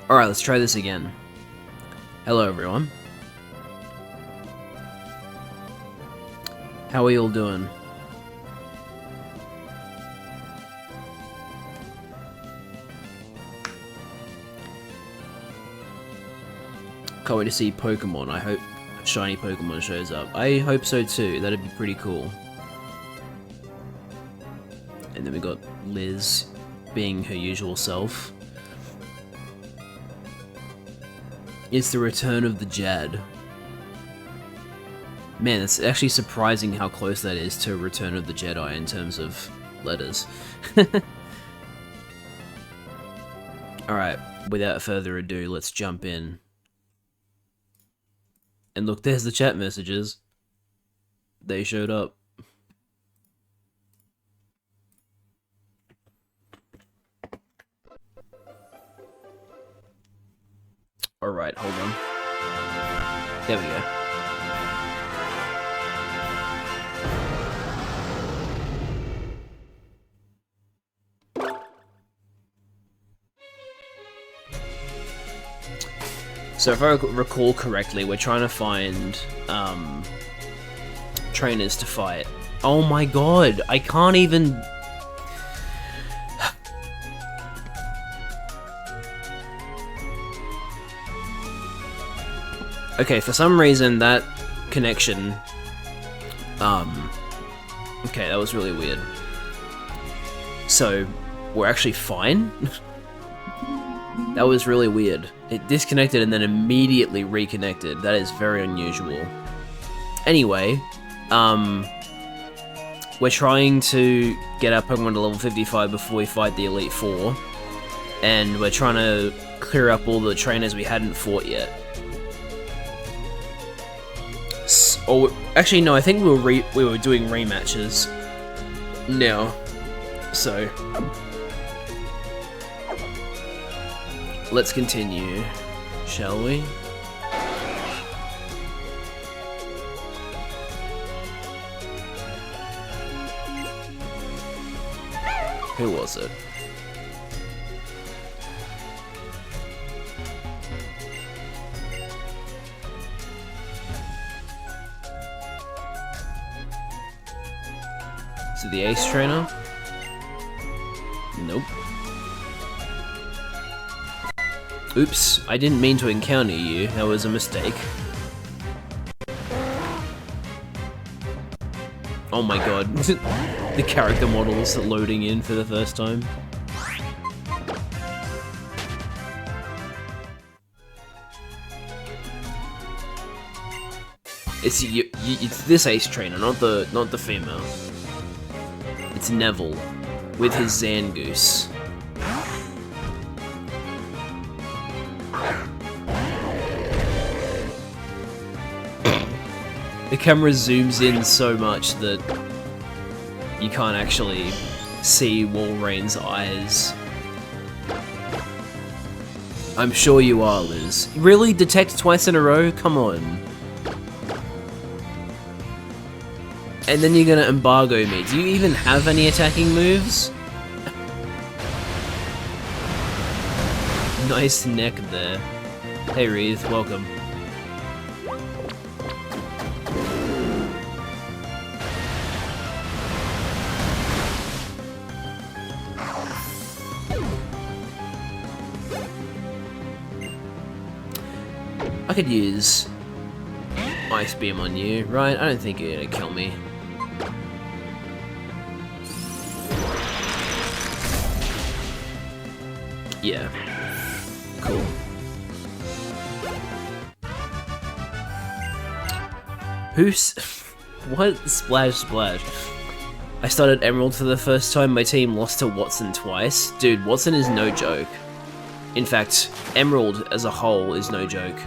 Alright, let's try this again. Hello everyone. How are you all doing? Can't wait to see Pokemon. I hope a shiny Pokemon shows up. I hope so too. That'd be pretty cool. And then we got Liz being her usual self. It's the return of the Jad. Man, it's actually surprising how close that is to Return of the Jedi in terms of letters. Alright, without further ado, let's jump in. And look, there's the chat messages. They showed up. Alright, hold on. There we go. So if I recall correctly, we're trying to find trainers to fight. Oh my god, I can't even... Okay, for some reason that connection... Okay, that was really weird. So, we're actually fine? That was really weird. It disconnected and then immediately reconnected. That is very unusual. Anyway, we're trying to get our Pokemon to level 55 before we fight the Elite Four. And we're trying to clear up all the trainers we hadn't fought yet. Actually, no, I think we were doing rematches now. So... let's continue, shall we? Who was it? Is it the Ace Trainer? Nope. Oops, I didn't mean to encounter you. That was a mistake. Oh my god. The character models loading in for the first time. It's this Ace Trainer, not the female. It's Neville with his Zangoose. The camera zooms in so much that you can't actually see Walreine's eyes. I'm sure you are, Liz. Really? Detect twice in a row? Come on. And then you're gonna embargo me. Do you even have any attacking moves? Nice neck there. Hey Wreath, welcome. I could use Ice Beam on you, right? I don't think you're gonna kill me. Yeah. Cool. Who's... What? Splash Splash. I started Emerald for the first time, my team lost to Watson twice. Dude, Watson is no joke. In fact, Emerald as a whole is no joke.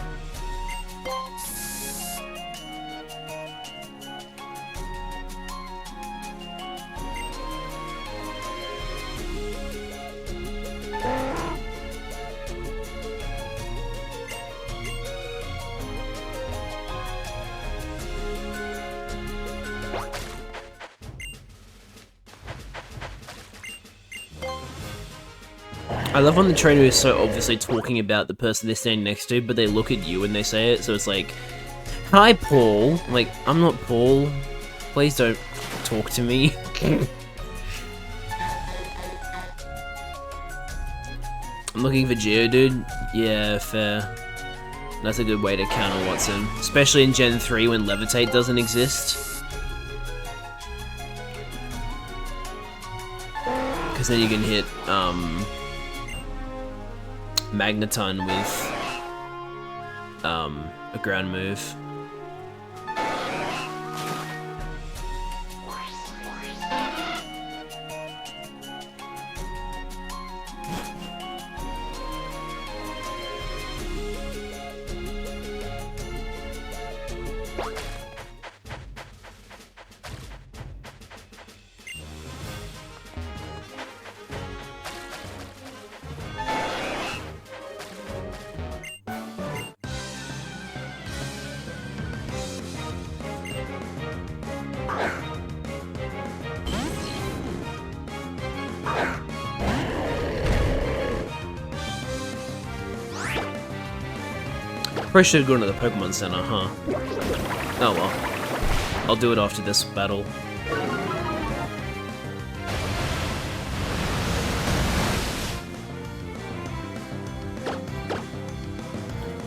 I love when the trainer is so obviously talking about the person they're standing next to, but they look at you when they say it, so it's like, "Hi, Paul." I'm like, I'm not Paul. Please don't talk to me. I'm looking for Geodude. Yeah, fair. That's a good way to counter Watson, especially in Gen 3 when Levitate doesn't exist. Because then you can hit Magneton with a ground move. Probably should have gone to the Pokemon Center, huh? Oh well. I'll do it after this battle.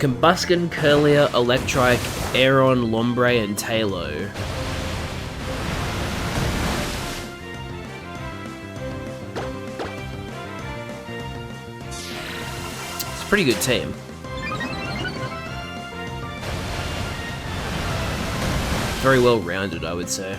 Combuskin, Curlier, Electrike, Aeron, Lombre, and Talo. It's a pretty good team. Very well rounded, I would say.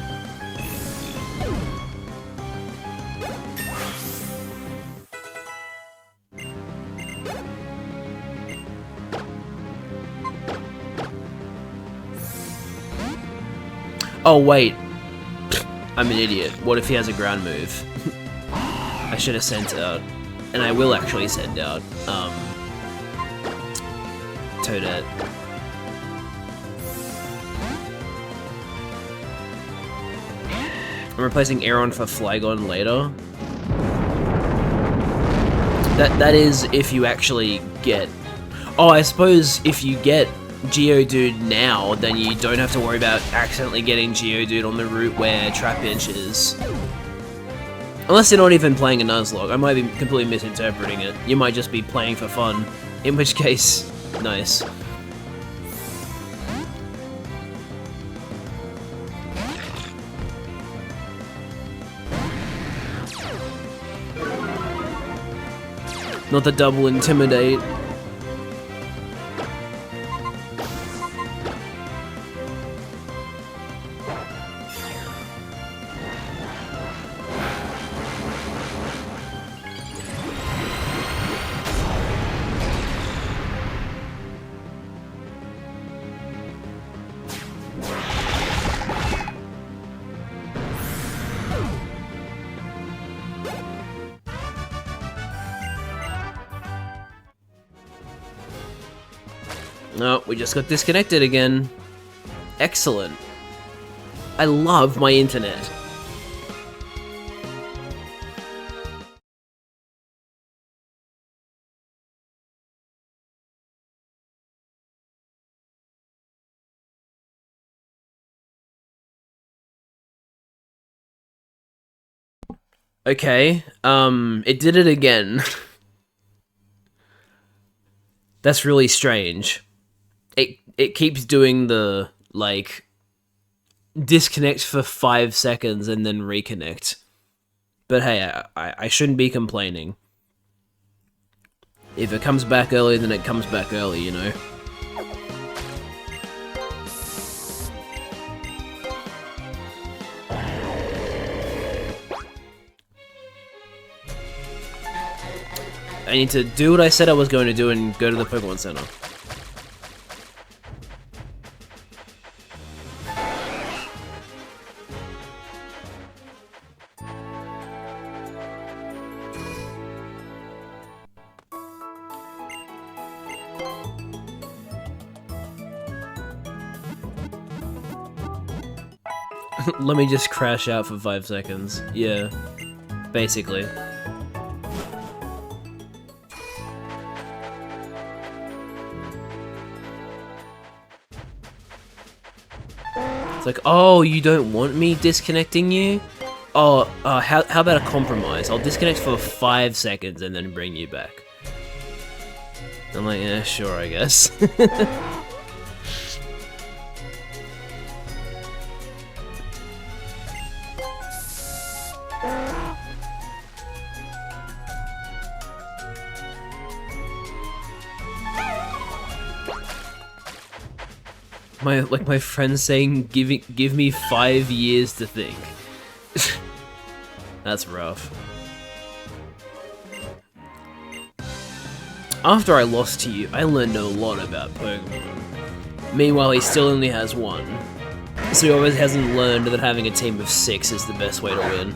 Oh wait, I'm an idiot. What if he has a ground move? I should have sent out, and I will actually send out, Toadette. I'm replacing Aeron for Flygon later. That is if you actually get... Oh, I suppose if you get Geodude now, then you don't have to worry about accidentally getting Geodude on the route where Trapinch is. Unless you're not even playing a Nuzlocke. I might be completely misinterpreting it. You might just be playing for fun. In which case, nice. Not the double intimidate. No, we just got disconnected again. Excellent. I love my internet. Okay, it did it again. That's really strange. It keeps doing the, like, disconnect for 5 seconds and then reconnect. But hey, I shouldn't be complaining. If it comes back early, then it comes back early, you know? I need to do what I said I was going to do and go to the Pokemon Center. Let me just crash out for 5 seconds. Yeah, basically. It's like, oh, you don't want me disconnecting you? Oh, how about a compromise? I'll disconnect for 5 seconds and then bring you back. I'm like, yeah, sure, I guess. my friend saying, give me 5 years to think. That's rough. After I lost to you, I learned a lot about Pokemon. Meanwhile, he still only has 1. So he always hasn't learned that having a team of 6 is the best way to win.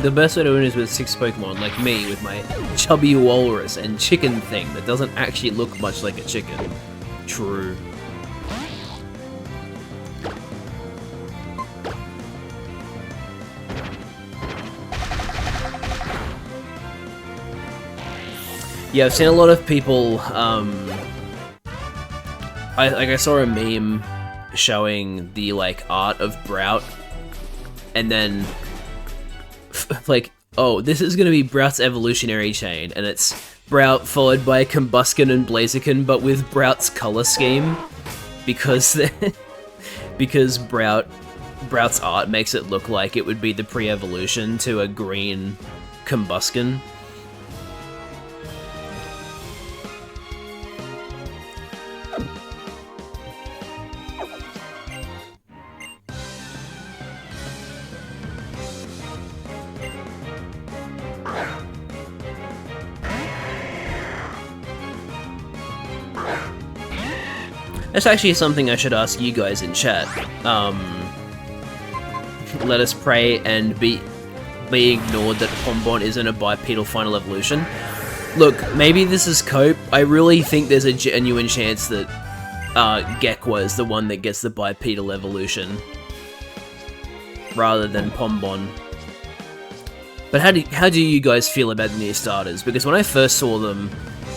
The best way to win is with 6 Pokemon, like me, with my chubby walrus and chicken thing that doesn't actually look much like a chicken. True. Yeah, I've seen a lot of people, I saw a meme showing the, like, art of Brout, and then like, oh, this is gonna be Brout's evolutionary chain, and it's Brout followed by Combusken and Blaziken, but with Brout's color scheme, because because Brout's art makes it look like it would be the pre-evolution to a green Combusken. That's actually something I should ask you guys in chat. Let us pray and be ignored that Pombon isn't a bipedal final evolution. Look, maybe this is cope. I really think there's a genuine chance that Gekwa is the one that gets the bipedal evolution, rather than Pombon. But how do you guys feel about the new starters? Because when I first saw them,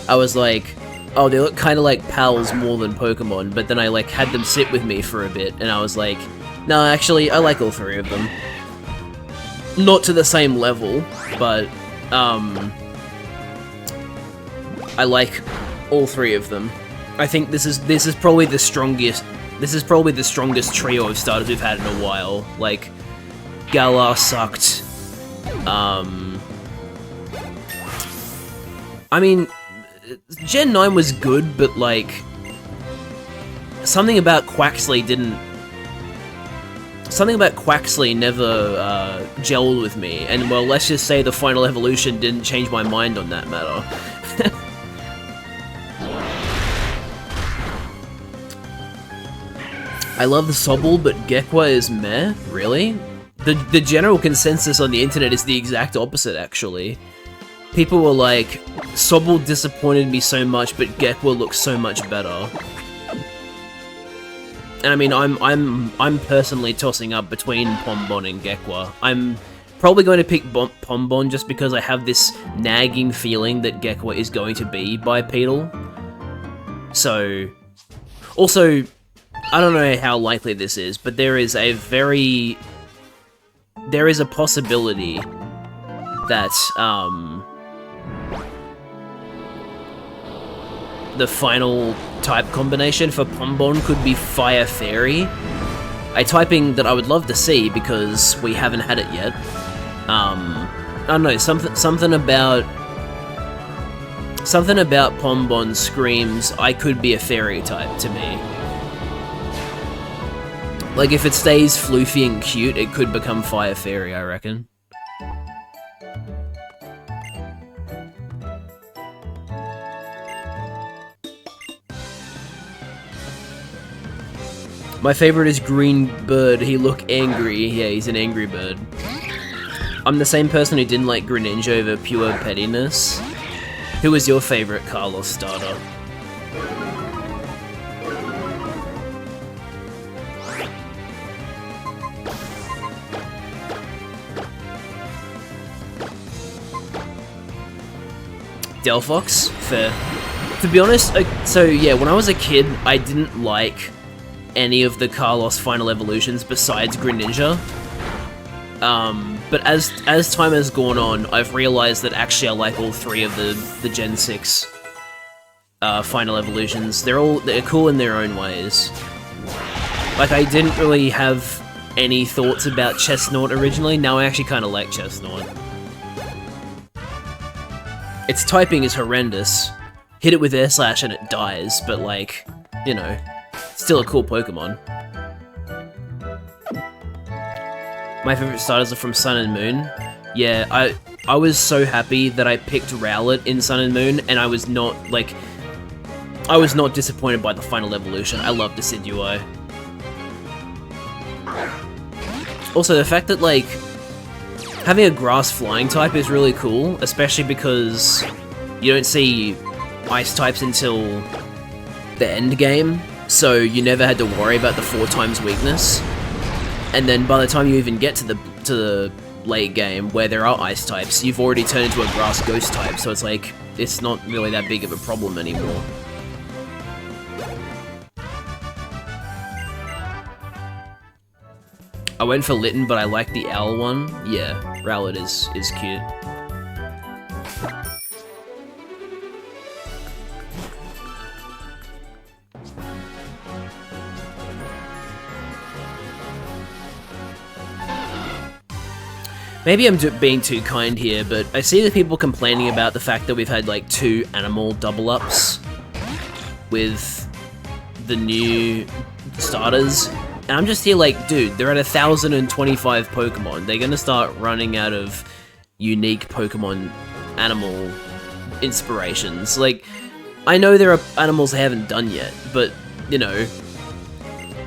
I was like, oh, they look kind of like pals more than Pokemon, but then I like had them sit with me for a bit, and I was like, no, actually, I like all 3 of them. Not to the same level, but, I like all 3 of them. I think this is probably the strongest trio of starters we've had in a while. Like, Galar sucked. I mean, Gen 9 was good, but, like, something about Quaxley never gelled with me, and, well, let's just say the final evolution didn't change my mind on that matter. I love the Sobble, but Gekwa is meh? Really? The general consensus on the internet is the exact opposite, actually. People were like, Sobble disappointed me so much, but Gekwa looks so much better. And I mean, I'm personally tossing up between Pombon and Gekwa. I'm probably going to pick Pombon just because I have this nagging feeling that Gekwa is going to be bipedal. So, also, I don't know how likely this is, but there is a possibility that, the final type combination for Pombon could be Fire Fairy. A typing that I would love to see because we haven't had it yet. I don't know, something about Pombon screams I could be a fairy type to me. Like, if it stays floofy and cute, it could become Fire Fairy, I reckon. My favorite is Green Bird. He look angry. Yeah, he's an angry bird. I'm the same person who didn't like Greninja over pure pettiness. Who was your favorite Carlos starter? Delphox? Fair. To be honest, so yeah, when I was a kid, I didn't like any of the Carlos final evolutions besides Greninja. But as time has gone on, I've realized that actually I like all three of the Gen 6 final evolutions. They're cool in their own ways. Like, I didn't really have any thoughts about Chestnut originally. Now I actually kind of like Chestnut. Its typing is horrendous. Hit it with Air Slash and it dies, but like, you know, still a cool Pokemon. My favorite starters are from Sun and Moon. Yeah, I was so happy that I picked Rowlet in Sun and Moon, and I was not disappointed by the final evolution. I love Decidueye. Also, the fact that, like, having a grass flying type is really cool, especially because you don't see ice types until the end game, so you never had to worry about the 4 times weakness. And then by the time you even get to the late game where there are ice types, you've already turned into a grass ghost type, so it's like, it's not really that big of a problem anymore. I went for Litten, but I like the owl one. Yeah, Rowlet is cute. Maybe I'm being too kind here, but I see the people complaining about the fact that we've had like 2 animal double-ups with the new starters. And I'm just here like, dude, they're at 1,025 Pokemon. They're gonna start running out of unique Pokemon animal inspirations. Like, I know there are animals they haven't done yet, but, you know,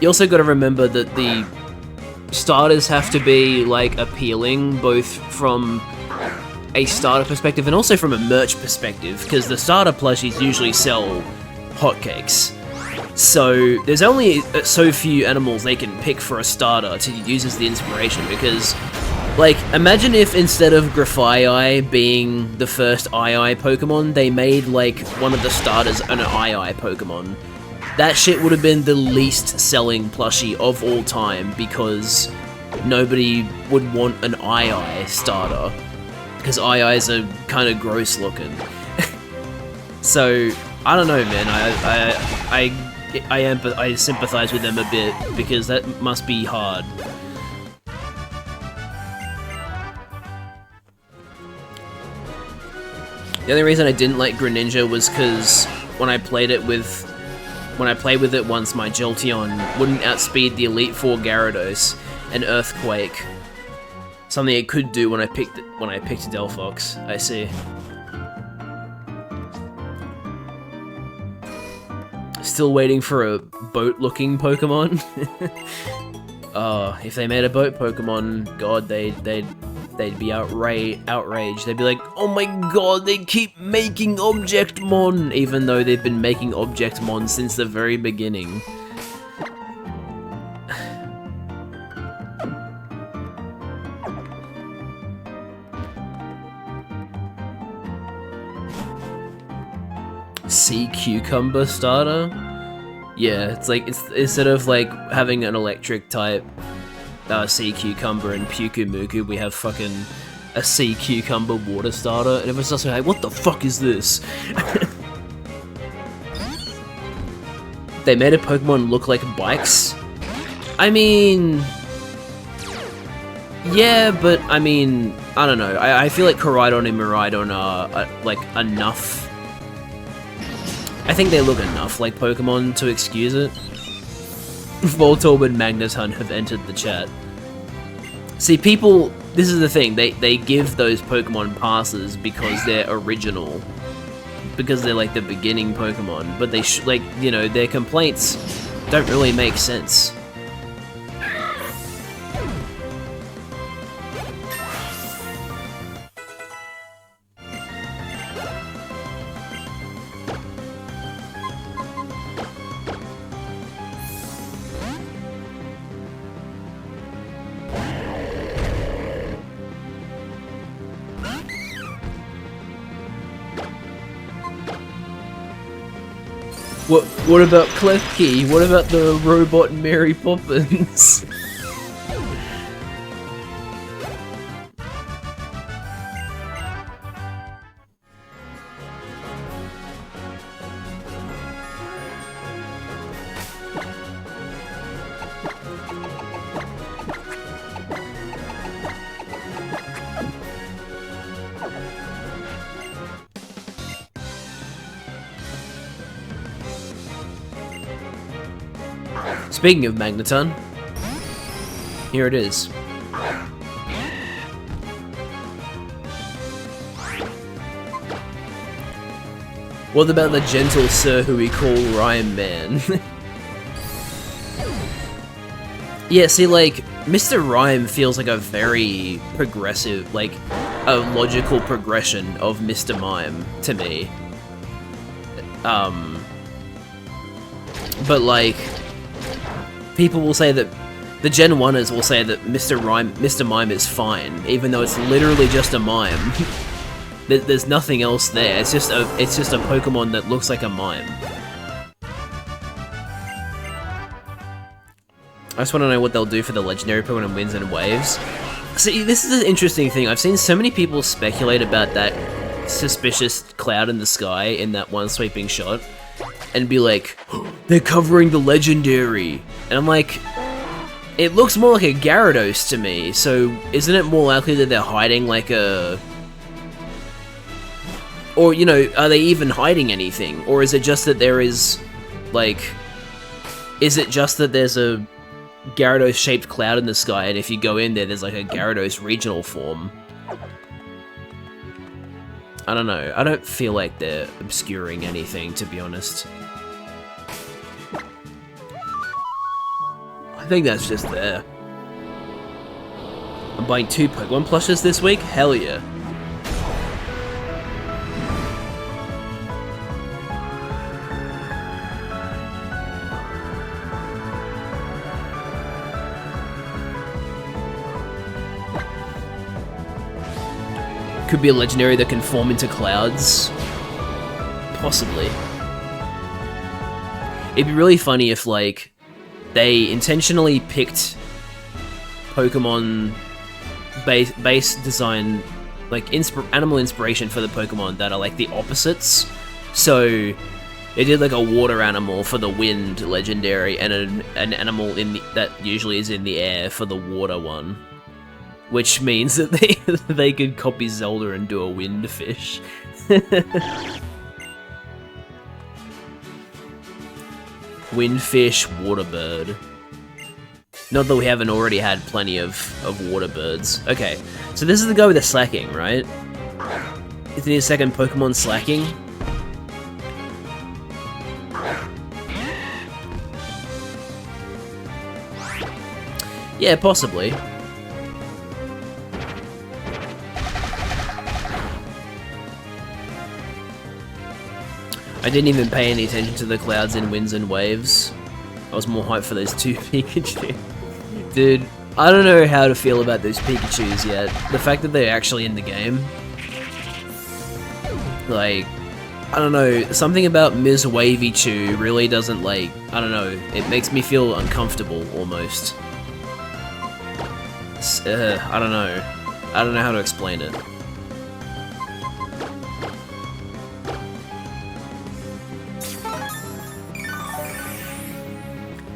you also gotta remember that the starters have to be, like, appealing, both from a starter perspective and also from a merch perspective, because the starter plushies usually sell hotcakes. So there's only so few animals they can pick for a starter to use as the inspiration, because, like, imagine if instead of Grafaiai being the first II Pokemon, they made, like, one of the starters an II Pokemon. That shit would have been the least selling plushie of all time, because nobody would want an II starter, because IIs are kind of gross looking. So, I don't know, man, I sympathize with them a bit, because that must be hard. The only reason I didn't like Greninja was because when I played with it once, my Jolteon wouldn't outspeed the Elite Four Gyarados and Earthquake. Something it could do when I picked Delphox. I see. Still waiting for a boat-looking Pokemon. Oh, if they made a boat Pokemon, God, they'd be outraged. They'd be like, oh my god, they keep making Objectmon, even though they've been making Objectmon since the very beginning. Sea Cucumber starter? Yeah, it's like, instead of like having an electric type Sea Cucumber and Pyukumuku, we have fucking a Sea Cucumber water starter, and everyone's also like, what the fuck is this? They made a Pokemon look like bikes? I mean... yeah, but I mean, I don't know. I feel like Koraidon and Miraidon are like enough. I think they look enough like Pokemon to excuse it. Voltorb and Magneton have entered the chat. See, people, this is the thing, they give those Pokemon passes because they're original. Because they're like the beginning Pokemon, but they like, you know, their complaints don't really make sense. What about Klefki? What about the robot Mary Poppins? Speaking of Magneton, here it is. What about the gentle sir who we call Rhyme Man? Yeah, see, like, Mr. Rhyme feels like a very progressive, like, a logical progression of Mr. Mime to me. But, like, people will say that, the Gen 1ers will say that Mr. Mime is fine, even though it's literally just a mime. There's nothing else there, it's just a Pokemon that looks like a mime. I just want to know what they'll do for the legendary Pokemon Winds and Waves. See, this is an interesting thing, I've seen so many people speculate about that suspicious cloud in the sky in that one sweeping shot, and be like, oh, they're covering the legendary, and I'm like, it looks more like a Gyarados to me, so isn't it more likely that they're hiding like a... Or, you know, are they even hiding anything? Or is it just that there is, like... Is it just that there's a Gyarados-shaped cloud in the sky, and if you go in there, there's like a Gyarados regional form? I don't know, I don't feel like they're obscuring anything, to be honest. I think that's just there. I'm buying 2 Pokemon plushes this week? Hell yeah. Could be a legendary that can form into clouds. Possibly. It'd be really funny if, like, they intentionally picked Pokemon base design, like, animal inspiration for the Pokemon that are, like, the opposites. So, they did, like, a water animal for the wind legendary, and an animal that usually is in the air for the water one. Which means that they could copy Zelda and do a wind fish. Windfish, waterbird. Not that we haven't already had plenty of waterbirds. Okay, so this is the guy with the slacking, right? Isn't his second Pokemon slacking? Yeah, possibly. I didn't even pay any attention to the clouds in Winds and Waves. I was more hyped for those 2 Pikachu. Dude, I don't know how to feel about those Pikachus yet. The fact that they're actually in the game. Like, I don't know, something about Ms. Wavy Chew really doesn't, like, I don't know, it makes me feel uncomfortable, almost. I don't know. I don't know how to explain it.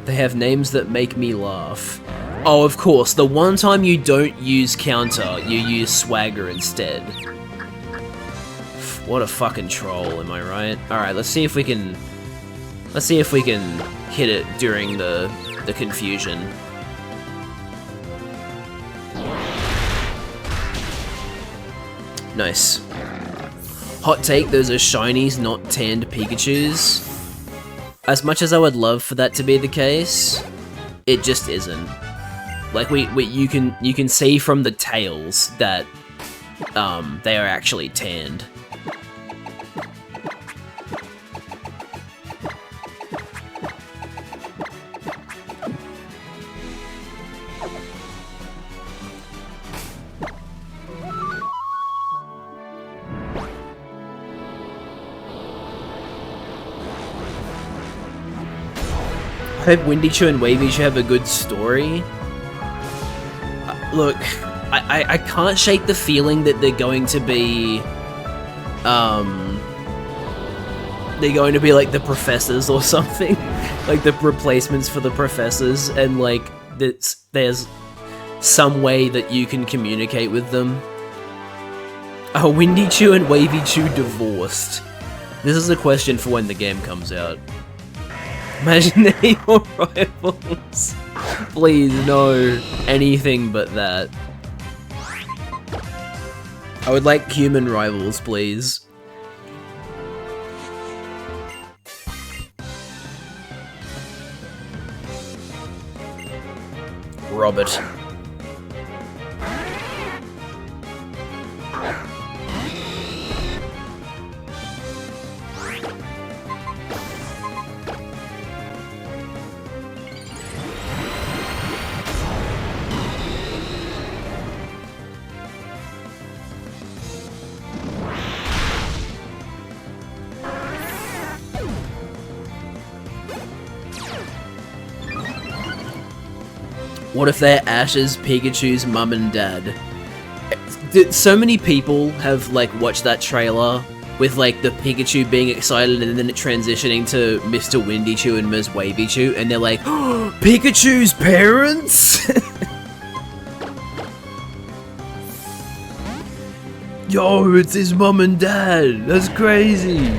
They have names that make me laugh. Oh, of course, the one time you don't use counter, you use swagger instead. What a fucking troll, am I right? Alright, let's see if we can... Let's see if we can hit it during the confusion. Nice. Hot take, those are shinies, not tanned Pikachus. As much as I would love for that to be the case, it just isn't. Like you can see from the tails that they are actually tanned. I hope Windichu and Wavychu have a good story. Look, I can't shake the feeling that they're going to be, like the professors or something, like the replacements for the professors, and like there's some way that you can communicate with them. Are Windichu and Wavychu divorced? This is a question for when the game comes out. Imagine they're your rivals. Please, no. Anything but that. I would like human rivals, please. Robert. What if they're Ash's Pikachu's mum and dad? So many people have like watched that trailer with like the Pikachu being excited and then it transitioning to Mr. Windichu and Ms. Wavychu, and they're like, oh, Pikachu's parents? Yo, it's his mum and dad. That's crazy.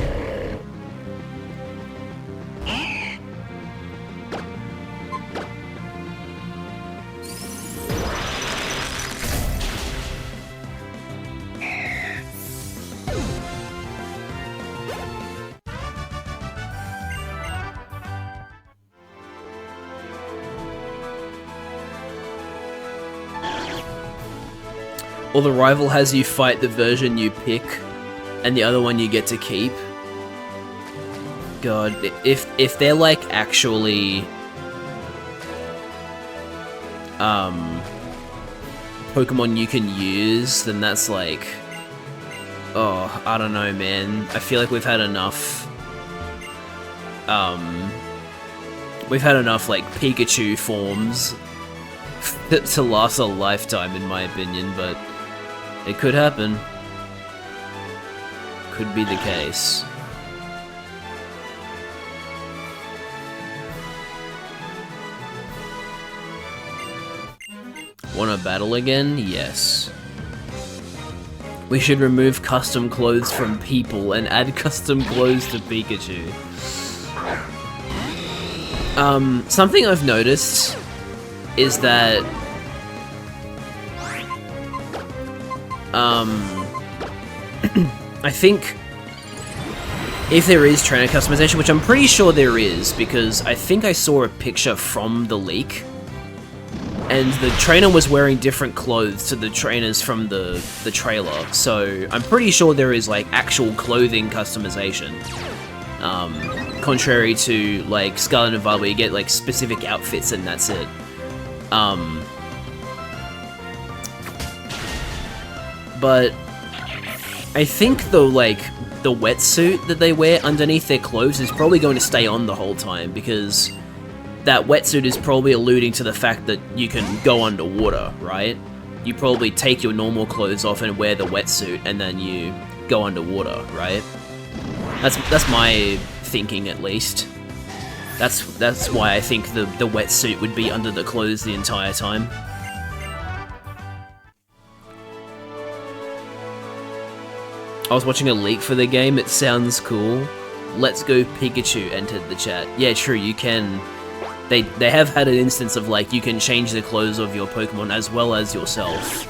Or the rival has you fight the version you pick, and the other one you get to keep. God, if they're like actually Pokemon you can use, then that's like, oh, I don't know, man. I feel like we've had enough like Pikachu forms to last a lifetime, in my opinion, but it could happen. Could be the case. Wanna battle again? Yes. We should remove custom clothes from people and add custom clothes to Pikachu. Something I've noticed is that I think if there is trainer customization, which I'm pretty sure there is, because I think I saw a picture from the leak, and the trainer was wearing different clothes to the trainers from the trailer, so I'm pretty sure there is like actual clothing customization. Contrary to like Scarlet and Violet, where you get like specific outfits and that's it. But I think the wetsuit that they wear underneath their clothes is probably going to stay on the whole time, because that wetsuit is probably alluding to the fact that you can go underwater, right? You probably take your normal clothes off and wear the wetsuit, and then you go underwater, right? That's my thinking, at least. That's why I think the wetsuit would be under the clothes the entire time. I was watching a leak for the game, it sounds cool. Let's Go Pikachu entered the chat. Yeah, true, you can... They have had an instance of, like, you can change the clothes of your Pokemon as well as yourself.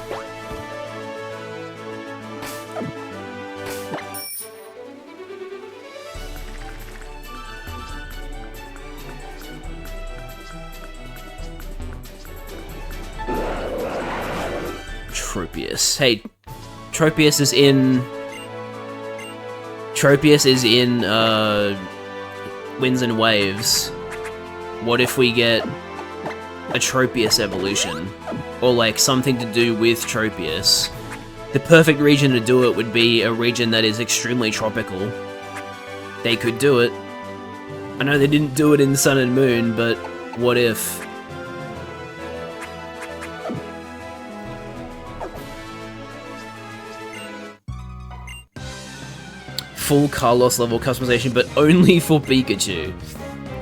Tropius. Hey, Tropius is in Winds and Waves. What if we get a Tropius evolution? Or like something to do with Tropius? The perfect region to do it would be a region that is extremely tropical. They could do it. I know they didn't do it in Sun and Moon, but what if? Full Carlos level customization, but only for Pikachu.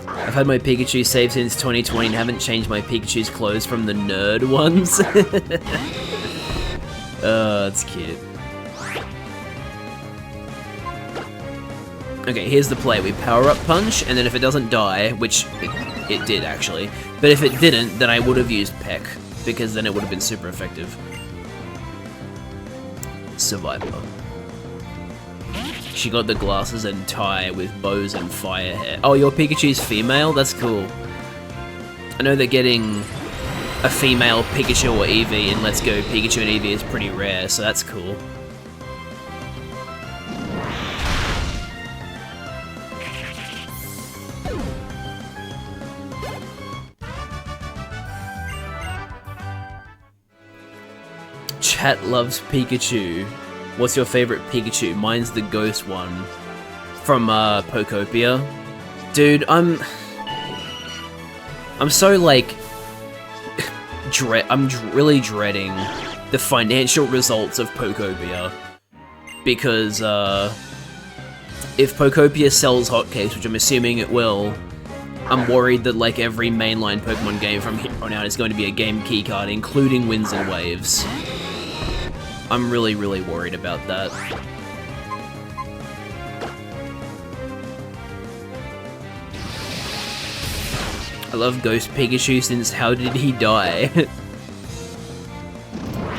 I've had my Pikachu save since 2020 and haven't changed my Pikachu's clothes from the nerd ones. Oh, that's cute. Okay, here's the play. We power up Punch, and then if it doesn't die, which it did actually, but if it didn't, then I would have used Peck, because then it would have been super effective. Survivor. She got the glasses and tie with bows and fire hair. Oh, your Pikachu's female? That's cool. I know that getting a female Pikachu or Eevee in Let's Go Pikachu and Eevee is pretty rare, so that's cool. Chat loves Pikachu. What's your favorite Pikachu? Mine's the ghost one from Pokopia. Dude, I'm so like I'm really dreading the financial results of Pokopia, because if Pokopia sells hotcakes, which I'm assuming it will, I'm worried that like every mainline Pokemon game from here on out is going to be a game keycard, including Winds and Waves. I'm really, really worried about that. I love Ghost Pikachu since How Did He Die?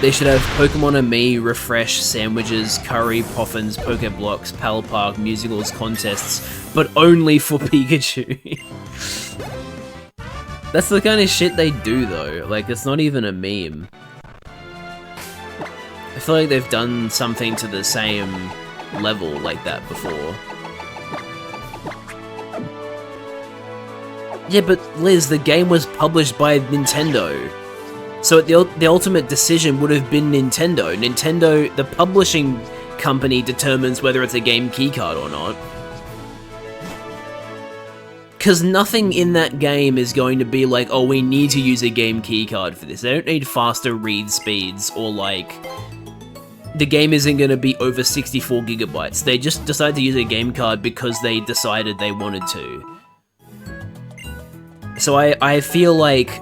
They should have Pokemon and Me, Refresh, Sandwiches, Curry, Poffins, Pokeblocks, Pal Park, Musicals, Contests, but only for Pikachu. That's the kind of shit they do though, like it's not even a meme. I feel like they've done something to the same level like that before. Yeah, but Liz, the game was published by Nintendo. So the ultimate decision would have been Nintendo. Nintendo, the publishing company, determines whether it's a game keycard or not. Because nothing in that game is going to be like, oh, we need to use a game keycard for this. They don't need faster read speeds or like... The game isn't going to be over 64 gigabytes. They just decided to use a game card because they decided they wanted to. So I feel like...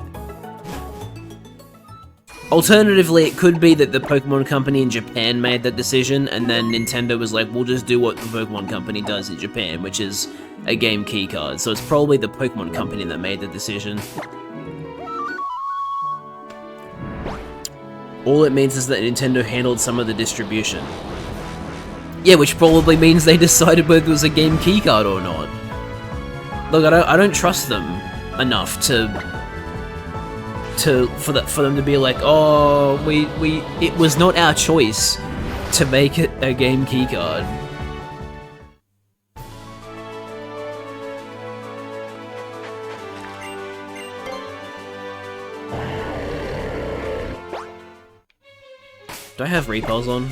Alternatively, it could be that the Pokemon Company in Japan made that decision, and then Nintendo was like, we'll just do what the Pokemon Company does in Japan, which is a game keycard. So it's probably the Pokemon Company that made the decision. All it means is that Nintendo handled some of the distribution. Yeah, which probably means they decided whether it was a game keycard or not. Look, I don't trust them enough for them to be like, oh, it was not our choice to make it a game keycard. Do I have repels on?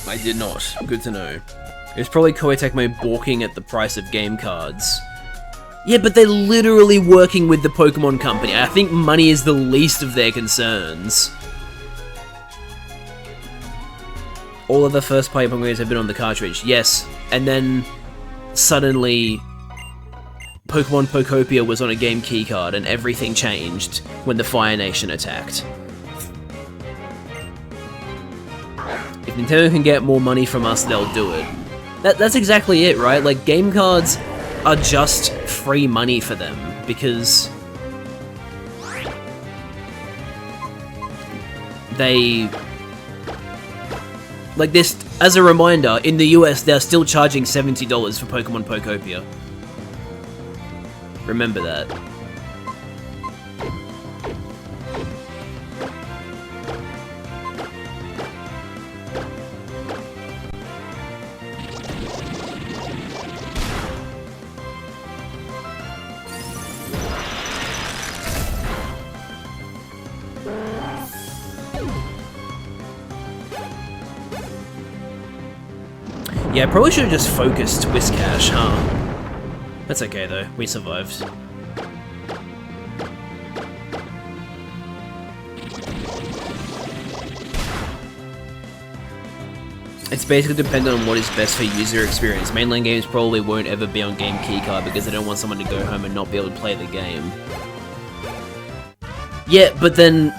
I did not. Good to know. It was probably Koei Tecmo balking at the price of game cards. Yeah, but they're literally working with the Pokemon Company. I think money is the least of their concerns. all of the first-party Pokemon games have been on the cartridge. Yes, and then suddenly Pokemon Pokopia was on a game keycard and everything changed when the Fire Nation attacked. If Nintendo can get more money from us, they'll do it. That's exactly it, right? Like, game cards are just free money for them, because they... Like this, as a reminder, in the US, they're still charging $70 for Pokemon Pokopia. Remember that. Yeah, I probably should have just focused Whiscash, huh? That's okay though, we survived. It's basically dependent on what is best for user experience. Mainline games probably won't ever be on game keycard because they don't want someone to go home and not be able to play the game. Yeah, but then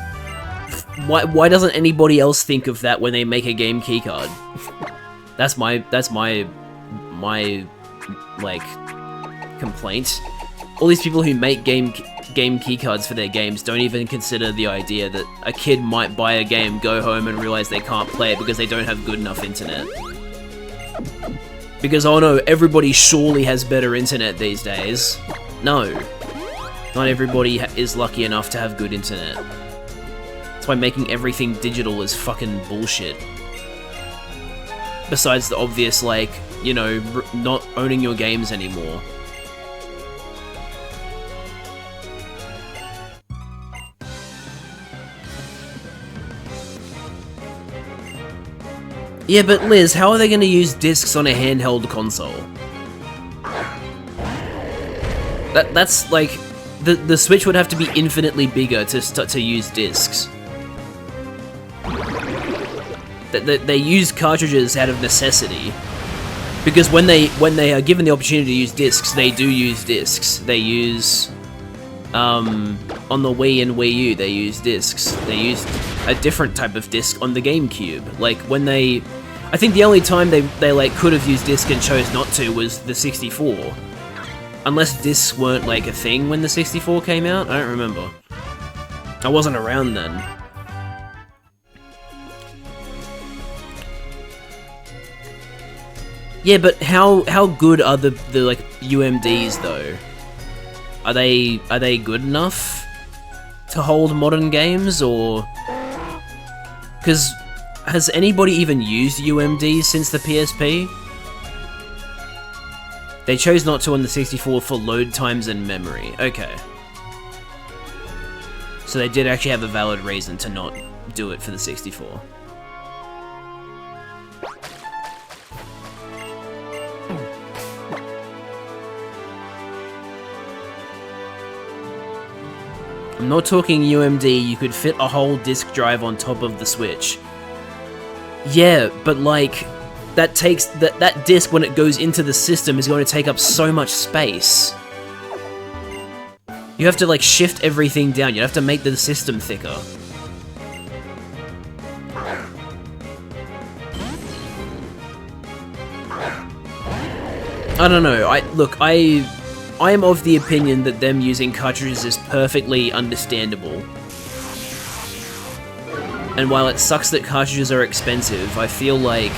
why doesn't anybody else think of that when they make a game keycard? That's my like complaint. All these people who make game keycards for their games don't even consider the idea that a kid might buy a game, go home and realize they can't play it because they don't have good enough internet. Because, oh no, everybody surely has better internet these days. No. Not everybody is lucky enough to have good internet. That's why making everything digital is fucking bullshit. Besides the obvious, like, you know, not owning your games anymore. Yeah, but Liz, how are they going to use discs on a handheld console? That's like, the Switch would have to be infinitely bigger to use discs. They use cartridges out of necessity, because when they are given the opportunity to use discs, they do use discs. They use on the Wii and Wii U, they use discs. They used a different type of disc on the GameCube. Like when I think the only time they like could have used disc and chose not to was the 64. Unless discs weren't like a thing when the 64 came out, I don't remember. I wasn't around then. Yeah, but how good are the like UMDs though? Are they good enough to hold modern games, or? Because has anybody even used UMDs since the PSP? They chose not to on the 64 for load times and memory. Okay. So they did actually have a valid reason to not do it for the 64. I'm not talking UMD, you could fit a whole disk drive on top of the Switch. Yeah, but like, that takes, that disc when it goes into the system is going to take up so much space. You have to like shift everything down, you have to make the system thicker. I don't know, I am of the opinion that them using cartridges is perfectly understandable. And while it sucks that cartridges are expensive, I feel like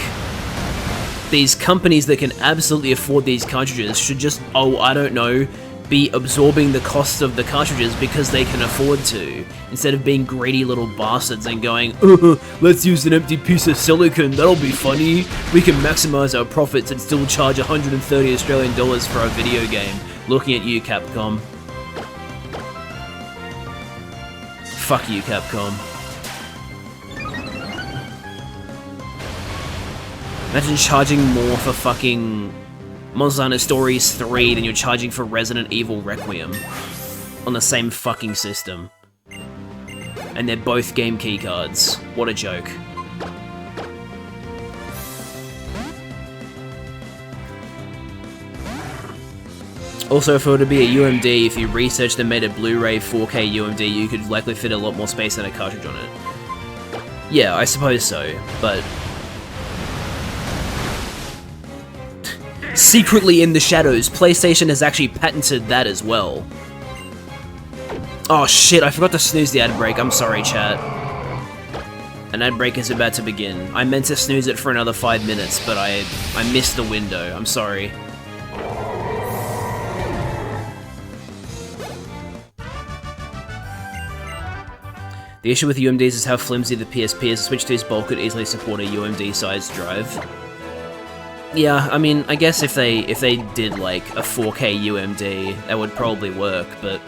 these companies that can absolutely afford these cartridges should just, oh, I don't know, be absorbing the cost of the cartridges because they can afford to, instead of being greedy little bastards and going, let's use an empty piece of silicon, that'll be funny. We can maximize our profits and still charge 130 Australian dollars for our video game. Looking at you, Capcom. Fuck you, Capcom. Imagine charging more for fucking Monster Hunter Stories 3 than you're charging for Resident Evil Requiem on the same fucking system. And they're both game keycards. What a joke. Also, if it were to be a UMD, if you researched and made a Blu-ray 4K UMD, you could likely fit a lot more space than a cartridge on it. Yeah, I suppose so, but... Secretly in the shadows, PlayStation has actually patented that as well. Oh shit, I forgot to snooze the ad break, I'm sorry chat. An ad break is about to begin. I meant to snooze it for another 5 minutes, but I missed the window, I'm sorry. The issue with UMDs is how flimsy the PSP is. A Switch 2's bulk could easily support a UMD-sized drive. Yeah, I mean, I guess if they did like a 4K UMD, that would probably work, but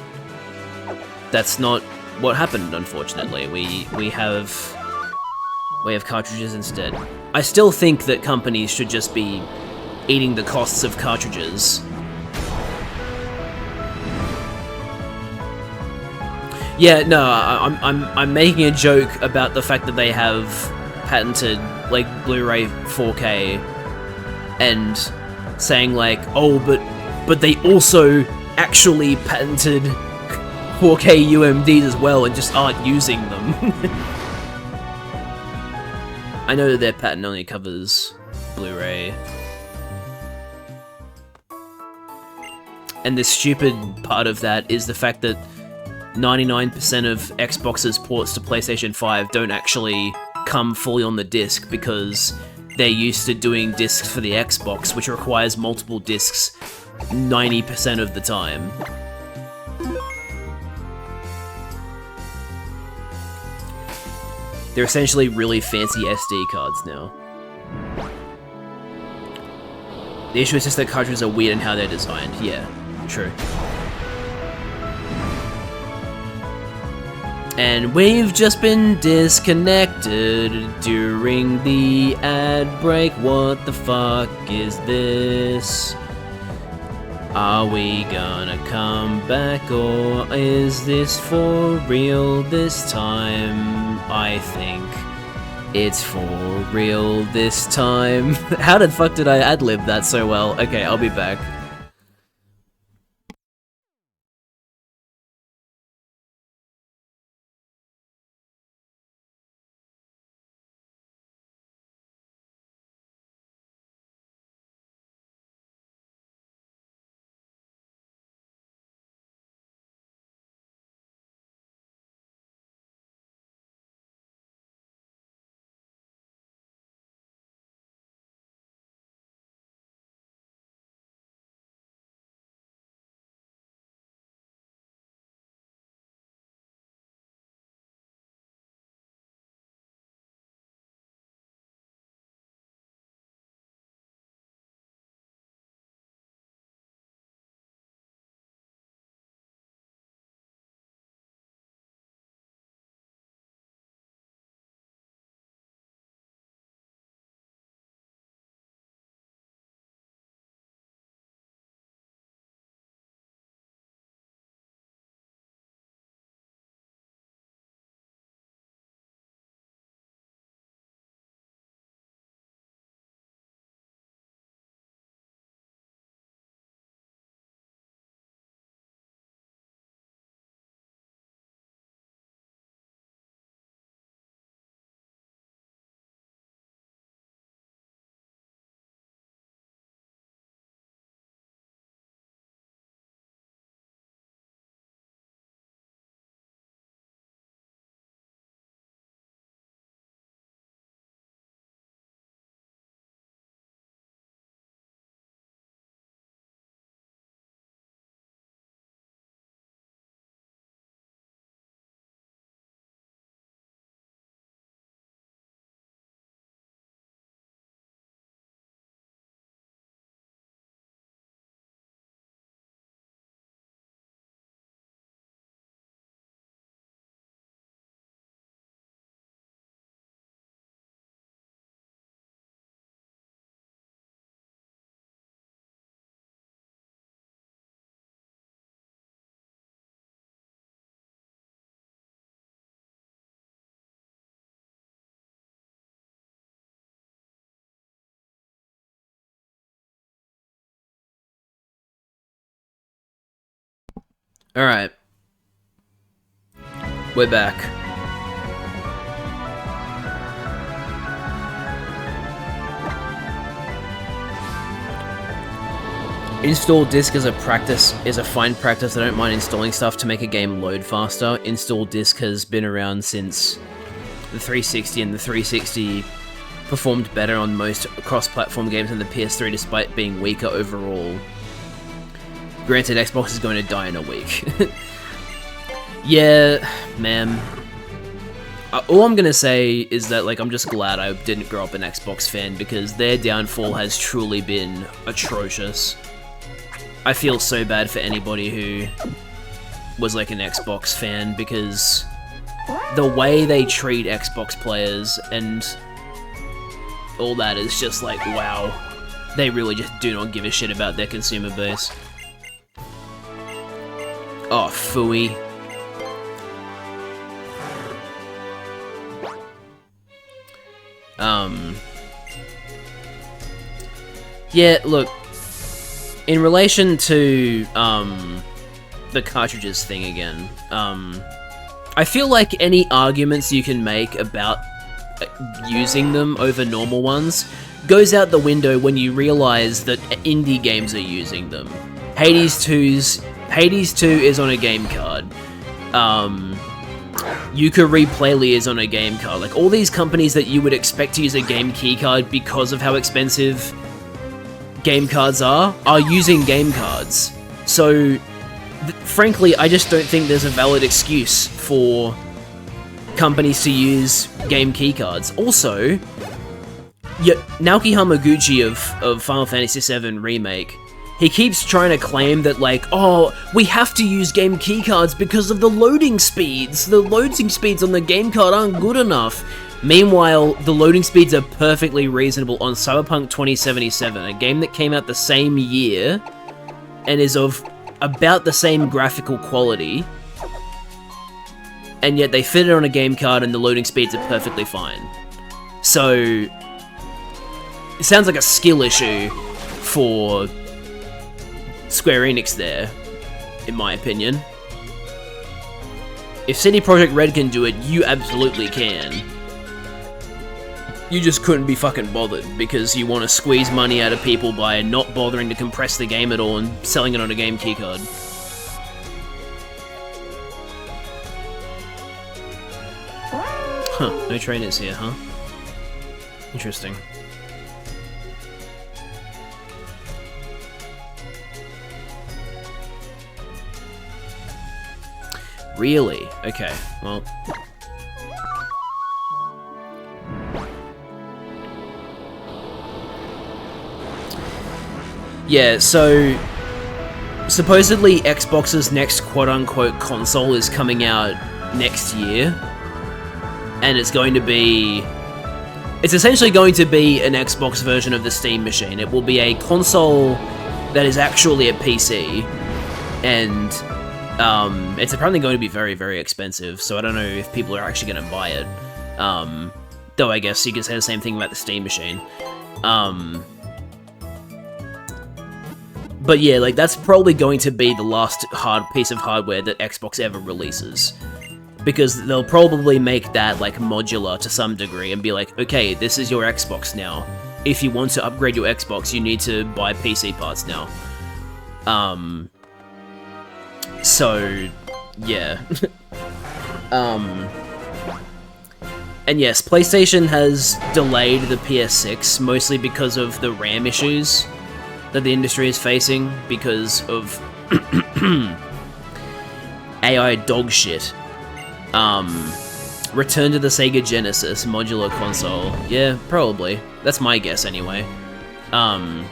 that's not what happened, unfortunately. We have cartridges instead. I still think that companies should just be eating the costs of cartridges. Yeah, no, I'm making a joke about the fact that they have patented like Blu-ray 4K and saying like, oh, but they also actually patented 4K UMDs as well and just aren't using them. I know that their patent only covers Blu-ray. And the stupid part of that is the fact that 99% of Xbox's ports to PlayStation 5 don't actually come fully on the disc because they're used to doing discs for the Xbox, which requires multiple discs 90% of the time. They're essentially really fancy SD cards now. The issue is just that cartridges are weird in how they're designed. Yeah, true. And we've just been disconnected during the ad break. What the fuck is this? Are we gonna come back, or is this for real this time? I think it's for real this time. How the fuck did I ad-lib that so well? Okay, I'll be back. Alright. We're back. Install disk as a practice is a fine practice. I don't mind installing stuff to make a game load faster. Install disk has been around since the 360, and the 360 performed better on most cross-platform games than the PS3 despite being weaker overall. Granted, Xbox is going to die in a week. Yeah, man. All I'm gonna say is that, like, I'm just glad I didn't grow up an Xbox fan, because their downfall has truly been atrocious. I feel so bad for anybody who was, like, an Xbox fan, because the way they treat Xbox players and all that is just like, wow. They really just do not give a shit about their consumer base. Oh, phooey. Yeah, look, in relation to, the cartridges thing again, I feel like any arguments you can make about using them over normal ones goes out the window when you realize that indie games are using them. Hades 2 is on a game card. Yooka-Ri Playly is on a game card. Like, all these companies that you would expect to use a game keycard because of how expensive game cards are using game cards. So, frankly, I just don't think there's a valid excuse for companies to use game keycards. Also, Naoki Hamaguchi of Final Fantasy VII Remake, he keeps trying to claim that, like, oh, we have to use game keycards because of the loading speeds. The loading speeds on the game card aren't good enough. Meanwhile, the loading speeds are perfectly reasonable on Cyberpunk 2077, a game that came out the same year and is of about the same graphical quality, and yet they fit it on a game card and the loading speeds are perfectly fine. So, it sounds like a skill issue for Square Enix there, in my opinion. If CD Projekt Red can do it, you absolutely can. You just couldn't be fucking bothered because you want to squeeze money out of people by not bothering to compress the game at all and selling it on a game keycard. Huh, no trainers here, huh? Interesting. Really? Okay, well... Yeah, so... supposedly Xbox's next quote-unquote console is coming out next year. And it's going to be... it's essentially going to be an Xbox version of the Steam machine. It will be a console that is actually a PC. And... it's apparently going to be very, very expensive, so I don't know if people are actually going to buy it. Though I guess you could say the same thing about the Steam machine. But yeah, like, that's probably going to be the last piece of hardware that Xbox ever releases. Because they'll probably make that, like, modular to some degree and be like, okay, this is your Xbox now. If you want to upgrade your Xbox, you need to buy PC parts now. So, yeah. And yes, PlayStation has delayed the PS6, mostly because of the RAM issues that the industry is facing, because of AI dog shit. Return to the Sega Genesis modular console. Yeah, probably. That's my guess anyway. But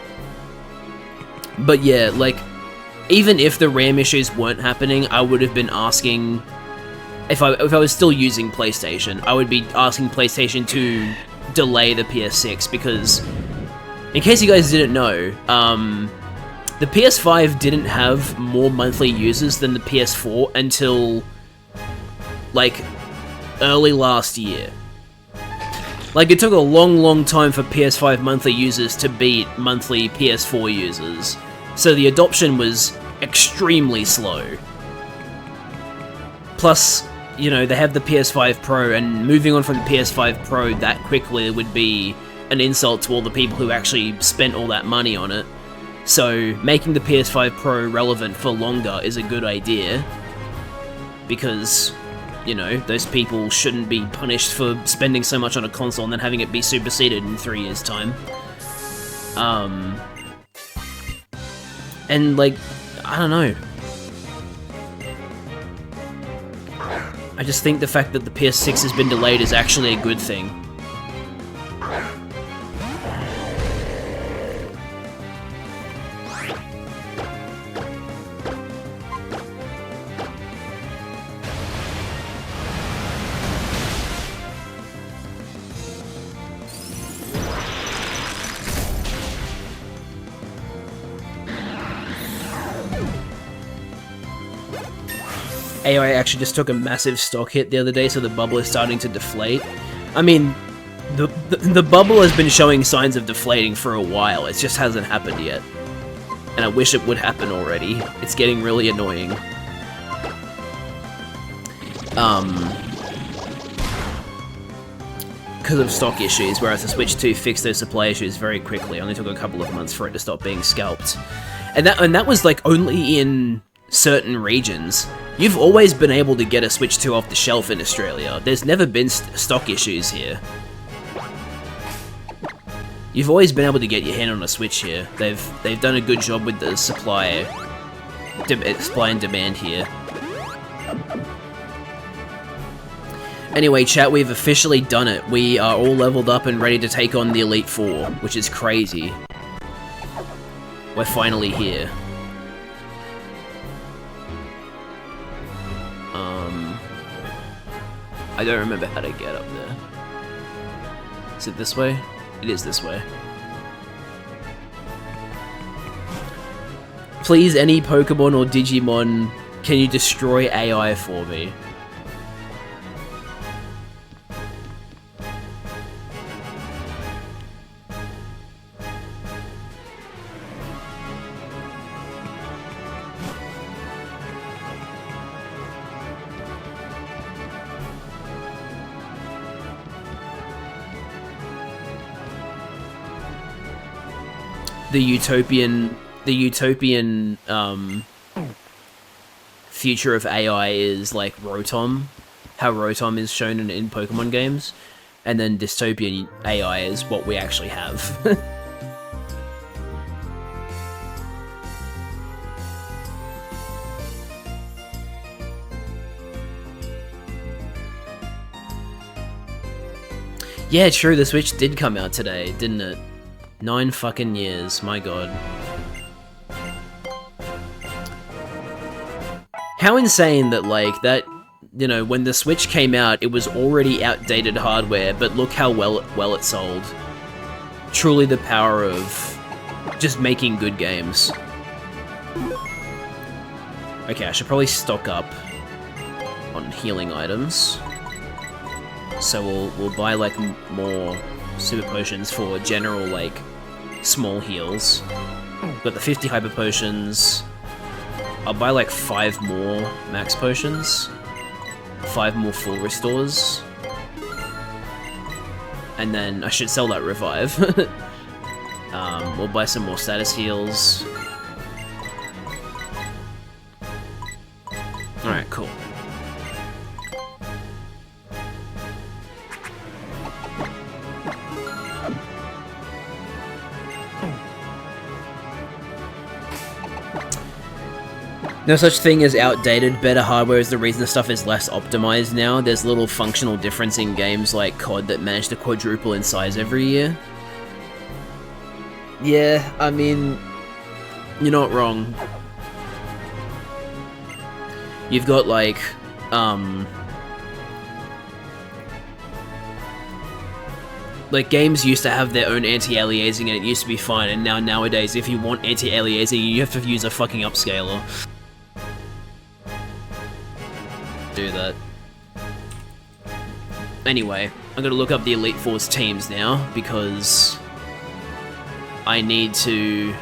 yeah, like, even if the RAM issues weren't happening, I would have been asking... If I was still using PlayStation, I would be asking PlayStation to delay the PS6, because... in case you guys didn't know, the PS5 didn't have more monthly users than the PS4 until, like, early last year. Like, it took a long, long time for PS5 monthly users to beat monthly PS4 users. So the adoption was extremely slow. Plus, you know, they have the PS5 Pro, and moving on from the PS5 Pro that quickly would be an insult to all the people who actually spent all that money on it. So, making the PS5 Pro relevant for longer is a good idea, because, you know, those people shouldn't be punished for spending so much on a console and then having it be superseded in 3 years' time. And, like, I don't know. I just think the fact that the PS6 has been delayed is actually a good thing. AI actually just took a massive stock hit the other day, so the bubble is starting to deflate. I mean, the bubble has been showing signs of deflating for a while, it just hasn't happened yet. And I wish it would happen already. It's getting really annoying. Because of stock issues, whereas the Switch 2 fixed those supply issues very quickly. It only took a couple of months for it to stop being scalped. And that was like only in certain regions. You've always been able to get a Switch 2 off the shelf in Australia. There's never been stock issues here. You've always been able to get your hand on a Switch here. They've done a good job with the supply and demand here. Anyway, chat, we've officially done it. We are all leveled up and ready to take on the Elite Four, which is crazy. We're finally here. I don't remember how to get up there. Is it this way? It is this way. Please, any Pokemon or Digimon, can you destroy AI for me? The utopian future of AI is like Rotom, how Rotom is shown in Pokemon games, and then dystopian AI is what we actually have. Yeah, true, the Switch did come out today, didn't it? 9 fucking years, my god. How insane that, like, that, you know, when the Switch came out, it was already outdated hardware, but look how well it sold. Truly the power of just making good games. Okay, I should probably stock up on healing items. So we'll buy, like, more super potions for general, like, small heals. Got the 50 hyper potions. I'll buy like 5 more max potions. 5 more full restores. And then I should sell that revive. We'll buy some more status heals. Alright, cool. No such thing as outdated, better hardware is the reason the stuff is less optimized now. There's little functional difference in games like COD that manage to quadruple in size every year. Yeah, I mean, you're not wrong. You've got like, like, games used to have their own anti-aliasing and it used to be fine, and nowadays if you want anti-aliasing you have to use a fucking upscaler. Do that. Anyway, I'm gonna look up the Elite Four's teams now, because I need to...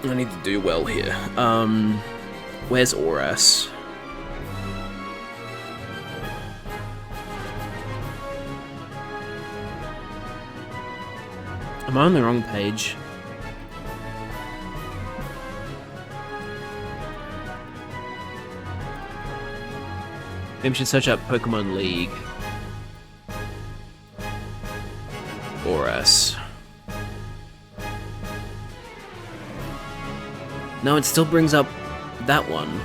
I need to do well here. Where's Oras? Am I on the wrong page? Maybe I should search up Pokemon League. Oras. No, it still brings up that one.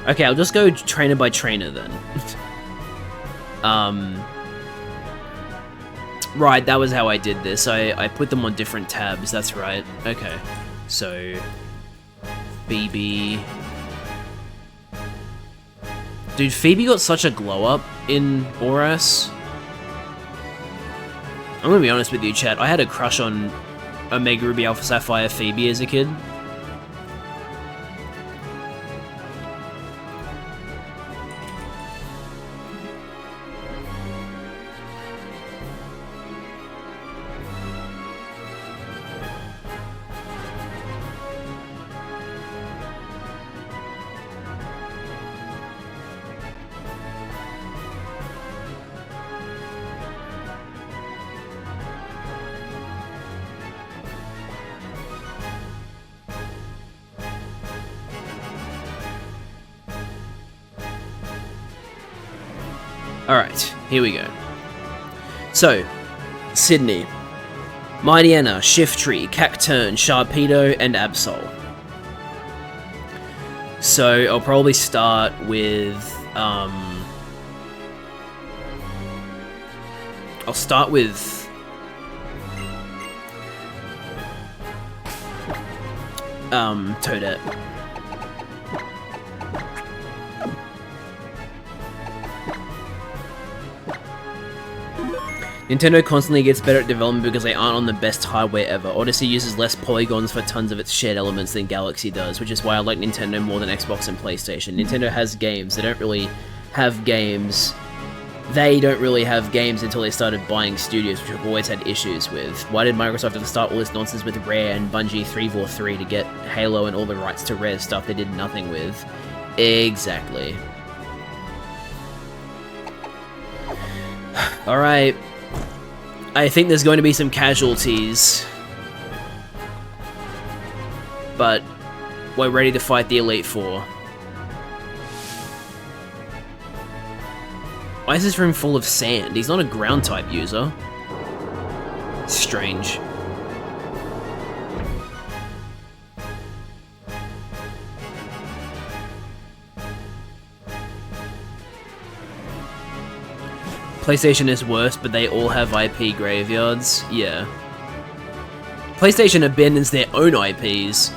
Okay, I'll just go trainer by trainer then. Right, that was how I did this. I put them on different tabs, that's right. Okay, so... Phoebe... Dude, Phoebe got such a glow-up in Oras. I'm gonna be honest with you, chat. I had a crush on Omega Ruby Alpha Sapphire Phoebe as a kid. Alright, here we go. So, Sydney, Mightyena, Shiftry, Cacturne, Sharpedo, and Absol. So, I'll probably start with, I'll start with... Toadette. Nintendo constantly gets better at development because they aren't on the best hardware ever. Odyssey uses less polygons for tons of its shared elements than Galaxy does, which is why I like Nintendo more than Xbox and PlayStation. Nintendo has games, they don't really have games. They don't really have games until they started buying studios, which I've always had issues with. Why did Microsoft have to start all this nonsense with Rare and Bungie 343 to get Halo and all the rights to Rare stuff they did nothing with? Exactly. Alright. I think there's going to be some casualties, but we're ready to fight the Elite Four. Why is this room full of sand? He's not a ground type user. Strange. PlayStation is worse, but they all have IP graveyards. Yeah. PlayStation abandons their own IPs.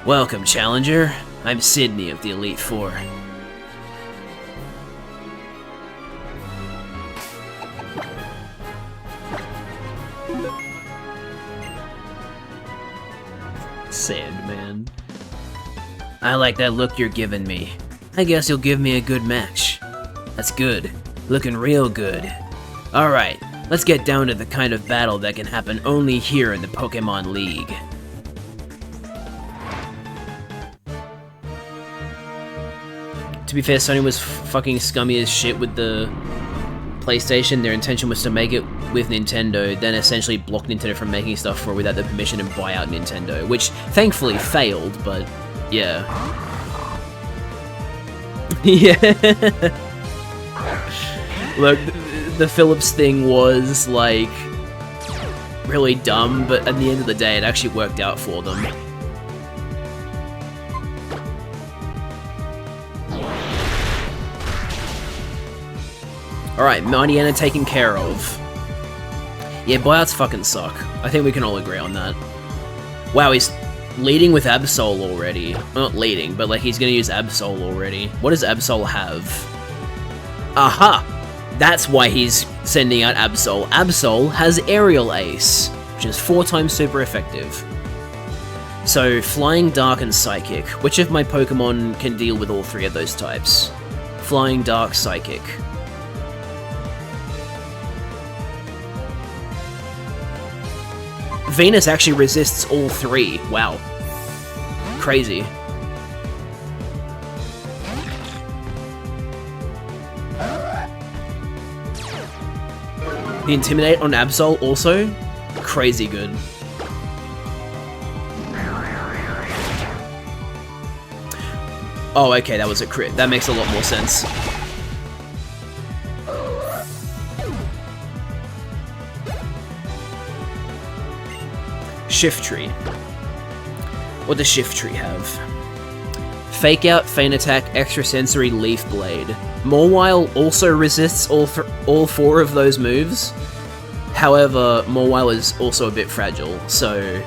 Welcome, Challenger. I'm Sydney of the Elite Four. Sandman. I like that look you're giving me. I guess you'll give me a good match. That's good. Looking real good. Alright, let's get down to the kind of battle that can happen only here in the Pokemon League. To be fair, Sony was fucking scummy as shit with the PlayStation. Their intention was to make it with Nintendo, then essentially block Nintendo from making stuff for it without their permission and buy out Nintendo, which thankfully failed, but yeah. Yeah. Look, the Philips thing was, like, really dumb, but at the end of the day, it actually worked out for them. Alright, Mightyena taken care of. Yeah, buyouts fucking suck. I think we can all agree on that. Wow, he's leading with Absol already. Well, not leading, but like he's gonna use Absol already. What does Absol have? Aha! That's why he's sending out Absol. Absol has Aerial Ace, which is 4 times super effective. So, Flying, Dark, and Psychic. Which of my Pokemon can deal with all 3 of those types? Flying, Dark, Psychic. Venus actually resists all 3. Wow. Crazy. The Intimidate on Absol also crazy good. Oh, okay, that was a crit. That makes a lot more sense. Shift Tree. What does Shift Tree have? Fake Out, Feint Attack, Extrasensory, Leaf Blade. Mawile also resists all 4 of those moves. However, Mawile is also a bit fragile, so...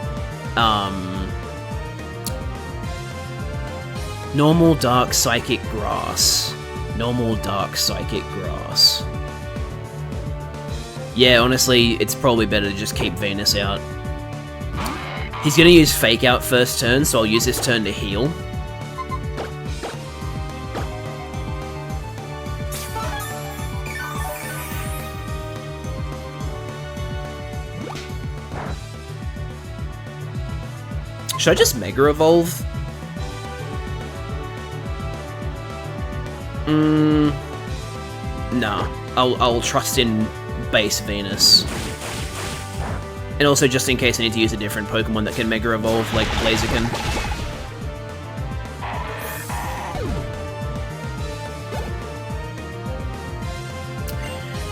Normal, Dark, Psychic, Grass. Normal, Dark, Psychic, Grass. Yeah, honestly, it's probably better to just keep Venus out. He's gonna use Fake Out first turn, so I'll use this turn to heal. Should I just Mega Evolve? Nah. I'll trust in base Venus. And also just in case I need to use a different Pokemon that can Mega Evolve, like Blaziken.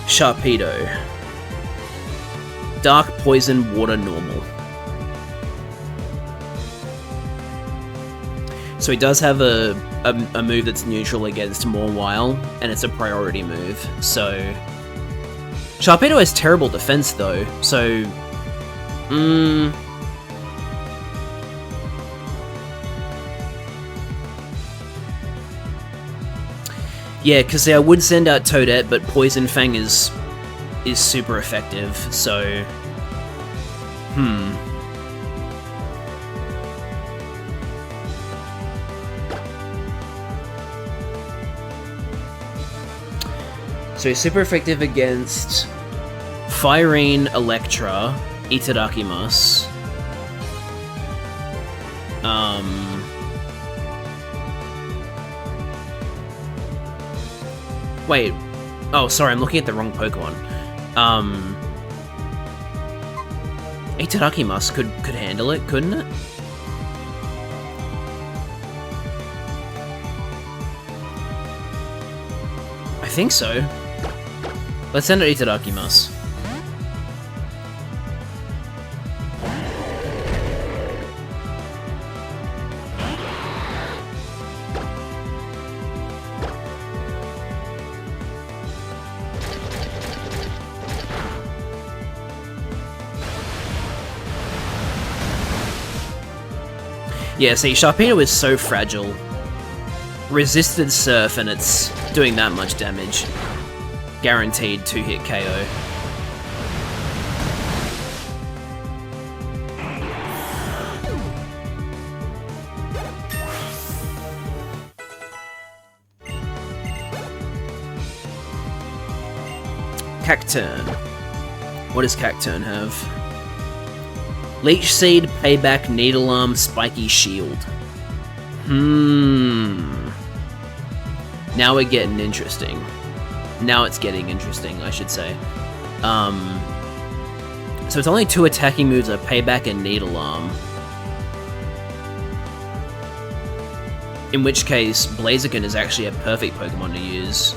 Sharpedo. Dark, Poison, Water, Normal. So he does have a move that's neutral against Mawile, and it's a priority move, so... Sharpedo has terrible defense though, so... Yeah, because I would send out Toadette, but Poison Fang is super effective, so... So he's super effective against Firene, Electra, Itadakimasu. Wait. Oh, sorry, I'm looking at the wrong Pokemon. Itadakimasu could handle it, couldn't it? I think so. Let's send it Itadakimasu. Yeah, see, Sharpedo is so fragile. Resisted Surf and it's doing that much damage. Guaranteed 2-hit KO. Cacturn. What does Cacturn have? Leech Seed, Payback, Needle Arm, Spiky Shield. Now we're getting interesting. Now it's getting interesting, I should say. So it's only 2 attacking moves are Payback and Needle Arm. In which case, Blaziken is actually a perfect Pokemon to use.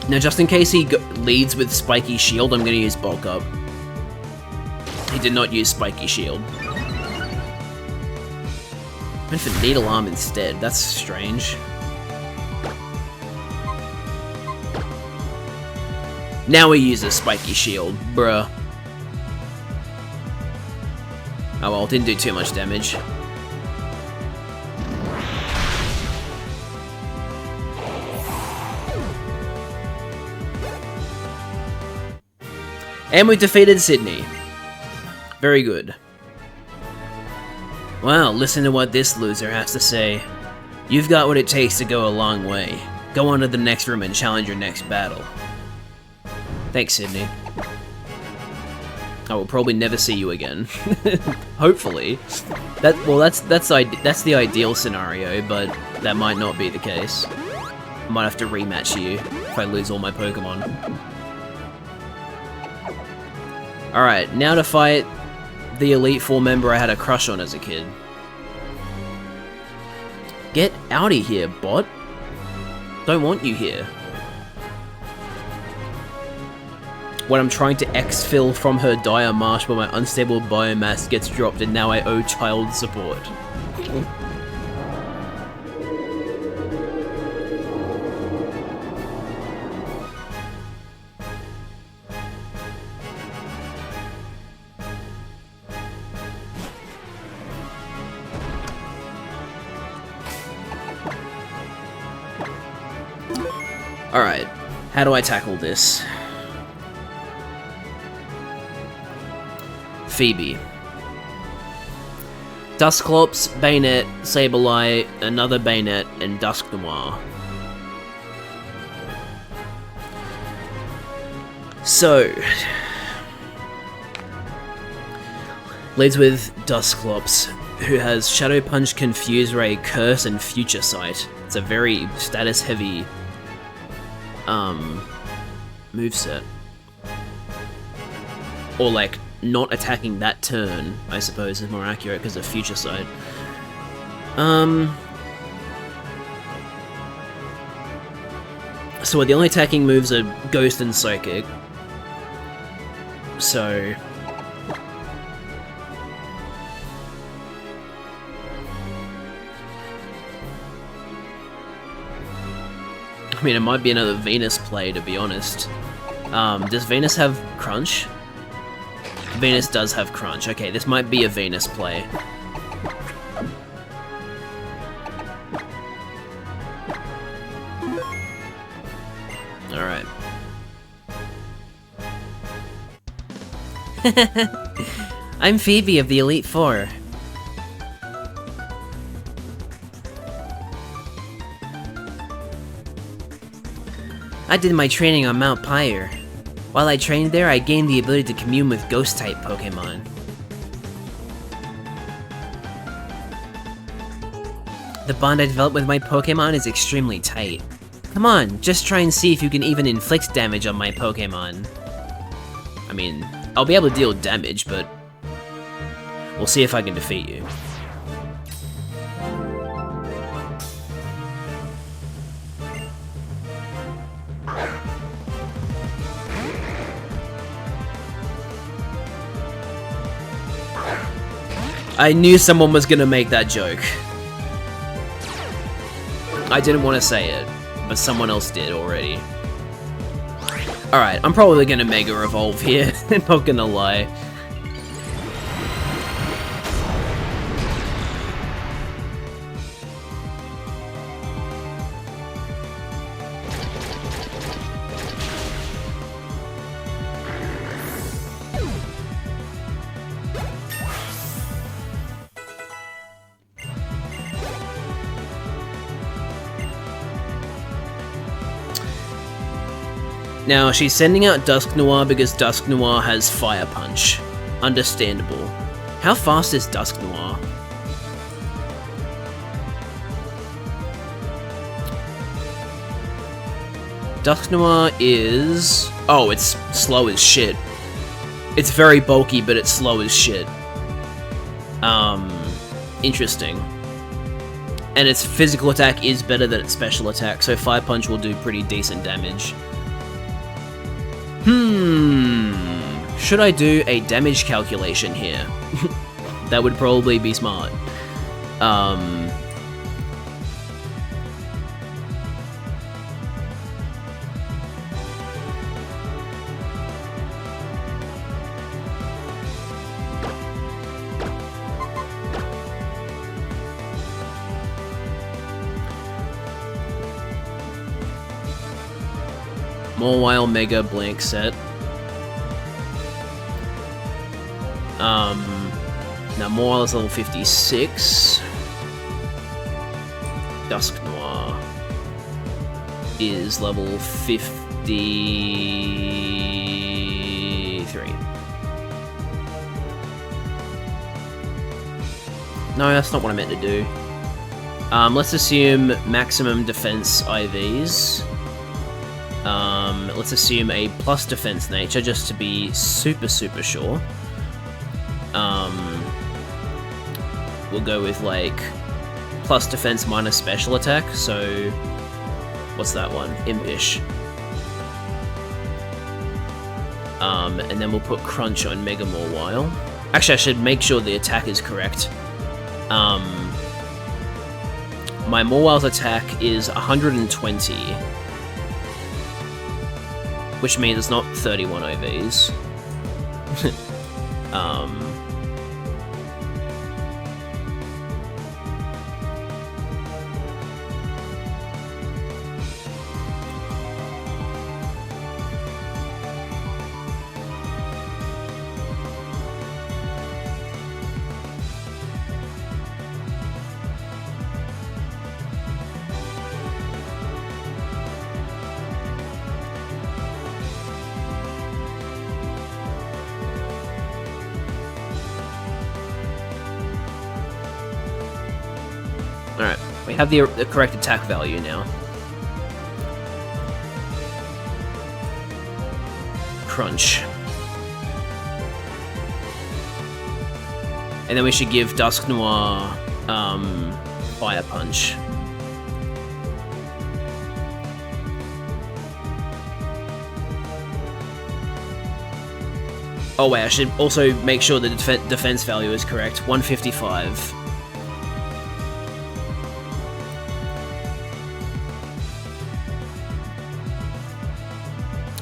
Now, just in case he leads with Spiky Shield, I'm going to use Bulk Up. He did not use Spiky Shield. Went for Needle Arm instead. That's strange. Now he uses spiky shield, bruh. Oh well, didn't do too much damage. And we defeated Sydney. Very good. Wow, listen to what this loser has to say. You've got what it takes to go a long way. Go on to the next room and challenge your next battle. Thanks, Sydney. I will probably never see you again. Hopefully. That's the ideal scenario, but that might not be the case. I might have to rematch you if I lose all my Pokemon. Alright, now to fight the Elite Four member I had a crush on as a kid. Get outie here, bot. Don't want you here. When I'm trying to exfil from her dire marsh, but my unstable biomass gets dropped and now I owe child support. Alright, how do I tackle this? Phoebe. Dusclops, Bayonet, Sableye, another Bayonet, and Dusknoir. So, leads with Dusclops, who has Shadow Punch, Confuse Ray, Curse, and Future Sight. It's a very status-heavy moveset. Or like, not attacking that turn, I suppose, is more accurate because of Future Sight. So the only attacking moves are Ghost and Psychic. So... I mean, it might be another Venus play, to be honest. Does Venus have Crunch? Venus does have Crunch. Okay, this might be a Venus play. Alright. I'm Phoebe of the Elite Four. I did my training on Mount Pyre. While I trained there, I gained the ability to commune with Ghost-type Pokemon. The bond I developed with my Pokemon is extremely tight. Come on, just try and see if you can even inflict damage on my Pokemon. I mean, I'll be able to deal damage, but we'll see if I can defeat you. I knew someone was gonna make that joke. I didn't want to say it, but someone else did already. Alright, I'm probably gonna Mega Evolve here, not gonna lie. Now, she's sending out Dusknoir because Dusknoir has Fire Punch. Understandable. How fast is Dusknoir? Dusknoir is... oh, it's slow as shit. It's very bulky, but it's slow as shit. Interesting. And its physical attack is better than its special attack, so Fire Punch will do pretty decent damage. Should I do a damage calculation here? That would probably be smart. Mawile Mega blank set. Now Mawile is level 56. Dusk Noir is level 53. No, that's not what I meant to do. Let's assume maximum defense IVs. Let's assume a plus defense nature just to be super sure. We'll go with like plus defense minus special attack, so what's that one? Impish. And then we'll put Crunch on Mega Mawile. Actually, I should make sure the attack is correct. My Mawile's attack is 120, which means it's not 31 IVs. Alright, we have the correct attack value now. Crunch. And then we should give Dusk Noir Fire Punch. Oh wait, I should also make sure the defense value is correct. 155.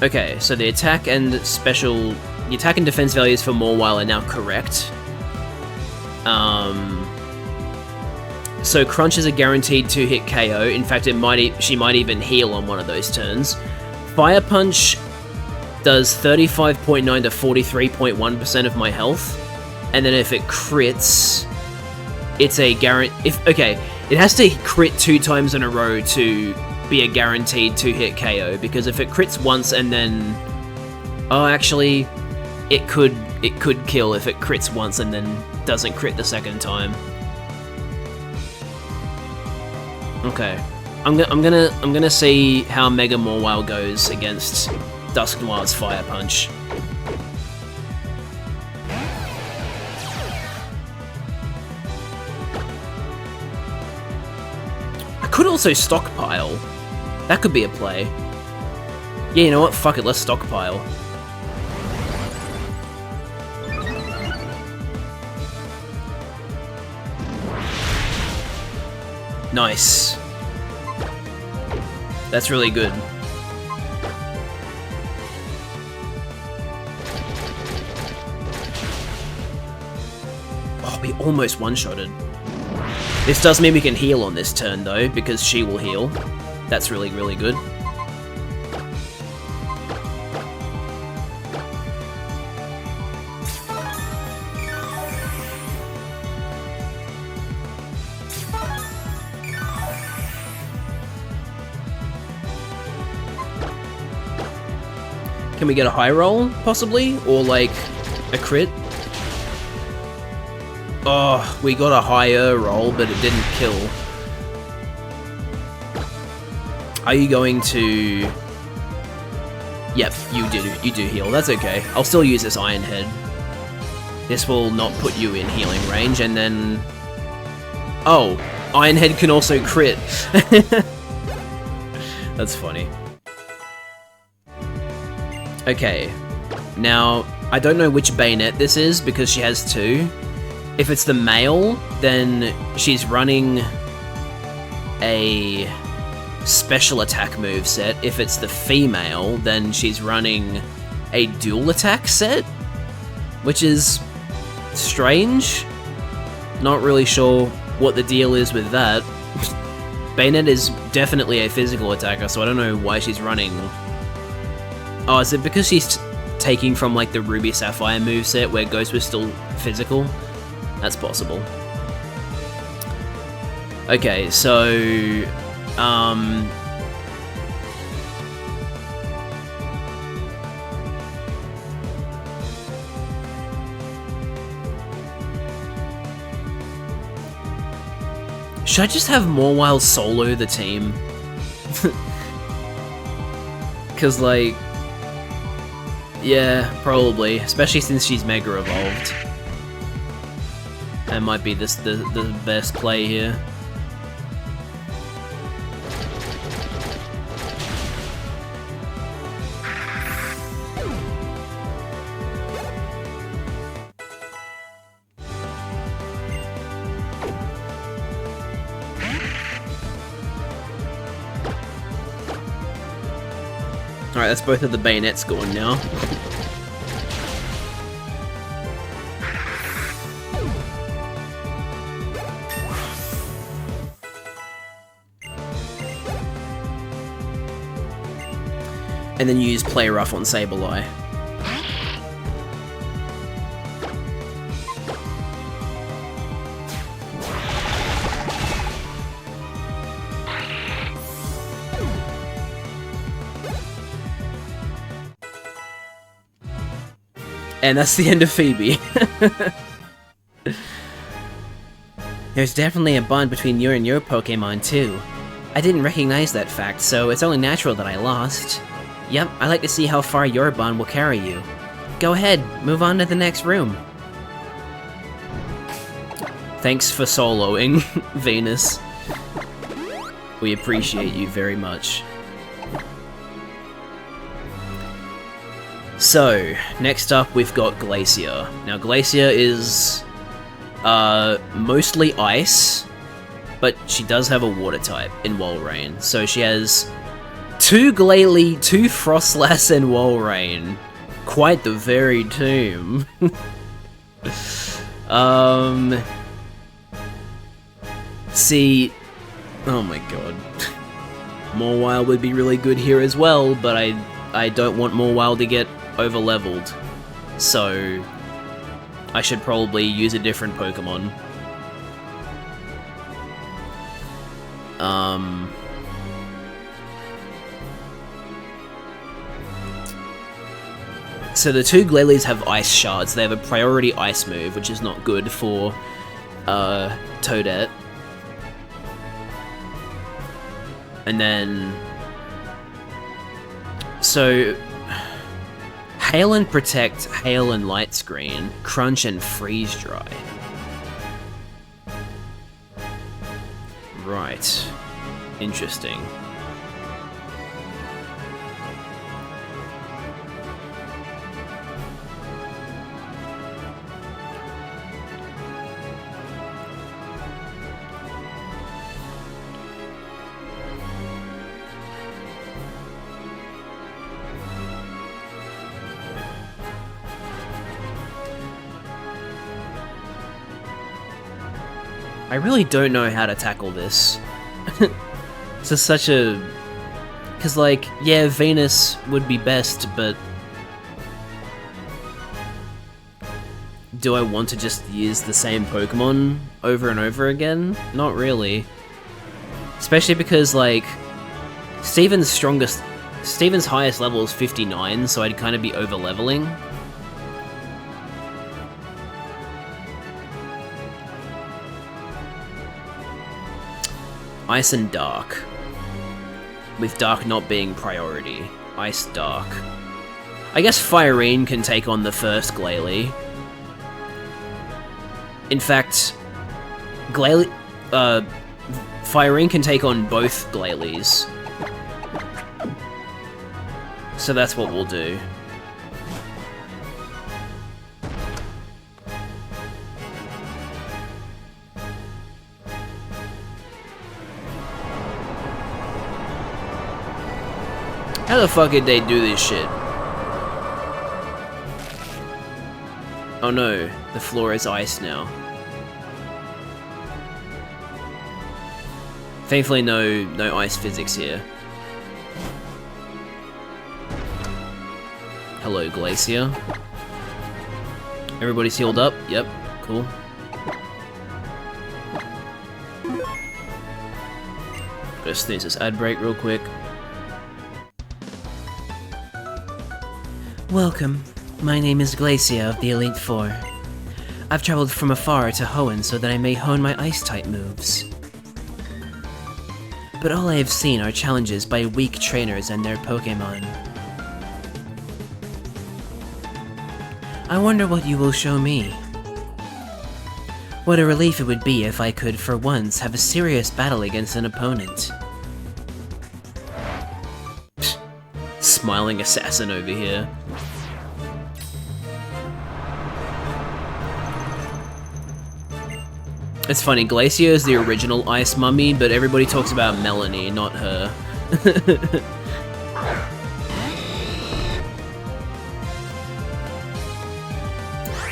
Okay, so the attack and defense values for Mawile are now correct. So Crunch is a guaranteed 2-hit KO. In fact, she might even heal on one of those turns. Fire Punch does 35.9 to 43.1% of my health, and then if it crits, it's a it has to crit 2 times in a row to be a guaranteed 2-hit KO, because if it crits once and then... Oh, actually, it could kill if it crits once and then doesn't crit the second time. Okay, I'm gonna see how Mega Mawile goes against Dusk Noir's Fire Punch. I could also stockpile. That could be a play. Yeah, you know what? Fuck it, let's stockpile. Nice. That's really good. Oh, we almost one-shotted. This does mean we can heal on this turn, though, because she will heal. That's really good. Can we get a high roll, possibly? Or, like, a crit? Oh, we got a higher roll, but it didn't kill. Are you going to... Yep, you do heal. That's okay. I'll still use this Iron Head. This will not put you in healing range, and then... Oh, Iron Head can also crit. That's funny. Okay, now, I don't know which bayonet this is, because she has 2. If it's the male, then she's running a special attack move set. If it's the female, then she's running a dual attack set, which is strange. Not really sure what the deal is with that. Bayonet is definitely a physical attacker, so I don't know why she's running Oh, is it because she's taking from like the Ruby Sapphire moveset where Ghost was still physical? That's possible. Okay, so should I just have Mawile solo the team? Cause like, yeah, probably, especially since she's Mega Evolved. That might be the best play here. Alright, that's both of the bayonets gone now. And then use Play Rough on Sableye. And that's the end of Phoebe. There's definitely a bond between you and your Pokemon too. I didn't recognize that fact, so it's only natural that I lost. Yep, I like to see how far your bond will carry you. Go ahead, move on to the next room. Thanks for soloing, Venus. We appreciate you very much. So, next up we've got Glacier. Now Glacier is mostly ice, but she does have a water type in Walrein. So she has 2 Glalie, 2 Frostlass, and Walrein. Quite the varied team. See, oh my god. Mawile would be really good here as well, but I don't want Mawile to get over-leveled, so I should probably use a different Pokemon. So the 2 Glalies have Ice Shards. They have a priority Ice move, which is not good for Toadette. And then, so Hail and Protect, Hail and Light Screen, Crunch and Freeze Dry. Right. Interesting. I really don't know how to tackle this. It's just such a... Because, like, yeah, Venus would be best, but... Do I want to just use the same Pokemon over and over again? Not really. Especially because, like, Steven's highest level is 59, so I'd kind of be over-leveling. Ice and Dark. With Dark not being priority. Ice, Dark. I guess Firene can take on the first Glalie. In fact, Firene can take on both Glalies. So that's what we'll do. How the fuck did they do this shit? Oh no, the floor is ice now. Thankfully no ice physics here. Hello, Glacier. Everybody's healed up? Yep, cool. Gotta snooze this ad break real quick. Welcome. My name is Glacier of the Elite Four. I've traveled from afar to Hoenn so that I may hone my Ice-type moves. But all I have seen are challenges by weak trainers and their Pokémon. I wonder what you will show me. What a relief it would be if I could, for once, have a serious battle against an opponent. Psst. Smiling assassin over here. It's funny, Glacier is the original Ice Mummy, but everybody talks about Melanie, not her.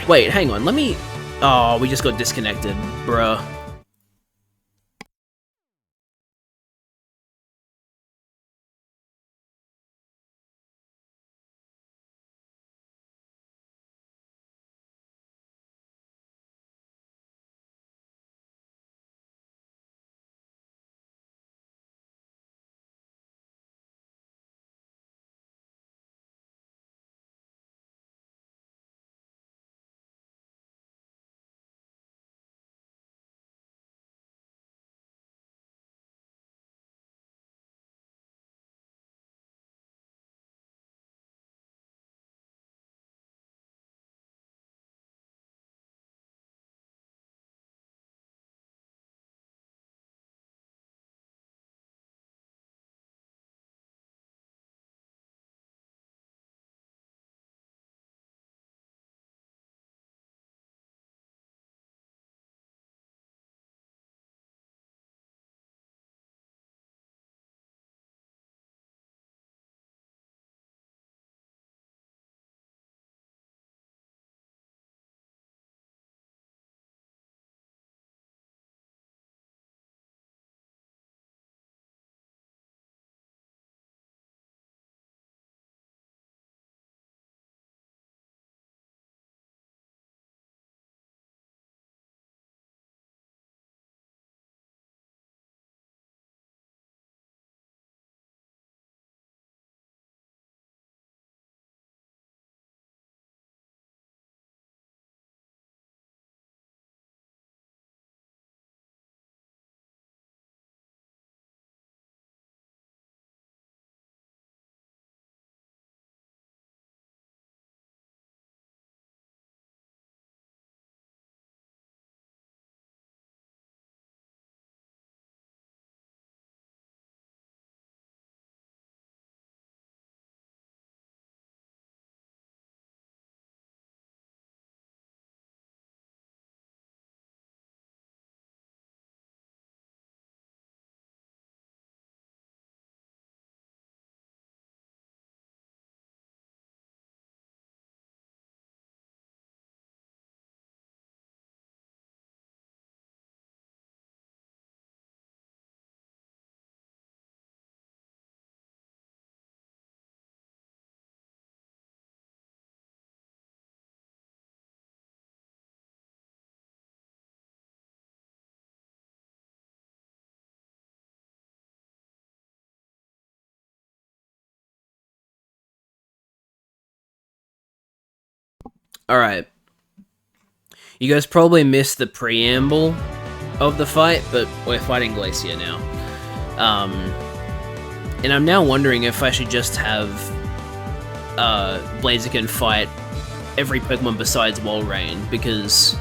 Wait, hang on, let me... Oh, we just got disconnected, bruh. Alright. You guys probably missed the preamble of the fight, but we're fighting Glacier now. And I'm now wondering if I should just have Blaziken fight every Pokemon besides Walrein, because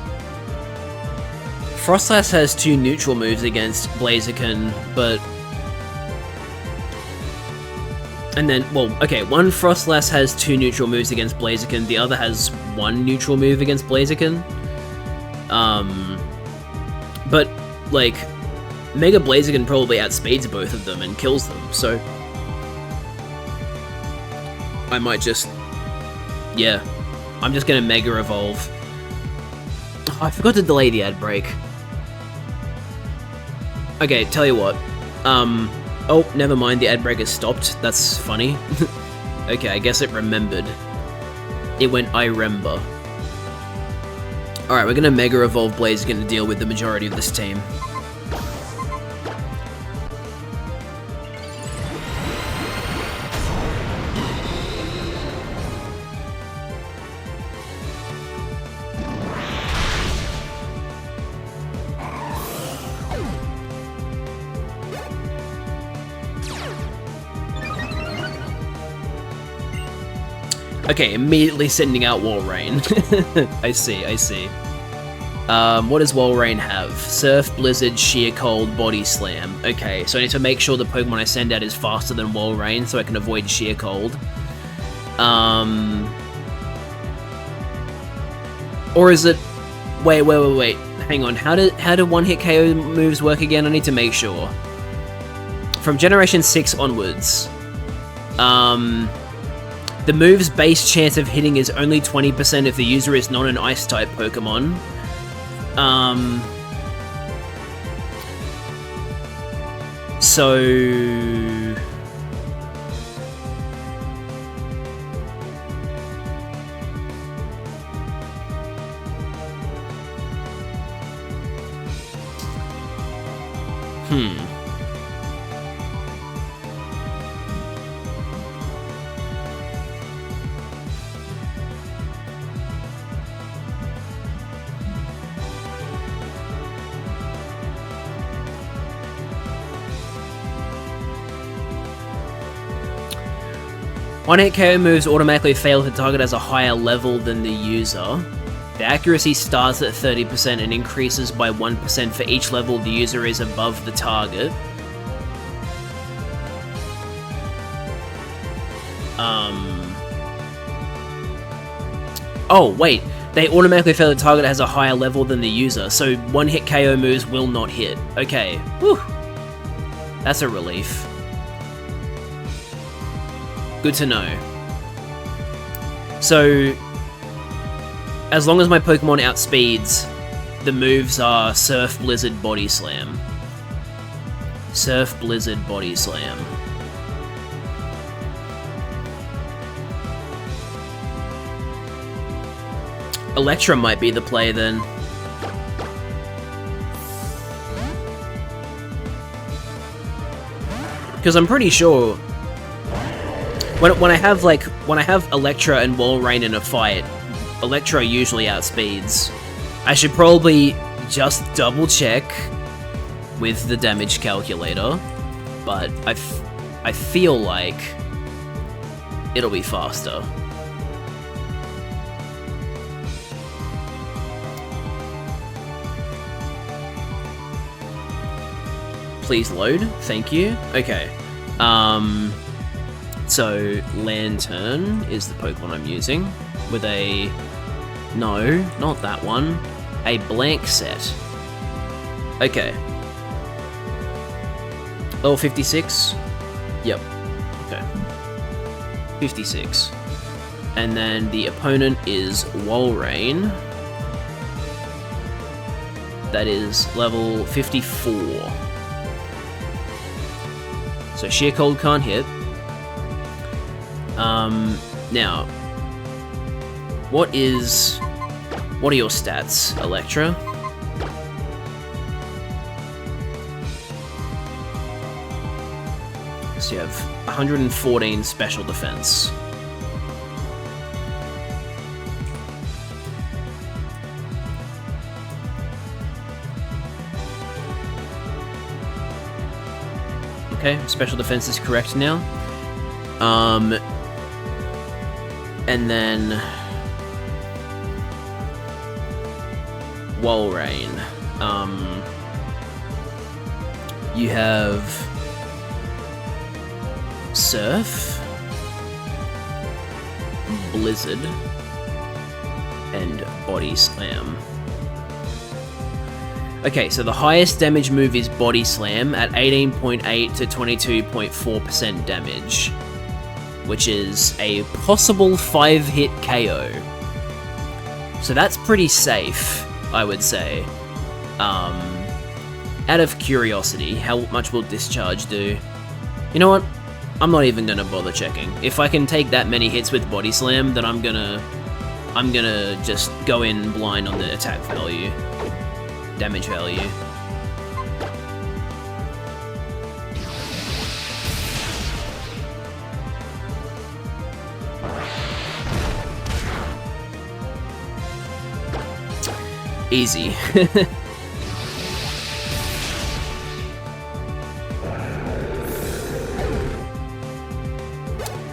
Froslass has 2 neutral moves against Blaziken, but... And then, well, okay, one Froslass has 2 neutral moves against Blaziken, the other has 1 neutral move against Blaziken. But, like, Mega Blaziken probably outspeeds both of them and kills them, so... I might just... Yeah. I'm just gonna Mega Evolve. Oh, I forgot to delay the ad break. Okay, tell you what. Oh, never mind, the ad break has stopped. That's funny. Okay, I guess it remembered. It went I remember. Alright, we're gonna Mega Evolve Blaze, gonna deal with the majority of this team. Okay, immediately sending out Walrein. I see. What does Walrein have? Surf, Blizzard, Sheer Cold, Body Slam. Okay, so I need to make sure the Pokemon I send out is faster than Walrein so I can avoid Sheer Cold. Or is it... Wait. Hang on, how do one-hit KO moves work again? I need to make sure. From Generation 6 onwards, the move's base chance of hitting is only 20% if the user is not an Ice-type Pokemon. So... One-hit KO moves automatically fail if the target has a higher level than the user. The accuracy starts at 30% and increases by 1% for each level the user is above the target. Oh, wait. They automatically fail if the target has a higher level than the user, so one-hit KO moves will not hit. Okay. Whew. That's a relief. Good to know. So, as long as my Pokemon outspeeds, the moves are Surf, Blizzard, Body Slam. Surf, Blizzard, Body Slam. Electra might be the play then. Because I'm pretty sure when I have Electra and Walrein in a fight, Electra usually outspeeds. I should probably just double check with the damage calculator, but I feel like it'll be faster. Please load, thank you. Okay. So, Lantern is the Pokemon I'm using, with a... No, not that one. A blank set. Okay. Level 56? Yep. Okay. 56. And then the opponent is Walrein. That is level 54. So Sheer Cold can't hit. Now, what are your stats, Electra? So you have 114 special defense. Okay, special defense is correct now. And then Walrein. You have Surf, Blizzard, and Body Slam. Okay, so the highest damage move is Body Slam at 18.8 to 22.4% damage, which is a possible 5-hit KO. So that's pretty safe, I would say. Out of curiosity, how much will Discharge do? You know what? I'm not even gonna bother checking. If I can take that many hits with Body Slam, then I'm gonna I'm gonna just go in blind on the attack value, damage value. Easy.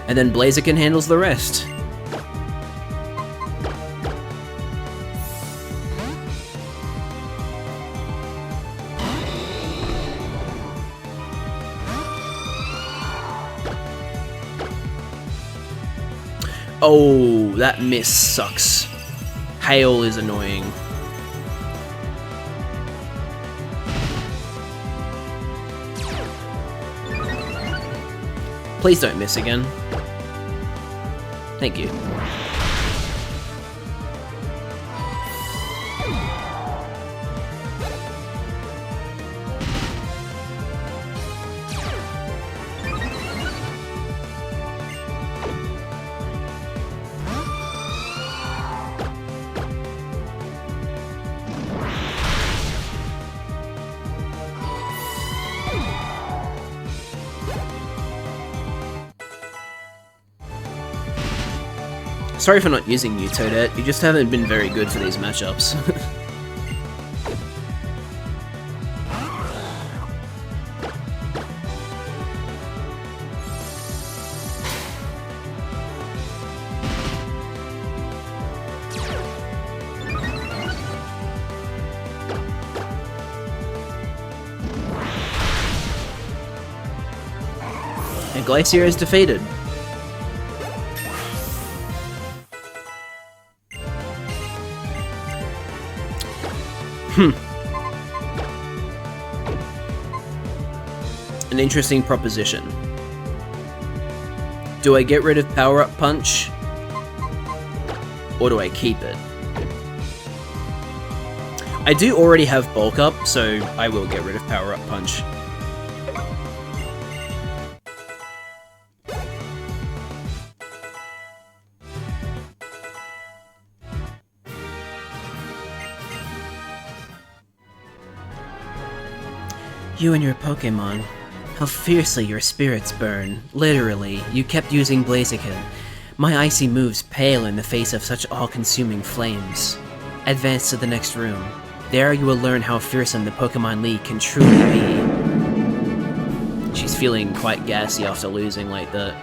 And then Blaziken handles the rest. Oh, that miss sucks. Hail is annoying. Please don't miss again. Thank you. Sorry for not using you, Toadette. You just haven't been very good for these matchups. And Glacier is defeated. An interesting proposition. Do I get rid of Power Up Punch? Or do I keep it? I do already have Bulk Up, so I will get rid of Power Up Punch. You and your Pokemon. How fiercely your spirits burn. Literally, you kept using Blaziken. My icy moves pale in the face of such all-consuming flames. Advance to the next room. There you will learn how fearsome the Pokemon League can truly be. She's feeling quite gassy after losing like that.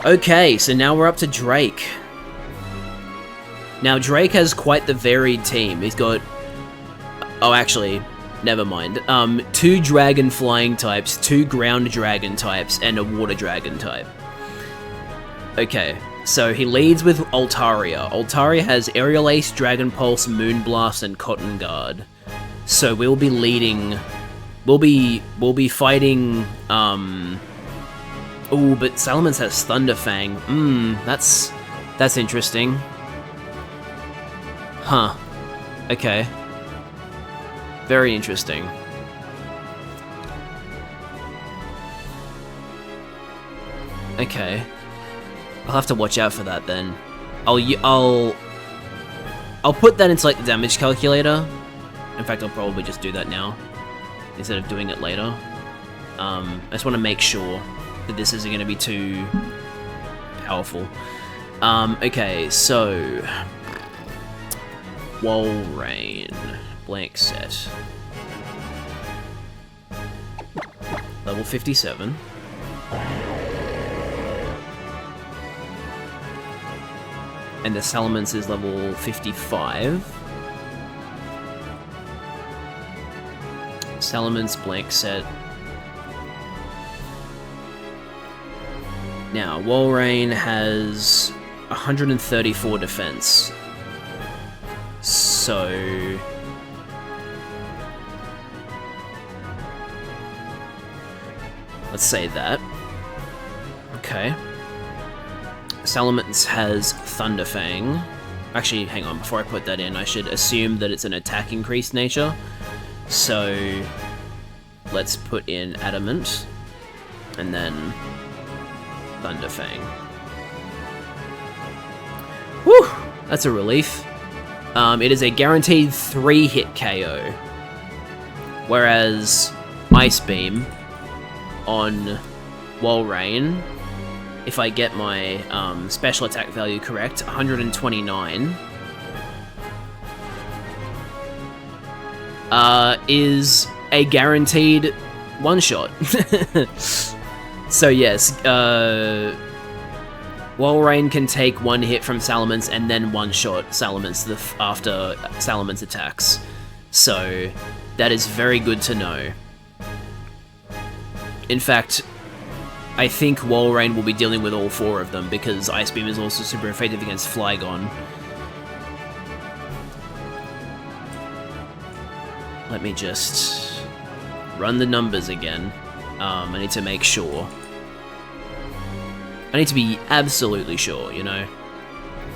Okay, so now we're up to Drake. Now, Drake has quite the varied team. He's got... Oh, actually, never mind. 2 dragon flying types, 2 ground dragon types, and a water dragon type. Okay, so he leads with Altaria. Altaria has Aerial Ace, Dragon Pulse, Moonblast, and Cotton Guard. So we'll be leading... We'll be fighting... Oh, but Salamence has Thunderfang. That's interesting. Huh. Okay. Very interesting. Okay. I'll have to watch out for that then. I'll put that into like the damage calculator. In fact, I'll probably just do that now instead of doing it later. I just want to make sure that this isn't going to be too powerful. Okay, so Walrein, blank set, level 57. And the Salamence is level 55. Salamence, blank set. Now, Walrein has 134 defense. So... let's say that. Okay. Salamence has Thunderfang. Actually, hang on, before I put that in, I should assume that it's an attack increased nature. So, let's put in Adamant. and then Thunderfang. Whew! That's a relief. It is a guaranteed 3-hit KO, whereas Ice Beam on Walrein, if I get my special attack value correct, 129, is a guaranteed one-shot. So yes, Walrein can take one hit from Salamence and then one-shot Salamence after Salamence attacks. So that is very good to know. In fact, I think Walrein will be dealing with all 4 of them, because Ice Beam is also super effective against Flygon. Let me just run the numbers again. I need to make sure. I need to be absolutely sure, you know?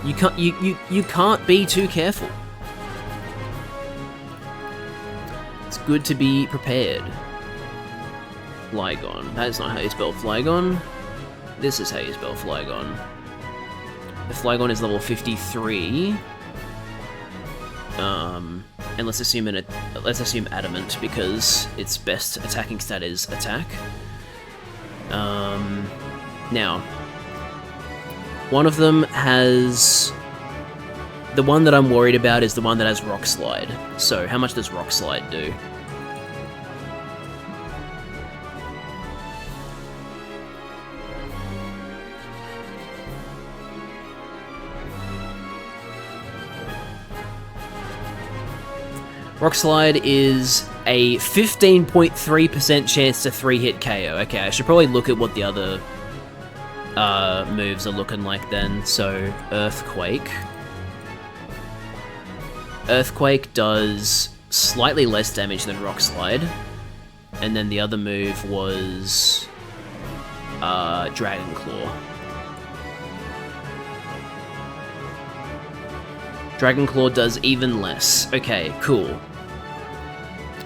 You can't be too careful. It's good to be prepared. Flygon. That is not how you spell Flygon. This is how you spell Flygon. The Flygon is level 53. And let's assume Adamant, because its best attacking stat is attack. Now, one of them has... The one that I'm worried about is the one that has Rock Slide. So, how much does Rock Slide do? Rock Slide is a 15.3% chance to 3-hit KO. Okay, I should probably look at what the other moves are looking like then. So, Earthquake. Earthquake does slightly less damage than Rock Slide. And then the other move was Dragon Claw. Dragon Claw does even less. Okay, cool.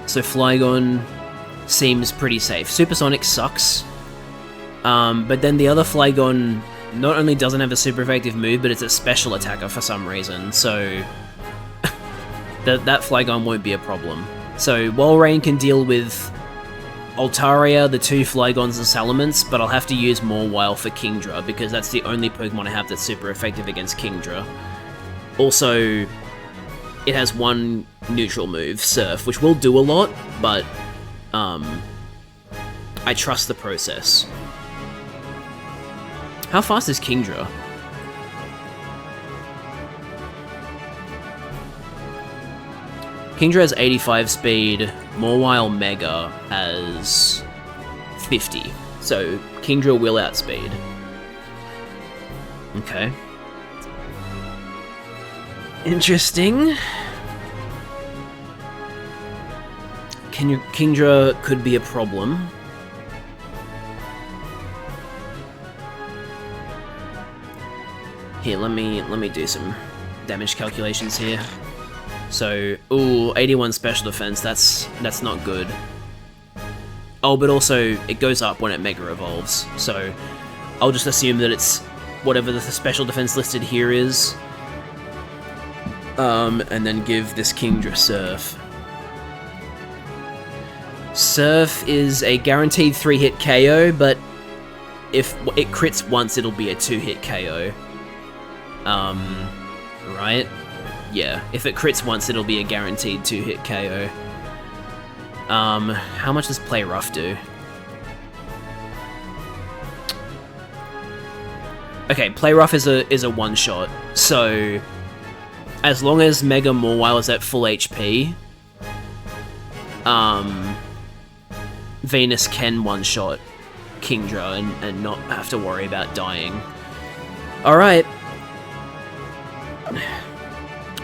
So Flygon seems pretty safe. Supersonic sucks. But then the other Flygon not only doesn't have a super effective move, but it's a special attacker for some reason, so that Flygon won't be a problem. So Walrein can deal with Altaria, the 2 Flygons, and Salamence, but I'll have to use Mawile for Kingdra, because that's the only Pokemon I have that's super effective against Kingdra. Also, it has one neutral move, Surf, which will do a lot, but I trust the process. How fast is Kingdra? Kingdra has 85 speed, Mawile Mega has 50, so Kingdra will outspeed. Okay. Interesting. Kingdra could be a problem. Here, let me do some damage calculations here. So, ooh, 81 special defense. That's not good. Oh, but also it goes up when it Mega Evolves. So, I'll just assume that it's whatever the special defense listed here is. And then give this Kingdra Surf. Surf is a guaranteed 3-hit KO, but if it crits once, it'll be a 2-hit KO. Right? Yeah, if it crits once, it'll be a guaranteed 2-hit KO. How much does Play Rough do? Okay, Play Rough is a one-shot, so as long as Mega Mawile is at full HP, Venus can one-shot Kingdra and not have to worry about dying. Alright.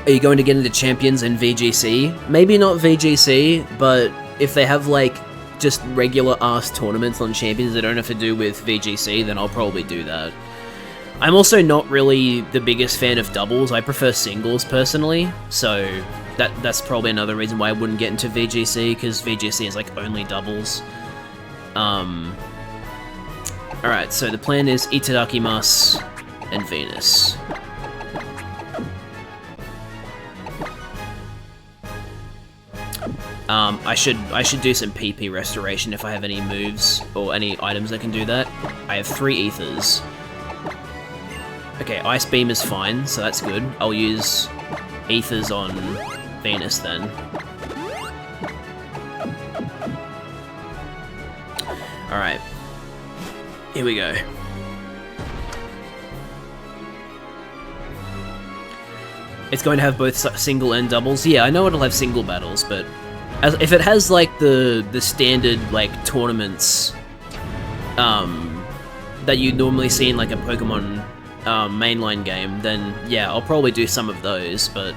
Are you going to get into Champions and VGC? Maybe not VGC, but if they have, like, just regular-ass tournaments on Champions that don't have to do with VGC, then I'll probably do that. I'm also not really the biggest fan of doubles. I prefer singles, personally, so that's probably another reason why I wouldn't get into VGC, because VGC is, like, only doubles. Alright, so the plan is Itadakimasu and Venus. I should do some PP restoration if I have any moves or any items that can do that. I have 3 ethers. Okay, Ice Beam is fine, so that's good. I'll use ethers on Venus then. Alright. Here we go. It's going to have both single and doubles. Yeah, I know it'll have single battles, but if it has like the standard like tournaments that you normally see in like a Pokemon mainline game, then yeah, I'll probably do some of those, but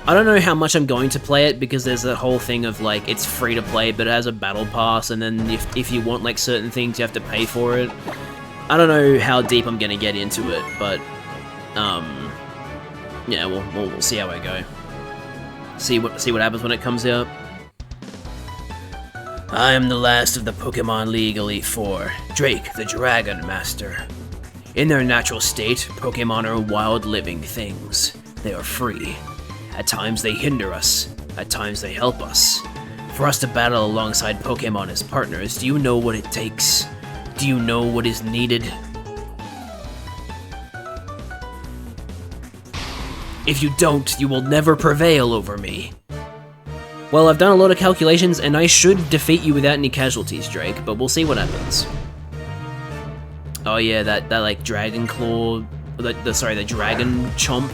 I don't know how much I'm going to play it because there's that whole thing of like it's free to play but it has a battle pass, and then if you want like certain things you have to pay for it. I don't know how deep I'm gonna get into it, but yeah, we'll see how I go. See what happens when it comes out. I am the last of the Pokemon League Elite Four, Drake the Dragon Master. In their natural state, Pokemon are wild living things. They are free. At times they hinder us, at times they help us. For us to battle alongside Pokemon as partners, do you know what it takes? Do you know what is needed? If you don't, you will never prevail over me. Well, I've done a lot of calculations, and I should defeat you without any casualties, Drake, but we'll see what happens. Oh yeah, that like Dragon Claw, the Dragon Chomp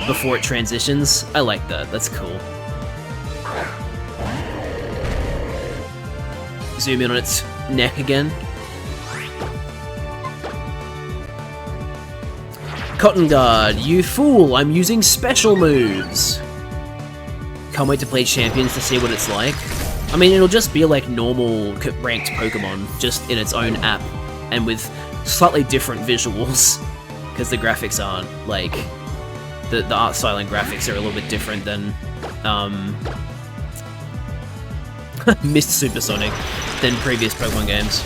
before it transitions. I like that, that's cool. Zoom in on its neck again. Cotton Guard, you fool, I'm using special moves! Can't wait to play Champions to see what it's like. I mean, it'll just be like normal ranked Pokemon, just in its own app, and with slightly different visuals, because the graphics aren't, like, the art style and graphics are a little bit different than, Mist Supersonic, than previous Pokemon games.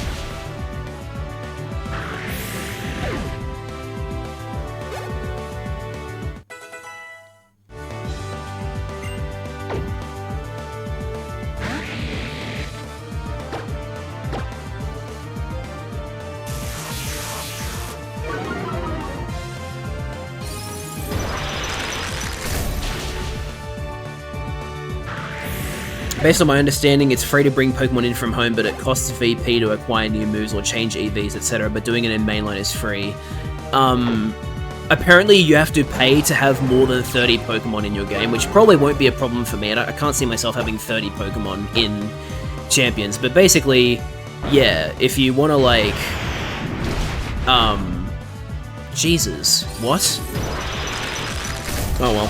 Based on my understanding, it's free to bring Pokemon in from home, but it costs VP to acquire new moves or change EVs, etc., but doing it in mainline is free. Apparently you have to pay to have more than 30 Pokemon in your game, which probably won't be a problem for me. I can't see myself having 30 Pokemon in Champions, but basically, yeah, if you want to, like... Jesus, what? Oh well.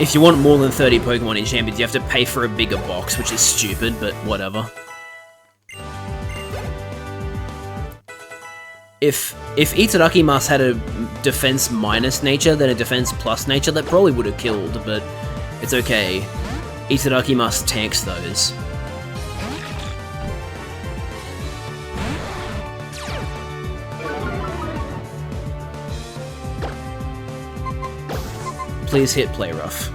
If you want more than 30 Pokemon in Champions, you have to pay for a bigger box, which is stupid, but whatever. If Itadakimasu had a defense minus nature than a defense plus nature, that probably would have killed, but it's okay. Itadakimasu tanks those. Please hit play rough.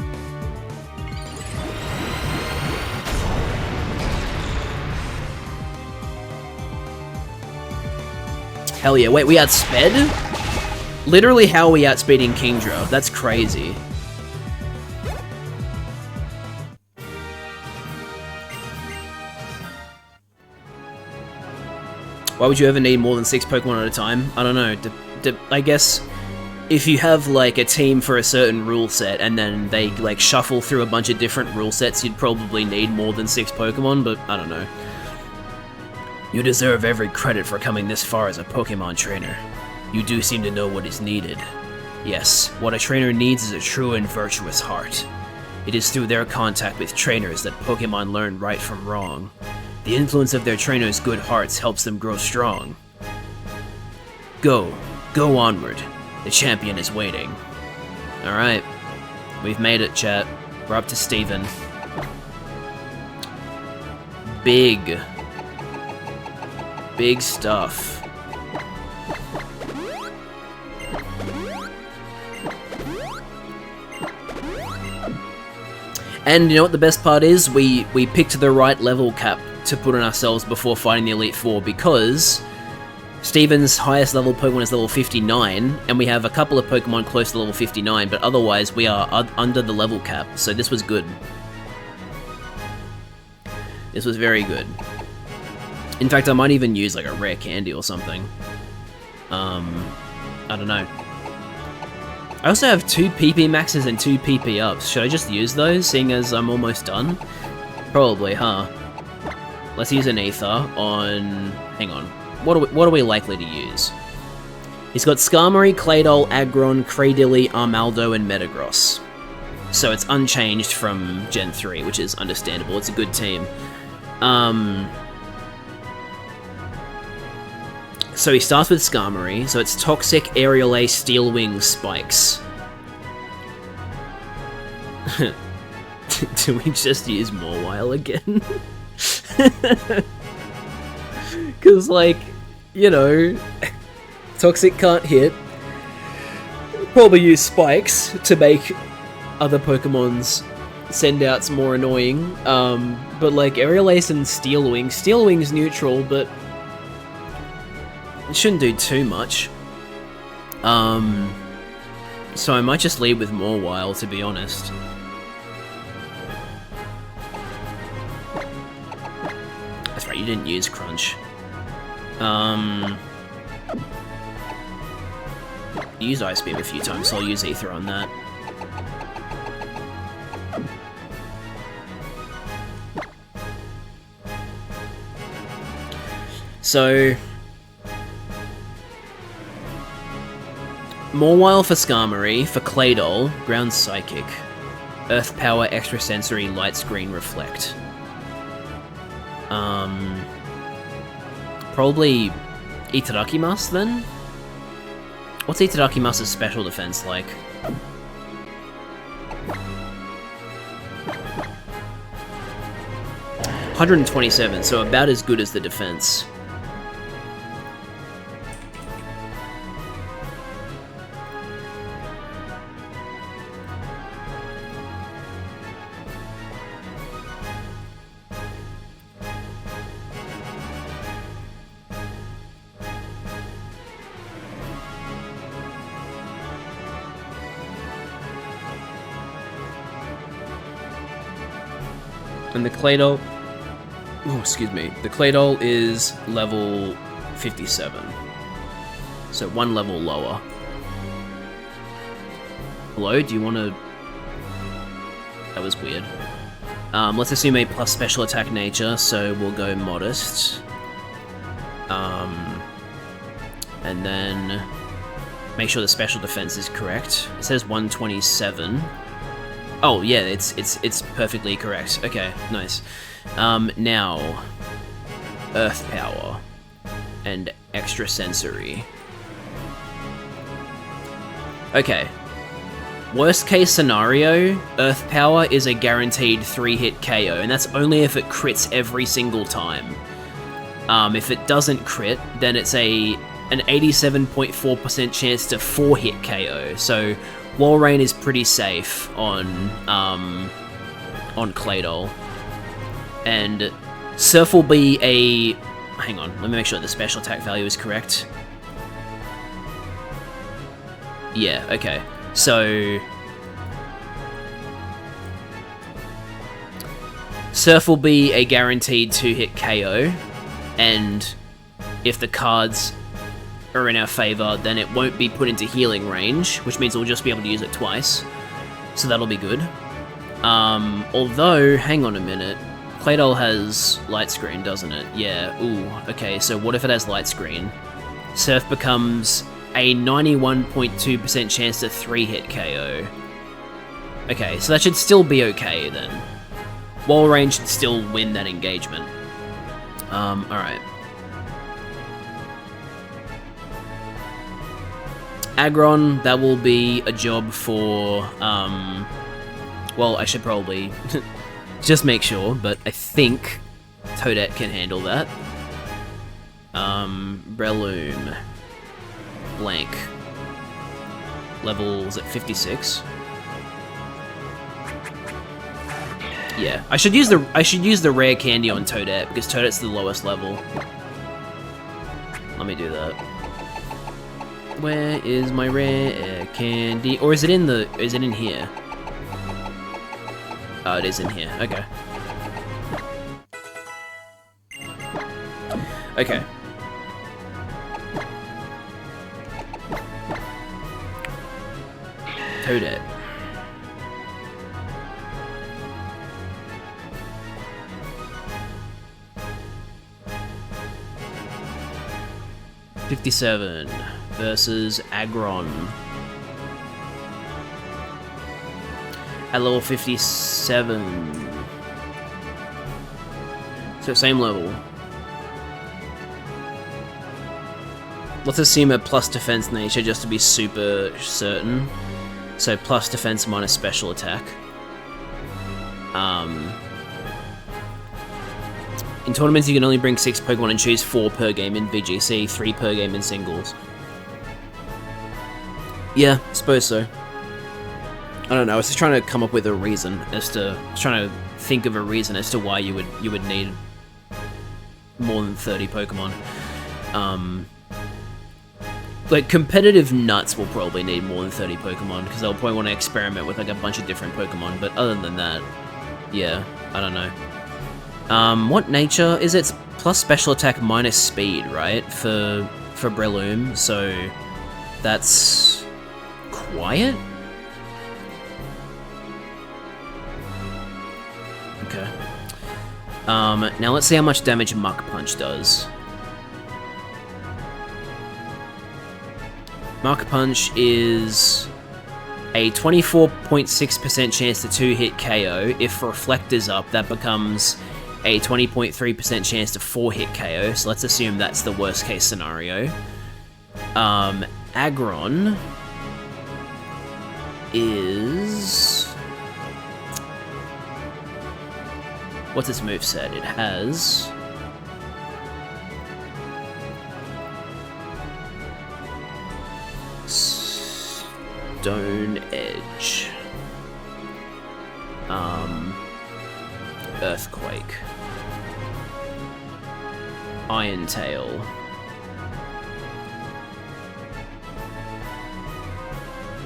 Hell yeah, wait, we outsped? Literally, how are we outspeeding Kingdra? That's crazy. Why would you ever need more than 6 Pokemon at a time? I don't know. I guess if you have like a team for a certain rule set and then they like shuffle through a bunch of different rule sets, you'd probably need more than 6 Pokemon, but I don't know. You deserve every credit for coming this far as a Pokemon trainer. You do seem to know what is needed. Yes, what a trainer needs is a true and virtuous heart. It is through their contact with trainers that Pokemon learn right from wrong. The influence of their trainers' good hearts helps them grow strong. Go onward. The champion is waiting. Alright. We've made it, chat. We're up to Steven. Big. Big stuff. And you know what the best part is? We picked the right level cap to put on ourselves before fighting the Elite Four, because Steven's highest level Pokemon is level 59, and we have a couple of Pokemon close to level 59, but otherwise we are under the level cap, so this was good. This was very good. In fact, I might even use like a rare candy or something. I don't know. I also have 2 PP maxes and 2 PP ups. Should I just use those, seeing as I'm almost done? Probably, huh? Let's use an Ether on... Hang on. What are we likely to use? He's got Skarmory, Claydol, Aggron, Cradily, Armaldo, and Metagross. So it's unchanged from Gen 3, which is understandable. It's a good team. So he starts with Skarmory, so it's Toxic, Aerial Ace, Steel Wings, Spikes. Do we just use Mawile again? Because, like, you know, Toxic can't hit. Probably use Spikes to make other Pokemon's send-outs more annoying. But, like, Aerial Ace and Steel Wings. Steel Wings neutral, but it shouldn't do too much. So I might just lead with Mawile, to be honest. That's right, you didn't use Crunch. You used Ice Beam a few times, so I'll use Ether on that. So Mawile for Skarmory, for Claydol, Ground Psychic, Earth Power, Extrasensory, Light Screen, Reflect. Probably Itadakimasu then? What's Itadakimasu' special defense like? $127, so about as good as the defense. And the Claydol... Oh, excuse me. The Claydol is level 57. So 1 level lower. Hello? Do you want to... That was weird. Let's assume a plus special attack nature, so we'll go modest. And then make sure the special defense is correct. It says 127. Oh yeah, it's perfectly correct. Okay, nice. Now Earth Power and Extrasensory. Okay. Worst case scenario, Earth Power is a guaranteed 3-hit KO, and that's only if it crits every single time. If it doesn't crit, then it's an 87.4% chance to 4-hit KO. So Walrein is pretty safe on Claydol. And Surf will be a... Hang on, let me make sure the special attack value is correct. Yeah, okay. So Surf will be a guaranteed 2-hit KO, and if the cards are in our favor, then it won't be put into healing range, which means we'll just be able to use it twice. So that'll be good. Although, hang on a minute. Claydol has Light Screen, doesn't it? Yeah, ooh, okay, so what if it has Light Screen? Surf becomes a 91.2% chance to 3-hit KO. Okay, so that should still be okay then. Walrein should still win that engagement. Alright. Aggron, that will be a job for, well, I should probably just make sure, but I think Toadette can handle that. Breloom. Blank. Levels at 56. Yeah, I should use the rare candy on Toadette because Toadette's the lowest level. Let me do that. Where is my rare candy? Or is it in here? Oh, it is in here. Okay. Okay. Toadette. $57 versus Aggron. At level 57. So same level. Let's assume a plus defense nature just to be super certain. So plus defense minus special attack. In tournaments, you can only bring 6 Pokemon and choose 4 per game in VGC, 3 per game in singles. Yeah, suppose so. I don't know. I was just trying to come up with a reason trying to think of a reason as to why you would need more than 30 Pokemon. Like competitive nuts will probably need more than 30 Pokemon because they'll probably want to experiment with like a bunch of different Pokemon. But other than that, yeah, I don't know. What nature is it? It's plus special attack minus speed, right? For Breloom, so that's quiet? Okay. Now let's see how much damage Muck Punch does. Muck Punch is a 24.6% chance to 2-hit KO. If Reflector's up, that becomes a 20.3% chance to 4-hit KO, so let's assume that's the worst case scenario. Aggron is... what's its moveset? It has... Stone Edge. Earthquake. Iron Tail.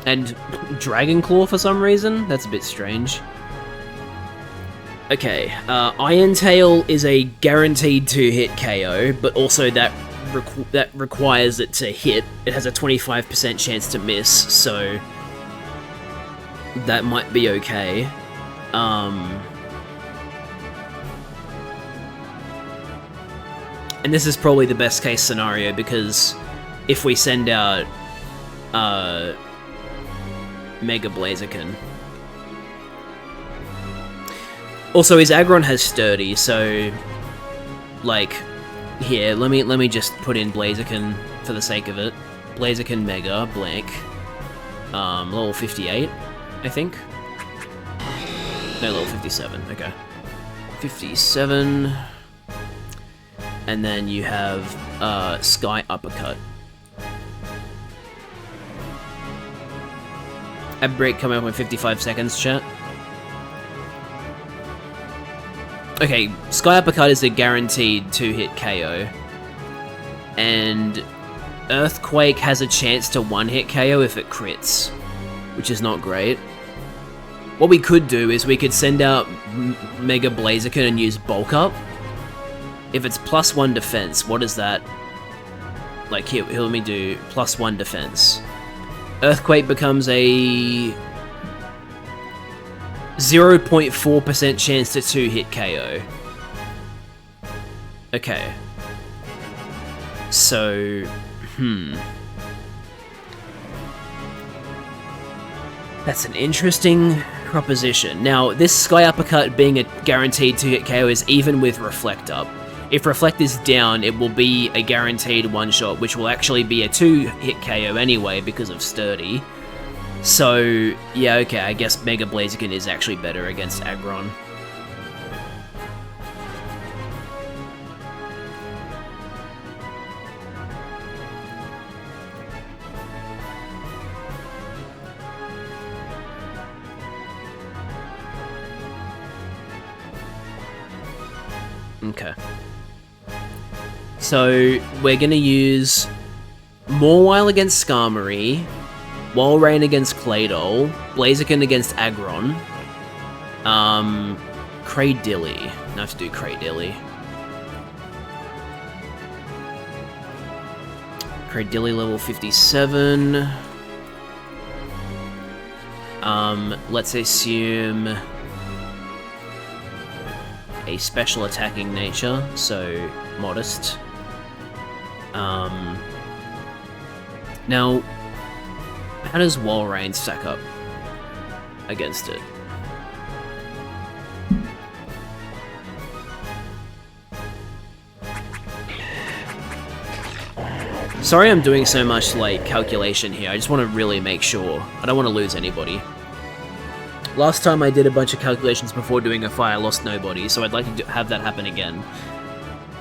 And Dragon Claw for some reason? That's a bit strange. Okay, Iron Tail is a guaranteed 2-hit KO, but also that requires it to hit. It has a 25% chance to miss, so that might be okay. And this is probably the best case scenario because if we send out Mega Blaziken. Also, his Aggron has Sturdy, so like here, let me just put in Blaziken for the sake of it. Blaziken Mega blank. Level 58, I think. No, level 57. Okay. 57. And then you have Sky Uppercut. Ab break coming up in 55 seconds, chat. Okay, Sky Uppercut is a guaranteed 2-hit KO. And Earthquake has a chance to 1-hit KO if it crits, which is not great. What we could do is we could send out Mega Blaziken and use Bulk Up. If it's +1 defense, what is that? Like, here, let me do +1 defense. Earthquake becomes a 0.4% chance to 2-hit KO. Okay. So, that's an interesting proposition. Now, this Sky Uppercut being a guaranteed 2-hit KO is even with Reflect Up. If Reflect is down, it will be a guaranteed one-shot, which will actually be a 2-hit KO anyway because of Sturdy. So, yeah, okay, I guess Mega Blaziken is actually better against Aggron. Okay. So, we're gonna use Mawile against Skarmory, Walrein against Claydol, Blaziken against Aggron, Cradilly. I have to do Cradilly. Cradilly level 57. Let's assume a special attacking nature, so modest. Now, how does Walrein stack up against it? Sorry I'm doing so much, like, calculation here. I just want to really make sure. I don't want to lose anybody. Last time I did a bunch of calculations before doing a fight, I lost nobody, so I'd like to have that happen again.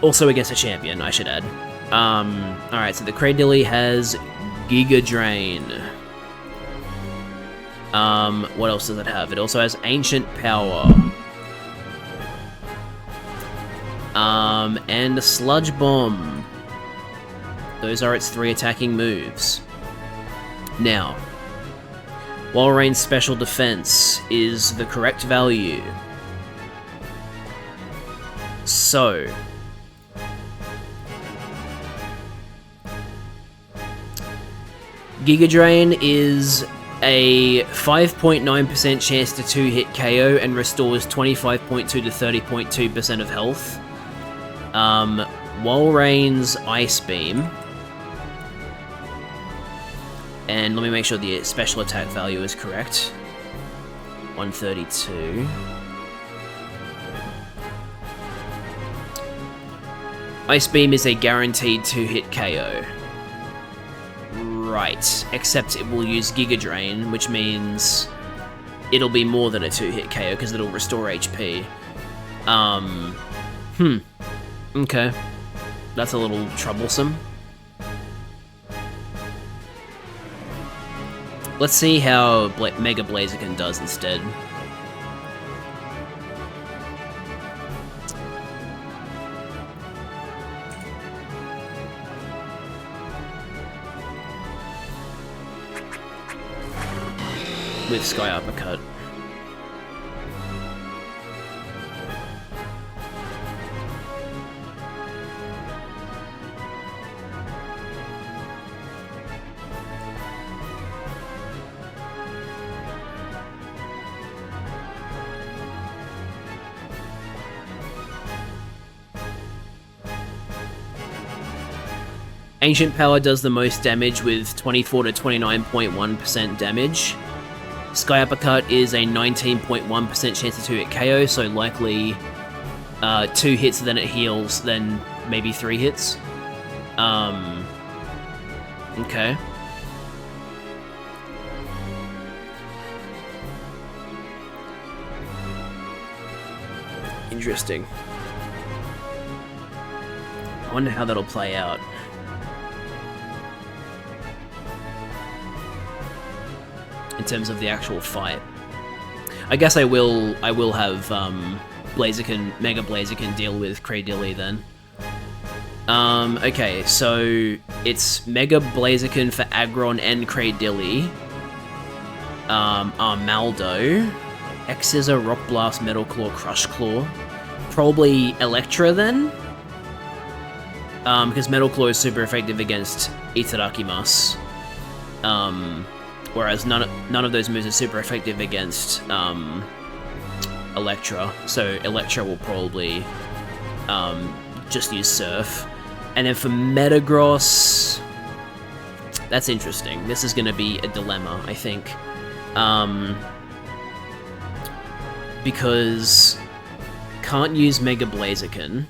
Also against a champion, I should add. Alright, so the Cradilly has Giga Drain. What else does it have? It also has Ancient Power. And a Sludge Bomb. Those are its 3 attacking moves. Now, Walrein's special defense is the correct value. So, Giga Drain is a 5.9% chance to 2-hit KO and restores 25.2 to 30.2% of health. Walrein's Ice Beam. And let me make sure the special attack value is correct. 132. Ice Beam is a guaranteed 2-hit KO. Right, except it will use Giga Drain, which means it'll be more than a 2-hit KO because it'll restore HP. Okay. That's a little troublesome. Let's see how Mega Blaziken does instead. With Sky Uppercut. Ancient Power does the most damage with 24 to 29.1% damage. Sky Uppercut is a 19.1% chance to 2-hit KO, so likely 2 hits, then it heals, then maybe 3 hits. Okay. Interesting. I wonder how that'll play out. In terms of the actual fight. I guess I will have Mega Blaziken deal with Cradilly then. Okay, so it's Mega Blaziken for Aggron and Cradilly. Armaldo. X-Scissor, Rock Blast, Metal Claw, Crush Claw. Probably Electra then? Because Metal Claw is super effective against Itadakimasu. Whereas none of those moves are super effective against Electra, so Electra will probably just use Surf. And then for Metagross, that's interesting. This is going to be a dilemma, I think. Because can't use Mega Blaziken.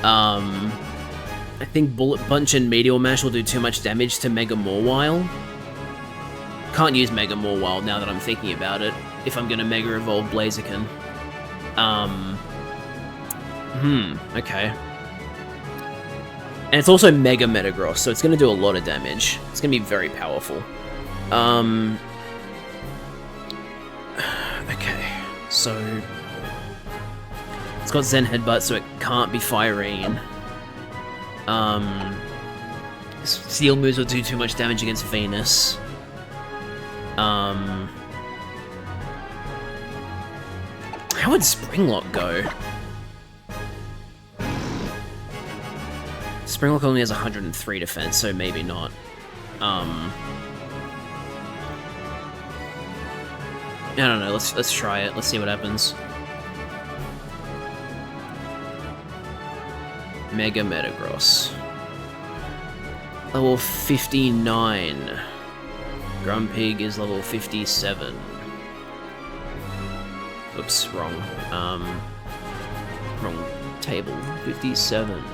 I think Bullet Punch and Meteor Mash will do too much damage to Mega Mawile. Can't use Mega Mawile now that I'm thinking about it, if I'm gonna Mega Evolve Blaziken. Okay. And it's also Mega Metagross, so it's gonna do a lot of damage. It's gonna be very powerful. Okay, so... It's got Zen Headbutt, so it can't be Fire Rain. Steel moves will do too much damage against Venus. How would Springlock go? Springlock only has 103 defense, so maybe not. I don't know. Let's try it. Let's see what happens. Mega Metagross. Level 59. Grumpig is level 57. Oops, wrong. Wrong table. 57.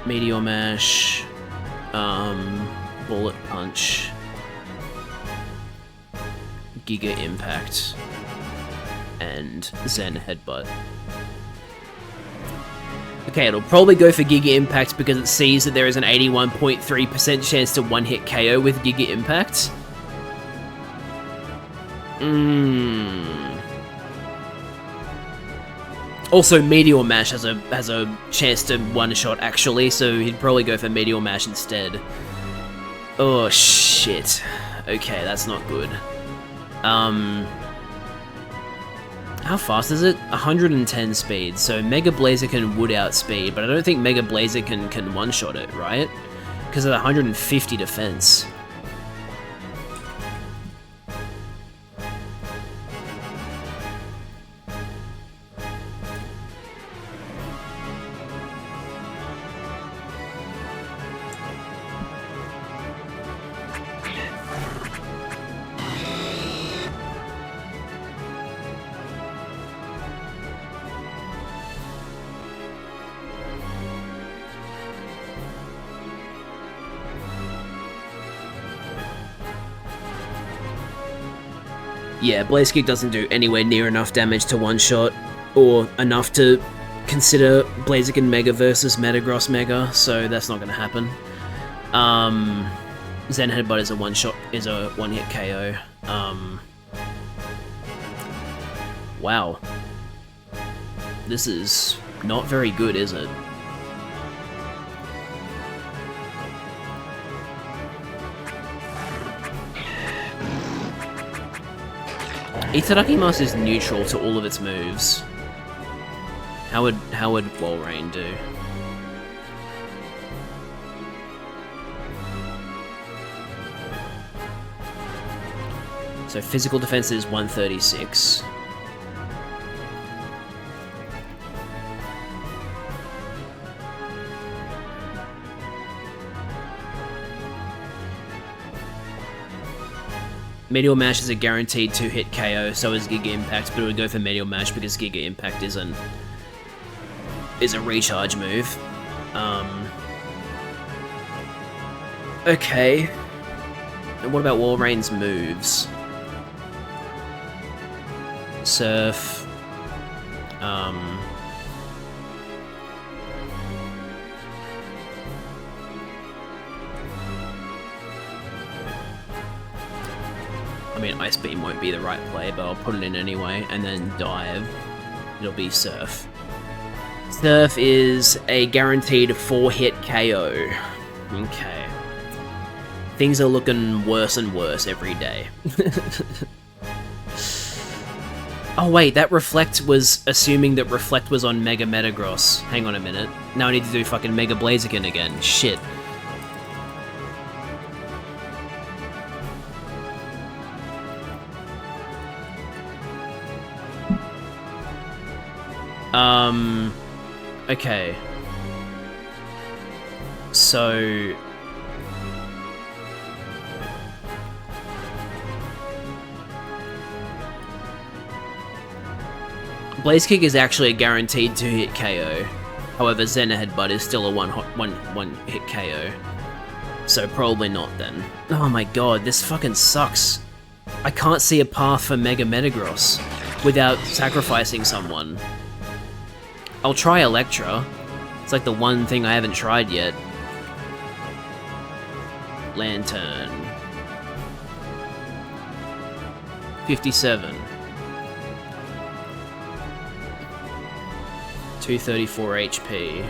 Meteor Mash. Bullet Punch. Giga Impact. And Zen Headbutt. Okay, it'll probably go for Giga Impact because it sees that there is an 81.3% chance to one-hit KO with Giga Impact. Also, Meteor Mash has a chance to one-shot actually, so he'd probably go for Meteor Mash instead. Oh shit. Okay, that's not good. How fast is it? 110 speed, so Mega Blaziken would outspeed, but I don't think Mega Blaziken can one-shot it, right? Because of 150 defense. Yeah, Blaze Kick doesn't do anywhere near enough damage to one-shot, or enough to consider Blaziken Mega versus Metagross Mega, so that's not going to happen. Zen Headbutt is a one-hit KO. Wow. This is not very good, is it? Itadakimasu is neutral to all of its moves. How would Walrein do? So physical defense is 136. Meteor Mash is a guaranteed 2-hit KO, so is Giga Impact, but it would go for Meteor Mash because Giga Impact is a recharge move. Okay. And what about Walrein's moves? Surf. I mean, Ice Beam won't be the right play, but I'll put it in anyway, and then Dive. It'll be Surf. Surf is a guaranteed 4-hit KO. Okay. Things are looking worse and worse every day. Oh wait, that Reflect was assuming that Reflect was on Mega Metagross. Hang on a minute. Now I need to do fucking Mega Blaziken again. Shit. Okay. So... Blaze Kick is actually a guaranteed 2-hit KO. However, Zen Headbutt is still a one-hit KO. So probably not then. Oh my god, this fucking sucks. I can't see a path for Mega Metagross without sacrificing someone. I'll try Electra. It's like the one thing I haven't tried yet. Lantern. 57. 234 HP.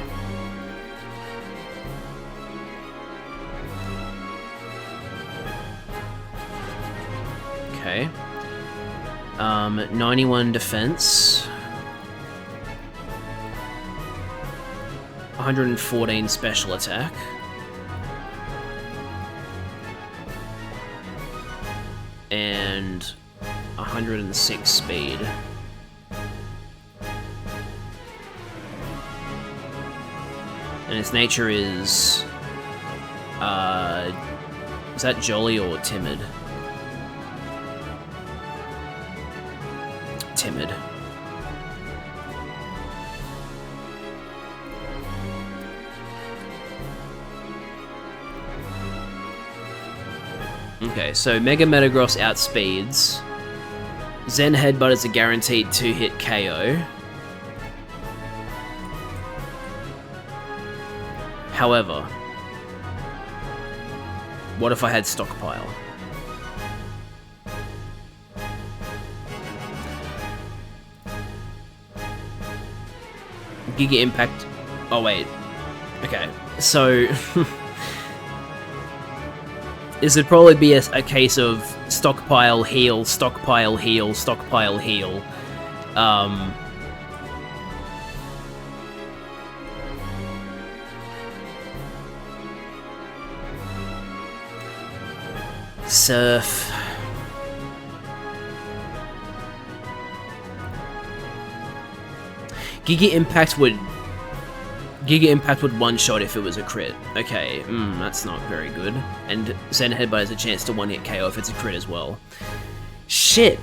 Okay. 91 defense. 114 special attack. And 106 speed. And its nature is that jolly or timid? Timid. Okay, so Mega Metagross outspeeds. Zen Headbutt is a guaranteed 2-hit KO. However, what if I had Stockpile? Giga Impact... Oh, wait. Okay, so... this would probably be a case of stockpile, heal, stockpile, heal, stockpile, heal. Surf. Giga Impact would one-shot if it was a crit. Okay, that's not very good. And Zen Headbutt has a chance to one-hit KO if it's a crit as well. Shit!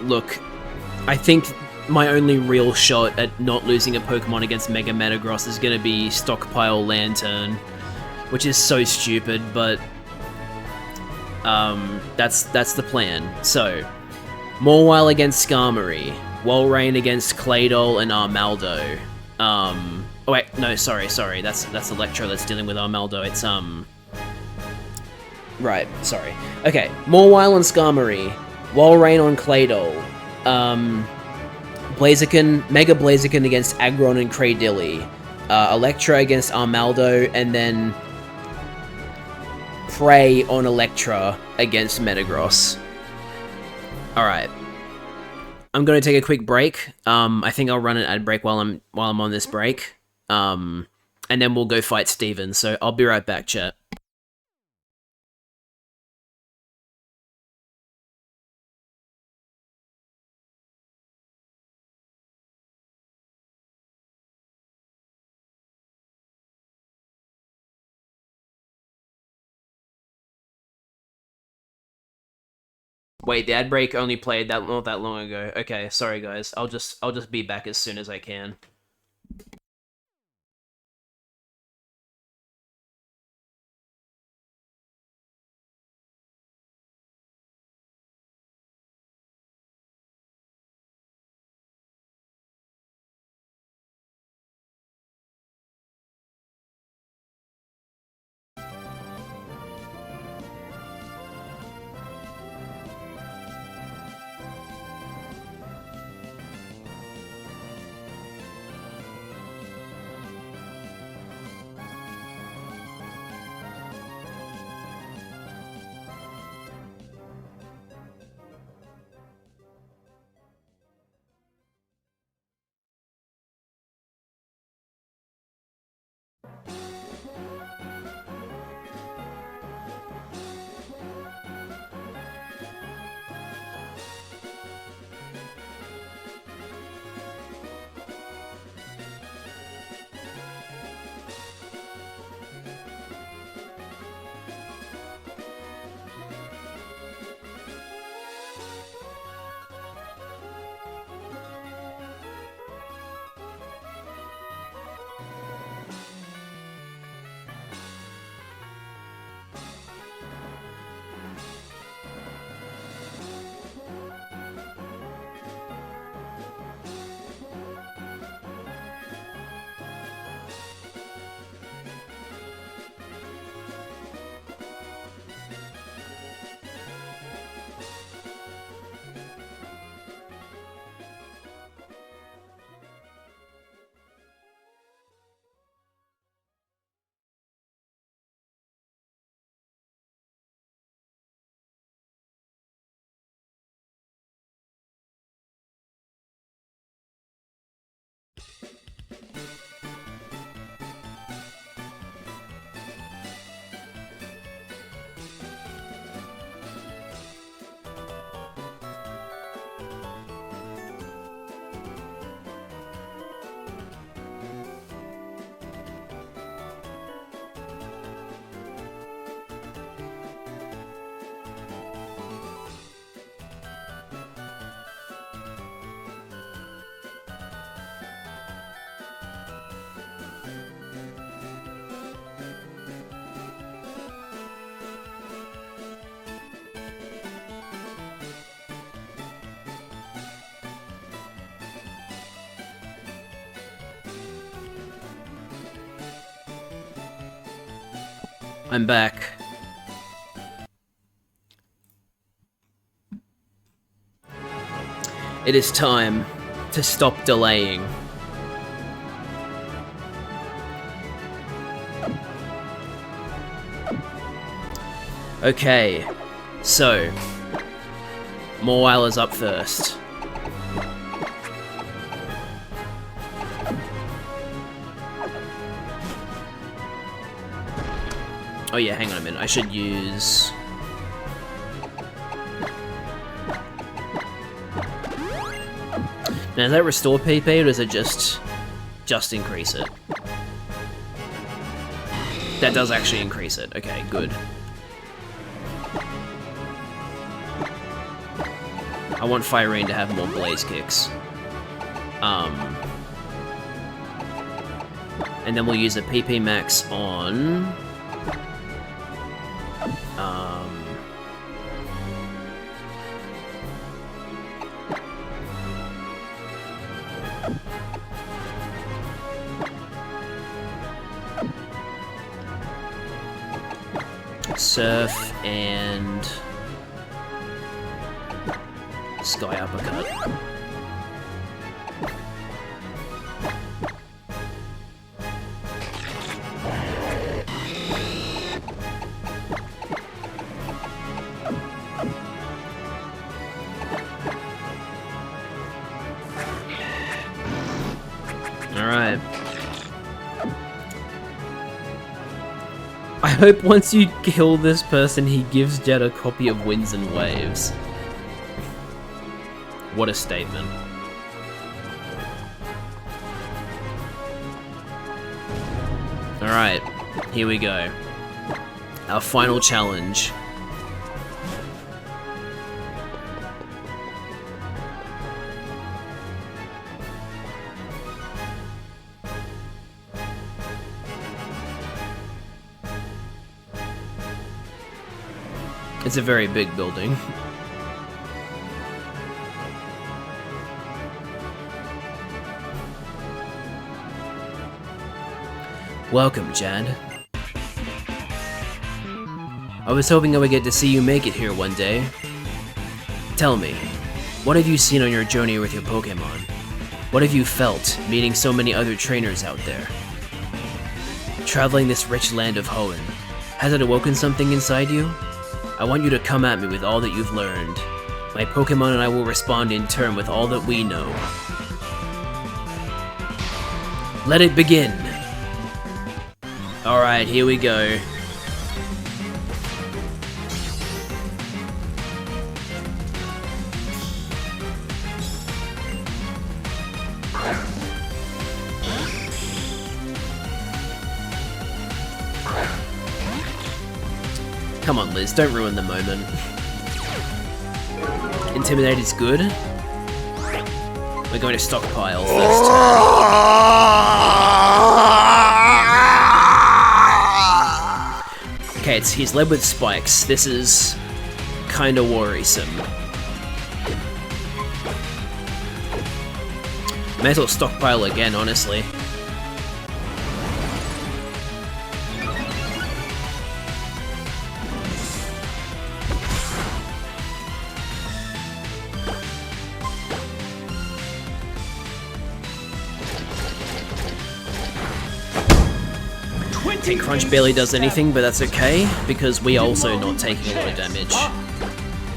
Look, I think my only real shot at not losing a Pokemon against Mega Metagross is gonna be Stockpile Lantern, which is so stupid, but that's the plan. So, Mawile against Skarmory, Walrein against Claydol and Armaldo. Oh wait, no, sorry, that's Electro that's dealing with Armaldo. It's right, sorry. Okay, Mawile on Skarmory, Walrein on Claydol, Blaziken, Mega Blaziken against Aggron and Cradilly, Electra against Armaldo, and then Prey on Electra against Metagross. Alright. I'm gonna take a quick break. I think I'll run an ad break while I'm on this break. And then we'll go fight Steven, so I'll be right back, chat. Wait, the ad break only played not that long ago. Okay, sorry guys. I'll just be back as soon as I can. I'm back. It is time to stop delaying. Okay, so Morweiler's up first. Oh yeah, hang on a minute. I should use... Now, does that restore PP, or does it just increase it? That does actually increase it. Okay, good. I want Firene to have more blaze kicks. And then we'll use a PP max on... Surf and Sky Uppercut. Alright. I hope once you kill this person, he gives Jet a copy of Winds and Waves. What a statement. Alright, here we go. Our final challenge. It's a very big building. Welcome, Jad. I was hoping I would get to see you make it here one day. Tell me, what have you seen on your journey with your Pokemon? What have you felt, meeting so many other trainers out there? Traveling this rich land of Hoenn, has it awoken something inside you? I want you to come at me with all that you've learned. My Pokemon and I will respond in turn with all that we know. Let it begin! Alright, here we go. Come on, Liz, don't ruin the moment. Intimidate is good. We're going to stockpile first. Okay, he's led with spikes. This is kinda worrisome. May as well stockpile again, honestly. Okay, Crunch barely does anything, but that's okay, because we are also not taking a lot of damage.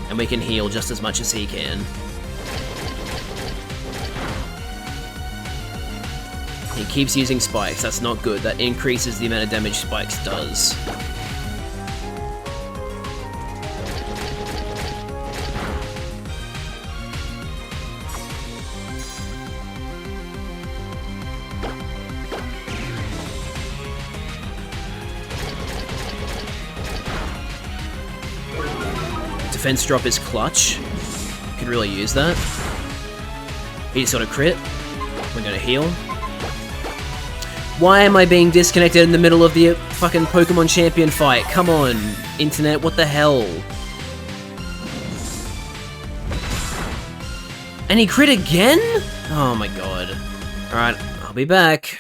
And we can heal just as much as he can. He keeps using spikes, that's not good. That increases the amount of damage spikes does. Defense drop is clutch. Could really use that. He just got a crit. We're gonna heal. Why am I being disconnected in the middle of the fucking Pokemon Champion fight? Come on, internet, what the hell? And he crit again? Oh my god. Alright, I'll be back.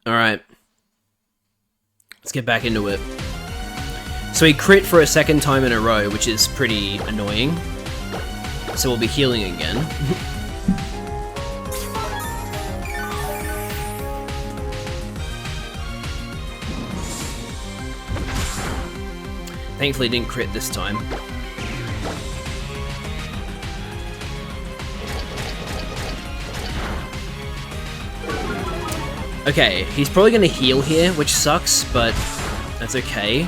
Alright. Let's get back into it. So he crit for a second time in a row, which is pretty annoying. So we'll be healing again. Thankfully didn't crit this time. Okay, he's probably gonna heal here, which sucks, but that's okay.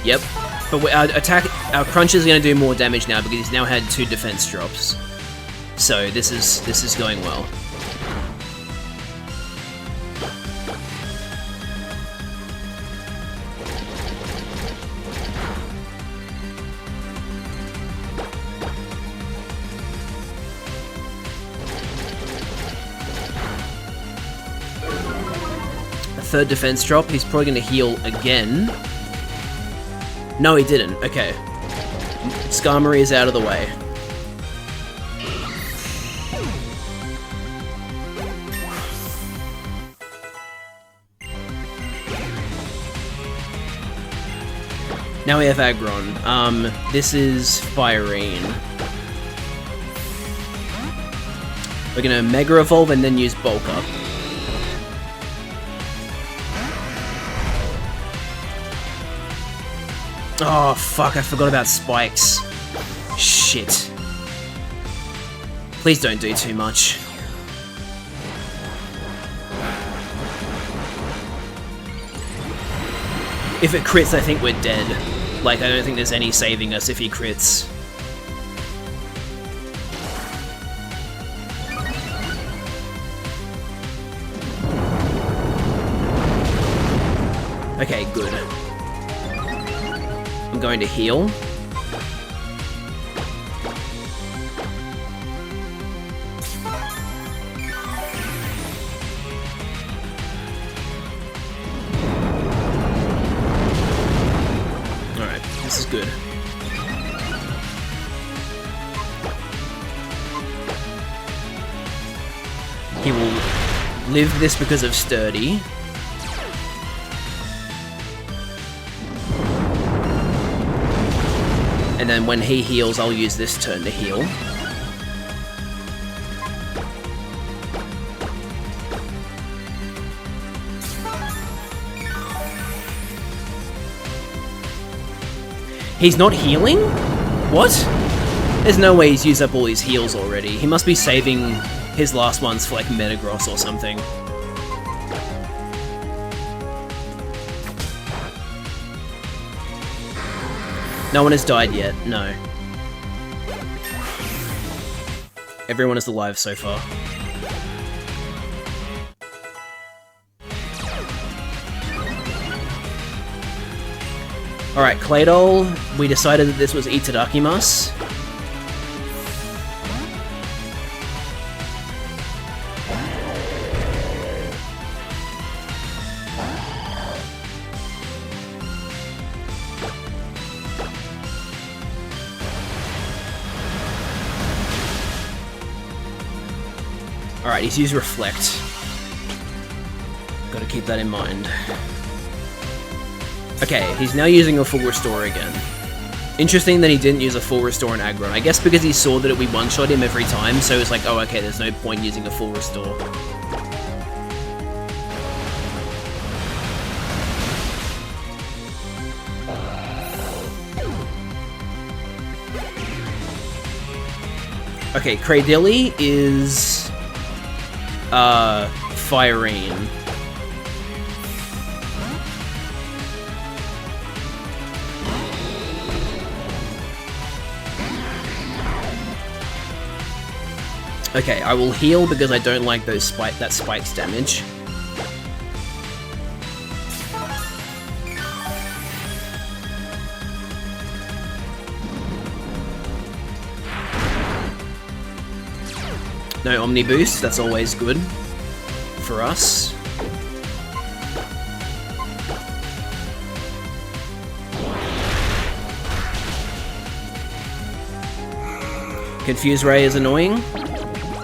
Yep, but our crunch is gonna do more damage now because he's now had 2 defense drops. So this is going well. Third defense drop, he's probably going to heal again. No, he didn't. Okay. Skarmory is out of the way. Now we have Aggron. This is Firene. We're going to Mega Evolve and then use Bulk Up. Oh, fuck, I forgot about spikes. Shit. Please don't do too much. If it crits, I think we're dead. Like, I don't think there's any saving us if he crits. Okay, good. I'm going to heal. Alright, this is good. He will live this because of Sturdy. And then when he heals, I'll use this turn to heal. He's not healing? What? There's no way he's used up all his heals already. He must be saving his last ones for like Metagross or something. No one has died yet, no. Everyone is alive so far. Alright, Claydol, we decided that this was Itadakimasu. Alright, he's used Reflect. Gotta keep that in mind. Okay, he's now using a full restore again. Interesting that he didn't use a full restore in Aggron. I guess because he saw that it would one-shot him every time, so it's like, oh okay, there's no point using a full restore. Okay, Cradilly is... Firene. Okay, I will heal because I don't like those that spikes damage. No Omni Boost, that's always good for us. Confuse Ray is annoying.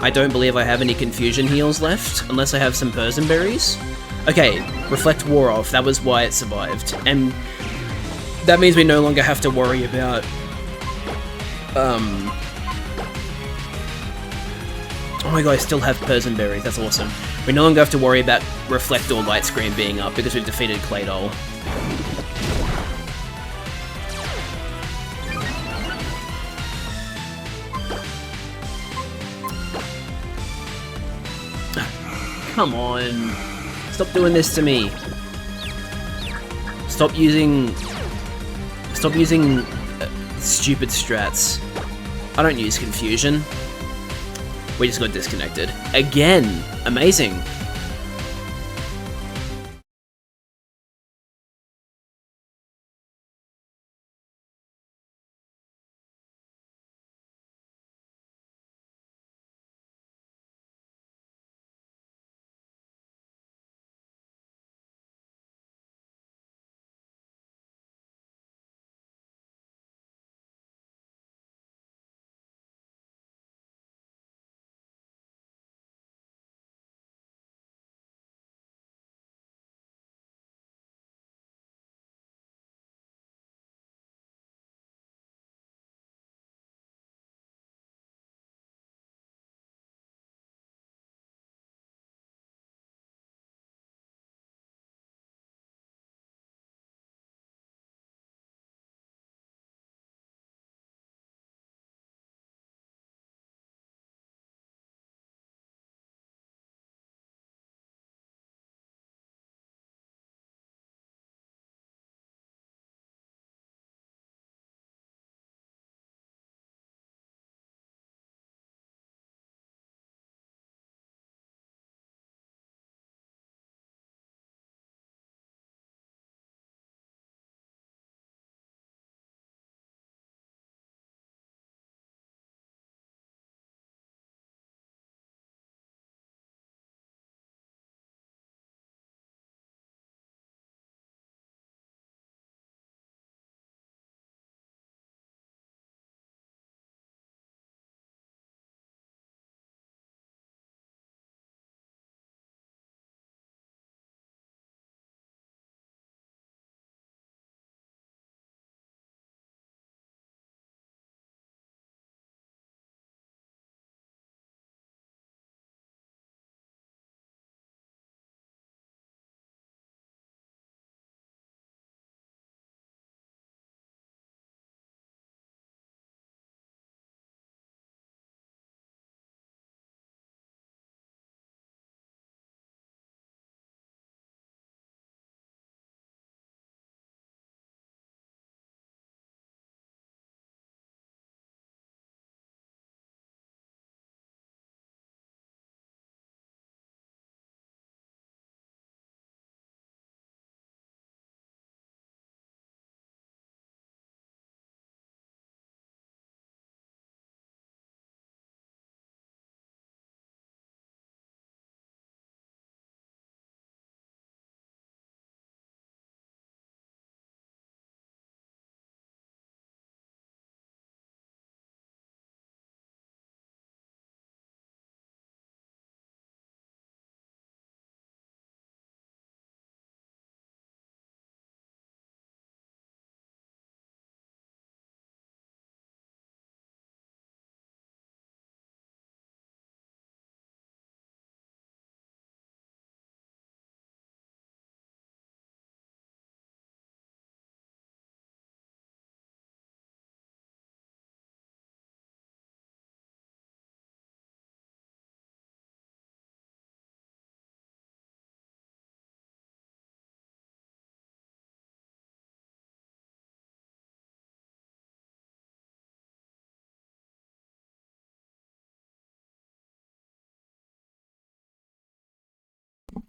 I don't believe I have any confusion heals left, unless I have some Persian berries. Okay, Reflect wore off, that was why it survived. And that means we no longer have to worry about... Oh my god, I still have Persian berries, that's awesome. We no longer have to worry about Reflect or Light Screen being up because we've defeated Claydol. Come on. Stop doing this to me. Stop using stupid strats. I don't use confusion. We just got disconnected. Again! Amazing!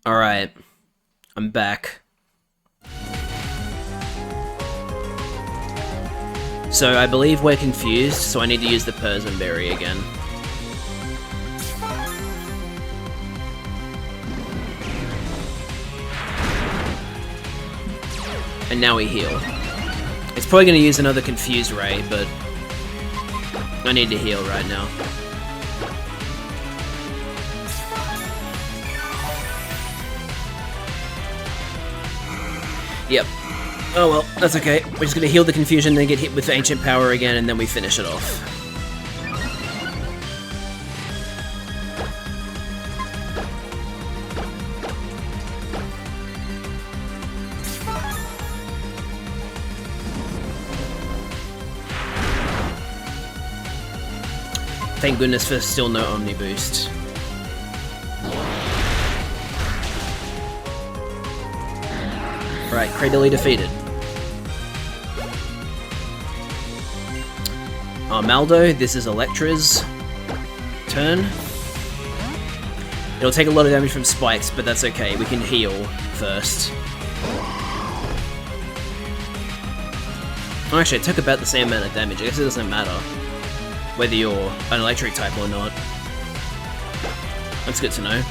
Alright. I'm back. So I believe we're confused, so I need to use the Persian berry again. And now we heal. It's probably going to use another Confuse Ray, but I need to heal right now. Yep. Oh well, that's okay. We're just gonna heal the confusion, then get hit with ancient power again, and then we finish it off. Thank goodness for still no Omni Boost. Right, Cradily defeated. Maldo, this is Electra's turn. It'll take a lot of damage from spikes, but that's okay. We can heal first. Actually, it took about the same amount of damage. I guess it doesn't matter whether you're an electric type or not. That's good to know.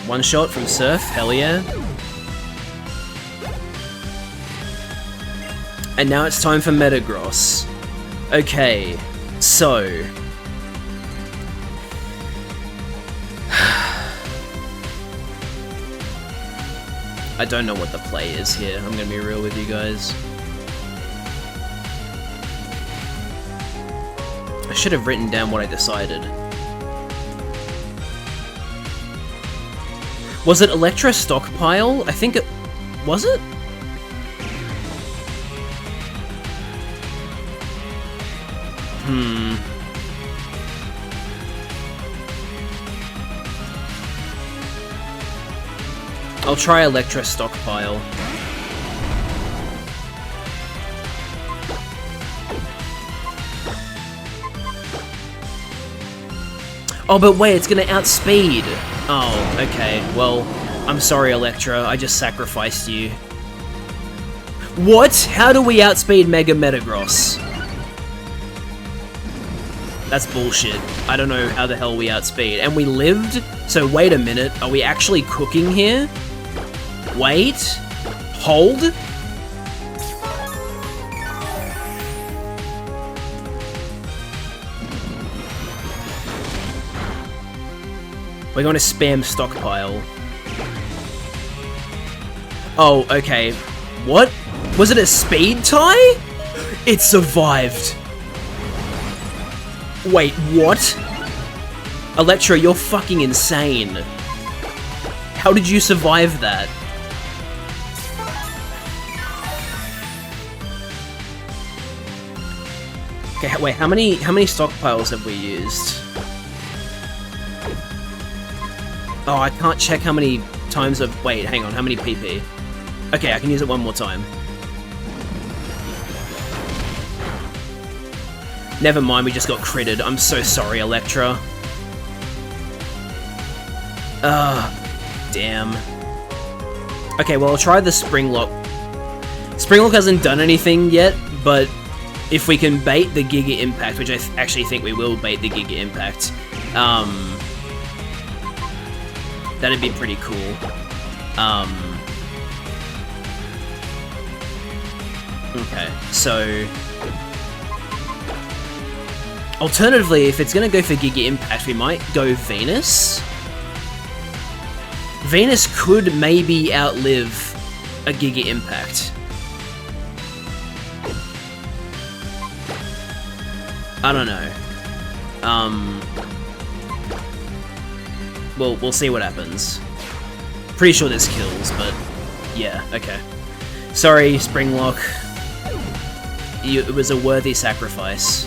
One shot from Surf, hell yeah. And now it's time for Metagross. Okay, so... I don't know what the play is here, I'm gonna be real with you guys. I should have written down what I decided. Was it Electra Stockpile? I think it... was it? I'll try Electra Stockpile. Oh, but wait, it's gonna outspeed. Oh, okay. Well, I'm sorry, Electra. I just sacrificed you. What? How do we outspeed Mega Metagross? That's bullshit. I don't know how the hell we outspeed. And we lived? So wait a minute. Are we actually cooking here? Wait. Hold? We're going to spam Stockpile. Oh, okay. What? Was it a speed tie? It survived. Wait, what? Electra, you're fucking insane. How did you survive that? Okay, wait, how many stockpiles have we used? Oh, I can't check how many times of... wait, hang on, how many PP? Okay, I can use it one more time. Never mind, we just got critted. I'm so sorry, Electra. Damn. Okay, well, I'll try the Springlock. Springlock hasn't done anything yet, but if we can bait the Giga Impact, which I actually think we will bait the Giga Impact, that'd be pretty cool. Okay, so... alternatively, if it's gonna go for Giga Impact, we might go Venus. Venus could maybe outlive a Giga Impact. I don't know. We'll see what happens. Pretty sure this kills, but yeah, okay. Sorry, Springlock. It was a worthy sacrifice.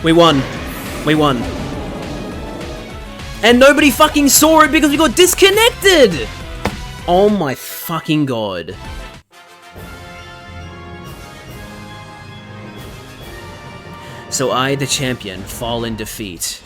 We won. We won. And nobody fucking saw it because we got disconnected! Oh my fucking god. So I, the champion, fall in defeat.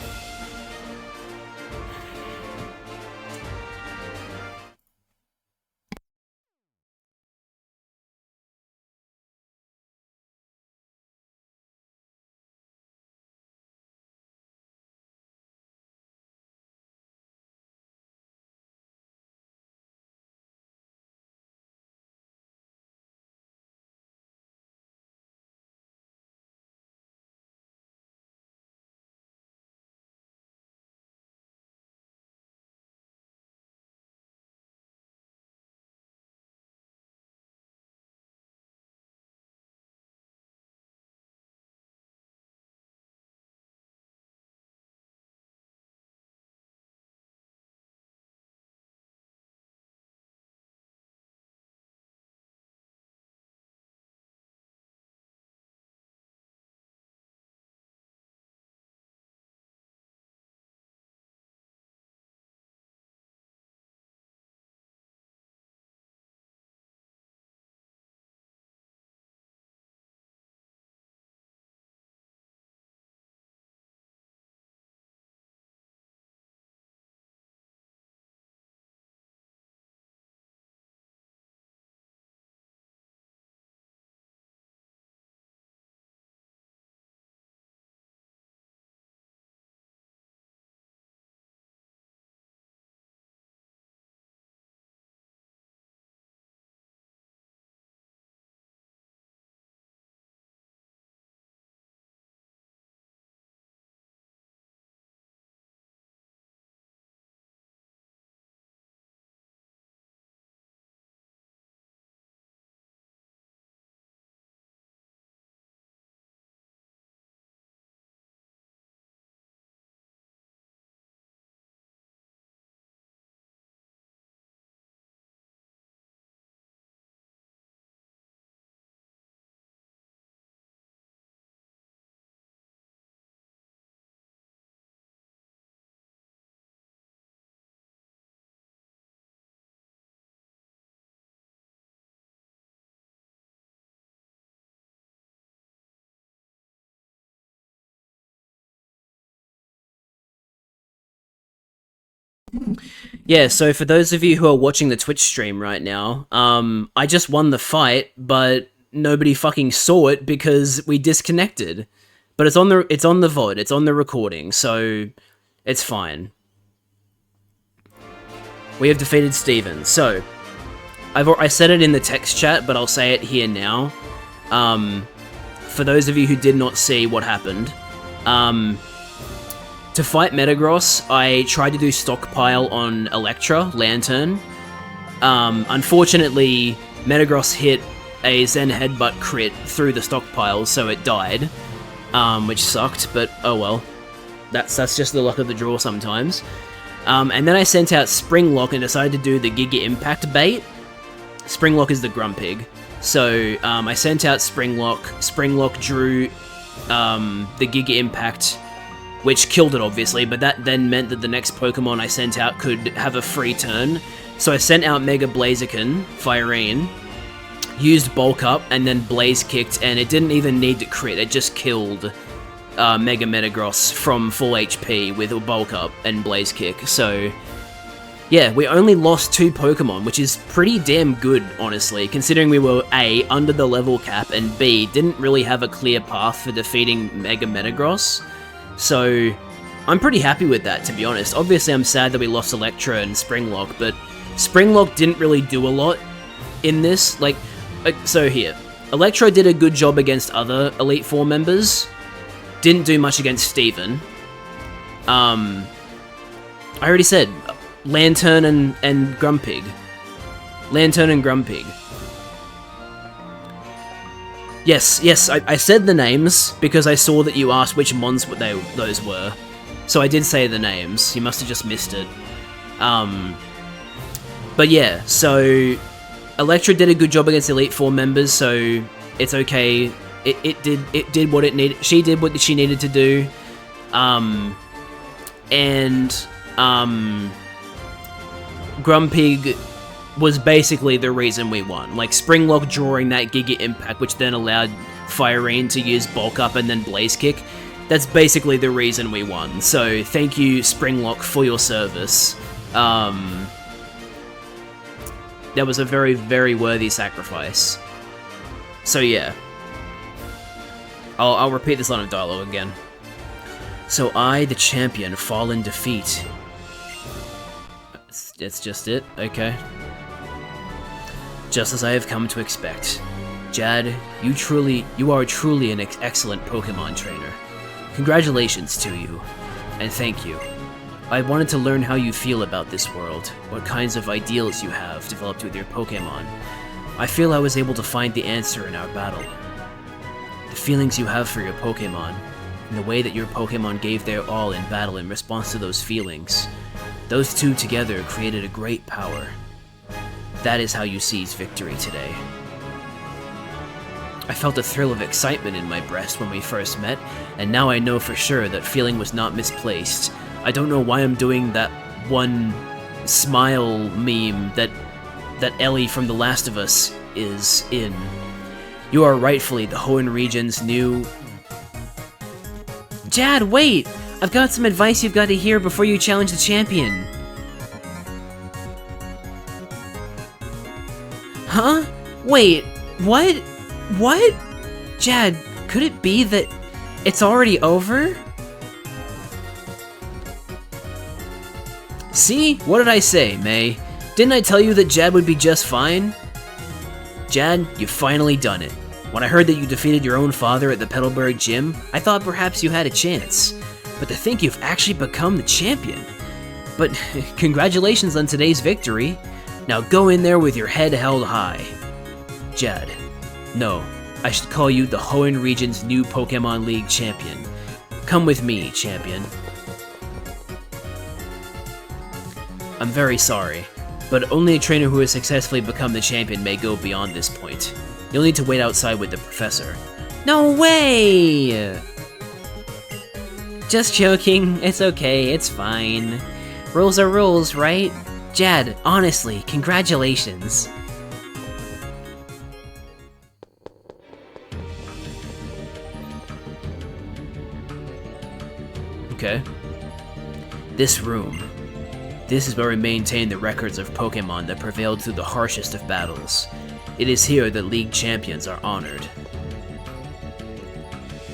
Yeah, so for those of you who are watching the Twitch stream right now, I just won the fight, but nobody fucking saw it because we disconnected. But it's on the VOD, it's on the recording, so it's fine. We have defeated Steven. So I said it in the text chat, but I'll say it here now. For those of you who did not see what happened, to fight Metagross, I tried to do stockpile on Electra, Lantern. Unfortunately, Metagross hit a Zen Headbutt crit through the stockpile, so it died, which sucked, but oh well. That's just the luck of the draw sometimes. And then I sent out Springlock and decided to do the Giga Impact bait. Springlock is the Grumpig. So I sent out Springlock. Springlock drew the Giga Impact, which killed it obviously, but that then meant that the next Pokemon I sent out could have a free turn. So I sent out Mega Blaziken, Fire-Rain, used Bulk Up, and then Blaze Kicked, and it didn't even need to crit, it just killed Mega Metagross from full HP with a Bulk Up and Blaze Kick. So yeah, we only lost 2 Pokemon, which is pretty damn good, honestly, considering we were A, under the level cap, and B, didn't really have a clear path for defeating Mega Metagross. So I'm pretty happy with that, to be honest. Obviously, I'm sad that we lost Electra and Springlock, but Springlock didn't really do a lot in this. Like so here, Electro did a good job against other Elite Four members. Didn't do much against Steven. I already said Lantern and Grumpig. Lantern and Grumpig. Yes, I said the names because I saw that you asked which mons those were. So I did say the names. You must have just missed it. But yeah, so Electra did a good job against Elite Four members, so it's okay. It did what it needed. She did what she needed to do. Grumpig was basically the reason we won. Like, Springlock drawing that Giga Impact, which then allowed Fire-Rain to use Bulk Up and then Blaze Kick, that's basically the reason we won. So, thank you, Springlock, for your service. That was a very, very worthy sacrifice. So, yeah. I'll repeat this line of dialogue again. So I, the champion, fall in defeat. That's just it? Okay. Just as I have come to expect. Jad, you are truly an excellent Pokemon trainer. Congratulations to you, and thank you. I wanted to learn how you feel about this world, what kinds of ideals you have developed with your Pokemon. I feel I was able to find the answer in our battle. The feelings you have for your Pokemon, and the way that your Pokemon gave their all in battle in response to those feelings, those two together created a great power. That is how you seize victory today. I felt a thrill of excitement in my breast when we first met, and now I know for sure that feeling was not misplaced. I don't know why I'm doing that one smile meme that Ellie from The Last of Us is in. You are rightfully the Hoenn region's new... Jad, wait! I've got some advice you've got to hear before you challenge the champion. Huh? Wait, what? What? Jad, could it be that it's already over? See? What did I say, May? Didn't I tell you that Jad would be just fine? Jad, you've finally done it. When I heard that you defeated your own father at the Petalburg gym, I thought perhaps you had a chance. But to think you've actually become the champion. But congratulations on today's victory. Now go in there with your head held high. Jad. No, I should call you the Hoenn region's new Pokemon League champion. Come with me, champion. I'm very sorry, but only a trainer who has successfully become the champion may go beyond this point. You'll need to wait outside with the professor. No way! Just joking, it's okay, it's fine. Rules are rules, right? Jad, honestly, congratulations. Okay. This room. This is where we maintain the records of Pokemon that prevailed through the harshest of battles. It is here that League champions are honored.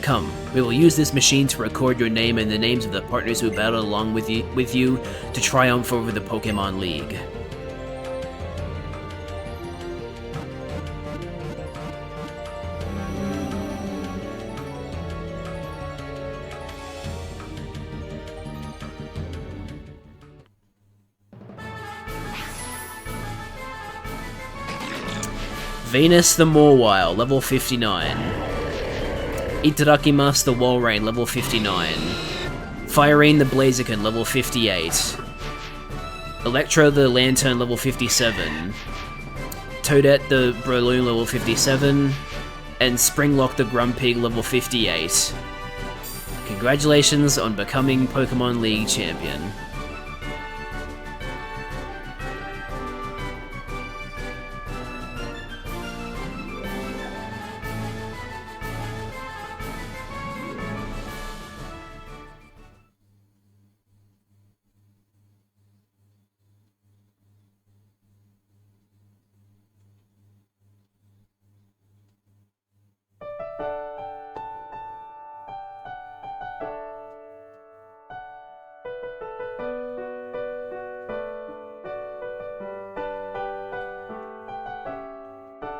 Come, we will use this machine to record your name and the names of the partners who battled along with you to triumph over the Pokemon League. Venus the Mawile, level 59. Itadakimasu the Walrein, level 59. Firene the Blaziken, level 58. Electro the Lantern, level 57. Toadette the Breloom, level 57. And Springlock the Grumpig, level 58. Congratulations on becoming Pokemon League champion.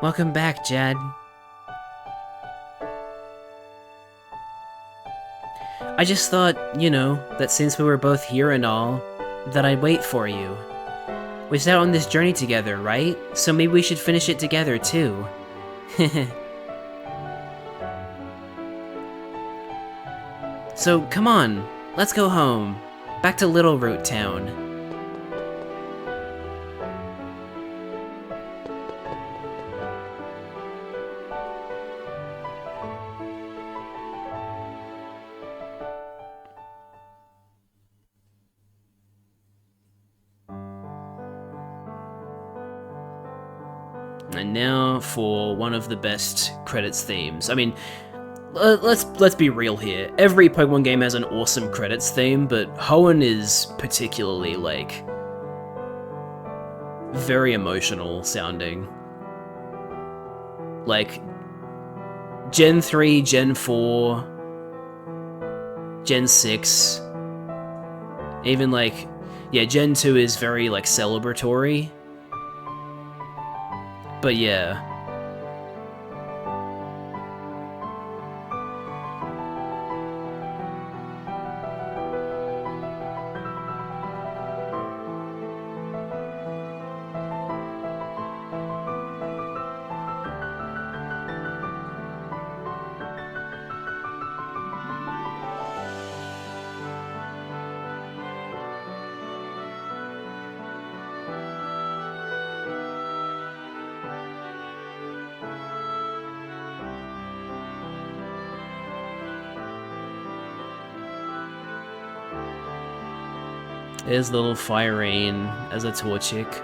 Welcome back, Jad. I just thought, you know, that since we were both here and all, that I'd wait for you. We set out on this journey together, right? So maybe we should finish it together, too. So, come on, let's go home. Back to Little Root Town. And now for one of the best credits themes. I mean, let's be real here. Every Pokemon game has an awesome credits theme, but Hoenn is particularly, like, very emotional sounding. Like, Gen 3, Gen 4, Gen 6, even, like, yeah, Gen 2 is very, like, celebratory. But yeah. There's little Firene as a Torchic.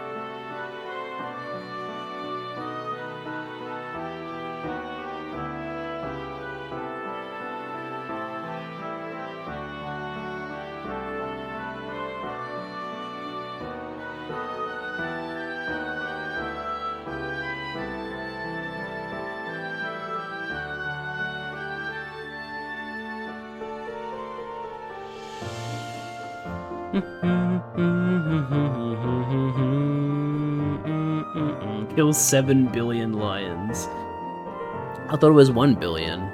Kills 7 billion lions. I thought it was 1 billion.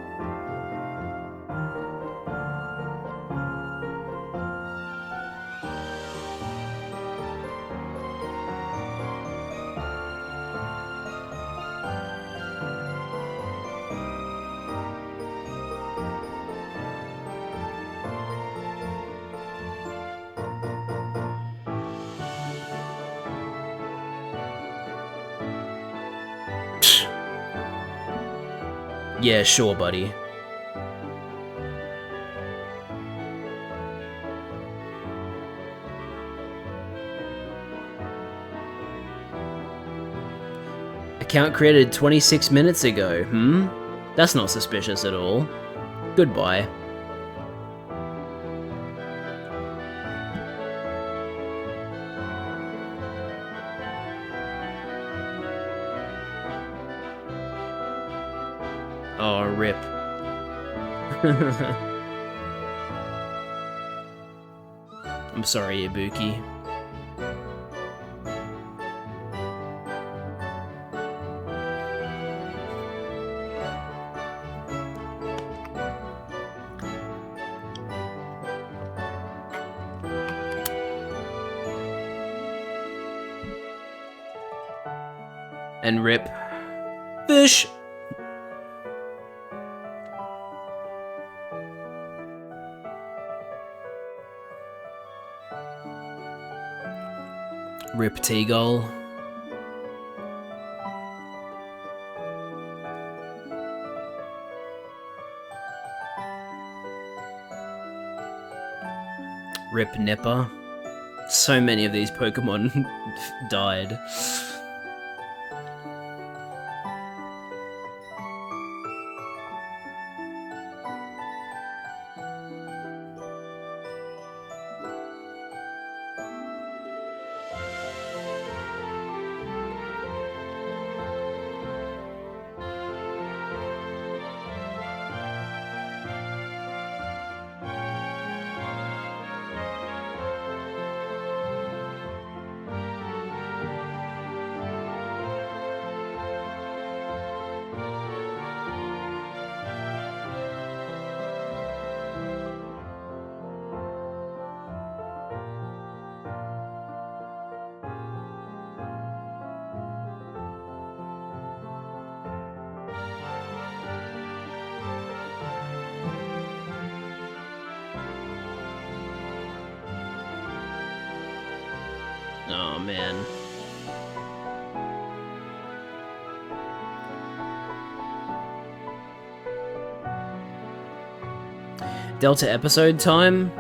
Yeah, sure, buddy. Account created 26 minutes ago, That's not suspicious at all. Goodbye. Oh, rip. I'm sorry, Ibuki. And rip. Fish! Rip T-Gull. Rip Nipper. So many of these Pokemon died. Oh, man. Delta episode time?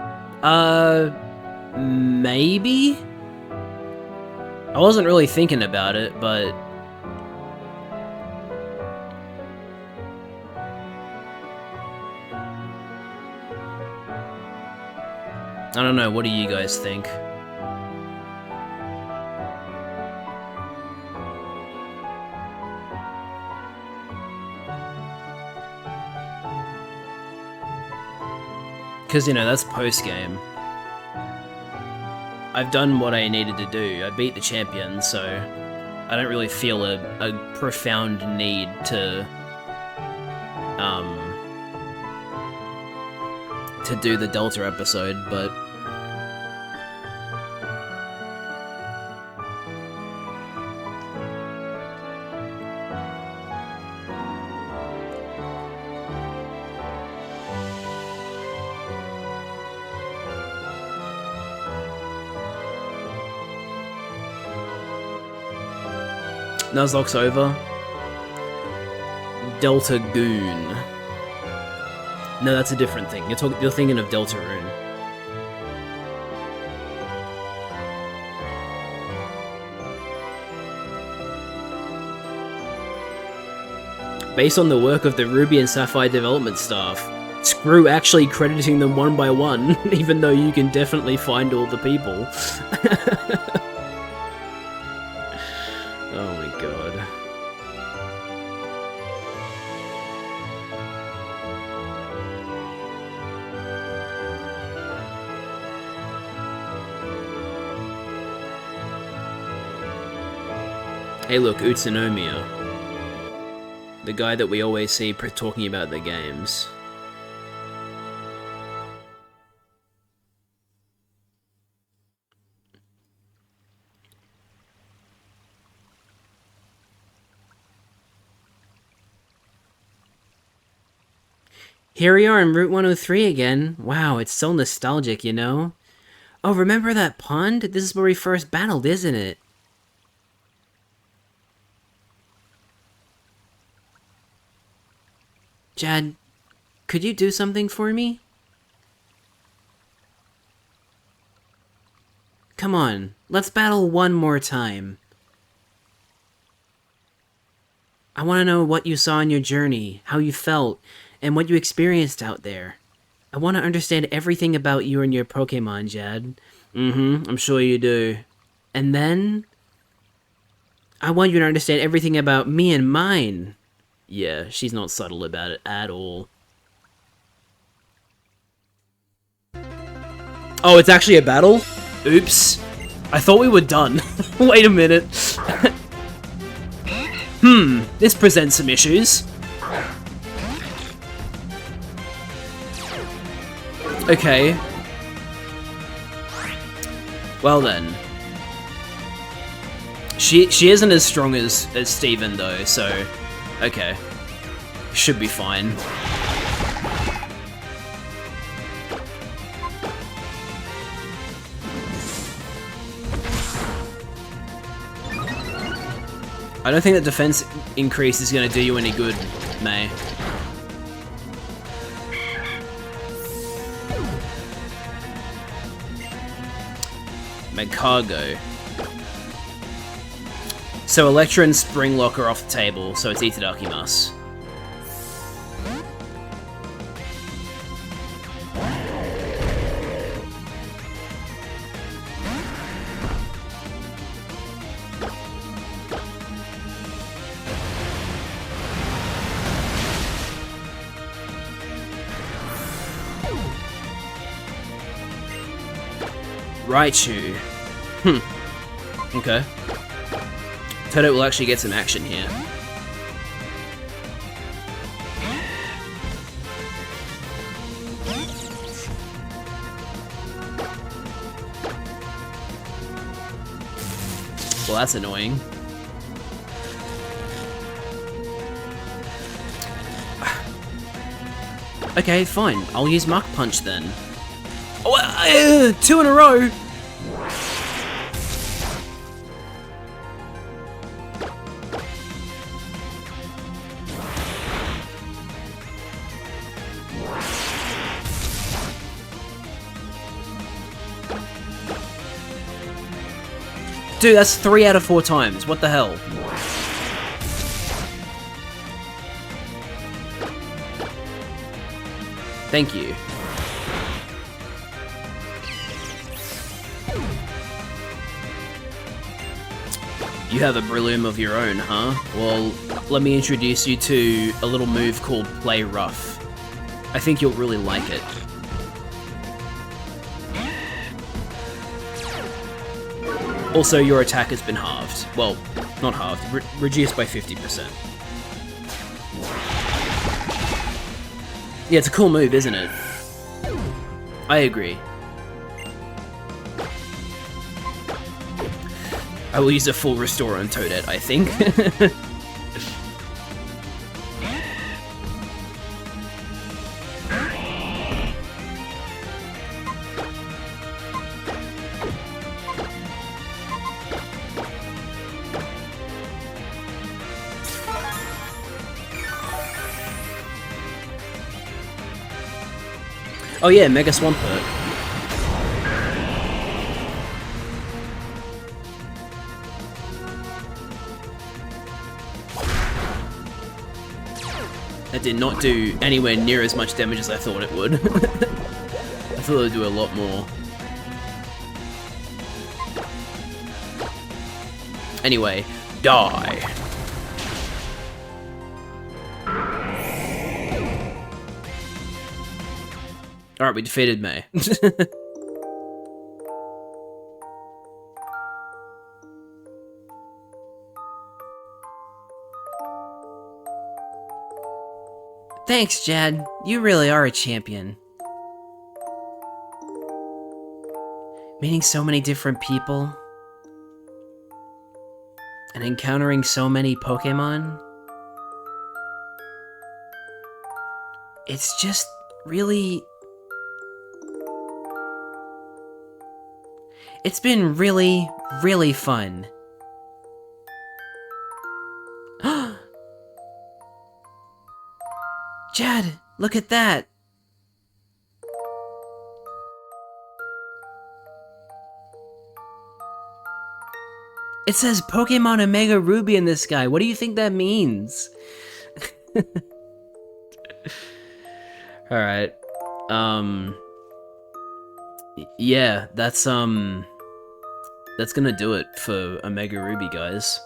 Maybe? I wasn't really thinking about it, but... I don't know, what do you guys think? Because, you know, that's post-game. I've done what I needed to do. I beat the champion, so I don't really feel a profound need to do the Delta episode, but... Nuzlocke's over. Delta Goon. No, that's a different thing. You're thinking of Deltarune. Based on the work of the Ruby and Sapphire development staff, screw actually crediting them one by one, even though you can definitely find all the people. Oh my god. Hey look, Utsunomiya. The guy that we always see talking about the games. Here we are on Route 103 again. Wow, it's so nostalgic, you know? Oh, remember that pond? This is where we first battled, isn't it? Jad, could you do something for me? Come on, let's battle one more time. I want to know what you saw in your journey, how you felt, and what you experienced out there. I want to understand everything about you and your Pokemon, Jad. I'm sure you do. And then... I want you to understand everything about me and mine. Yeah, she's not subtle about it at all. Oh, it's actually a battle? Oops. I thought we were done. Wait a minute. This presents some issues. Okay. Well then. She isn't as strong as Steven though, so okay. Should be fine. I don't think that defense increase is going to do you any good, May. Cargo. So Electra and Springlock are off the table, so it's Itadakimasu. Raichu. Okay. Toto will actually get some action here. Well, that's annoying. Okay, fine. I'll use Mach Punch then. Oh, 2 in a row! Dude, that's 3 out of 4 times. What the hell? Thank you. You have a Breloom of your own, huh? Well, let me introduce you to a little move called Play Rough. I think you'll really like it. Also, your attack has been halved. Well, not halved, reduced by 50%. Yeah, it's a cool move, isn't it? I agree. I will use a full restore on Toadette, I think. Oh yeah, Mega Swampert. That did not do anywhere near as much damage as I thought it would. I thought it would do a lot more. Anyway, die. Alright, we defeated May. Thanks, Jad. You really are a champion. Meeting so many different people. And encountering so many Pokemon. It's just really... It's been really, really fun. Jad, look at that! It says Pokemon Omega Ruby in the sky. What do you think that means? Alright. Yeah, that's gonna do it for Omega Ruby, guys.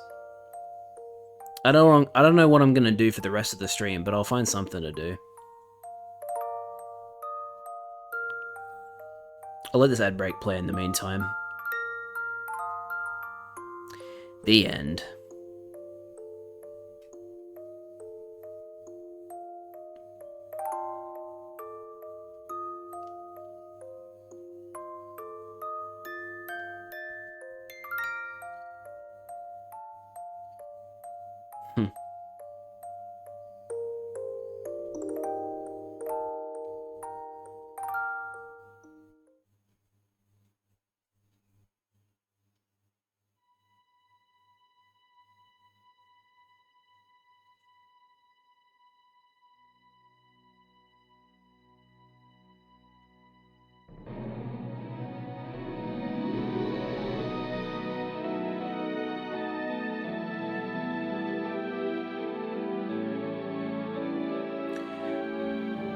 I don't know what I'm gonna do for the rest of the stream, but I'll find something to do. I'll let this ad break play in the meantime. The end.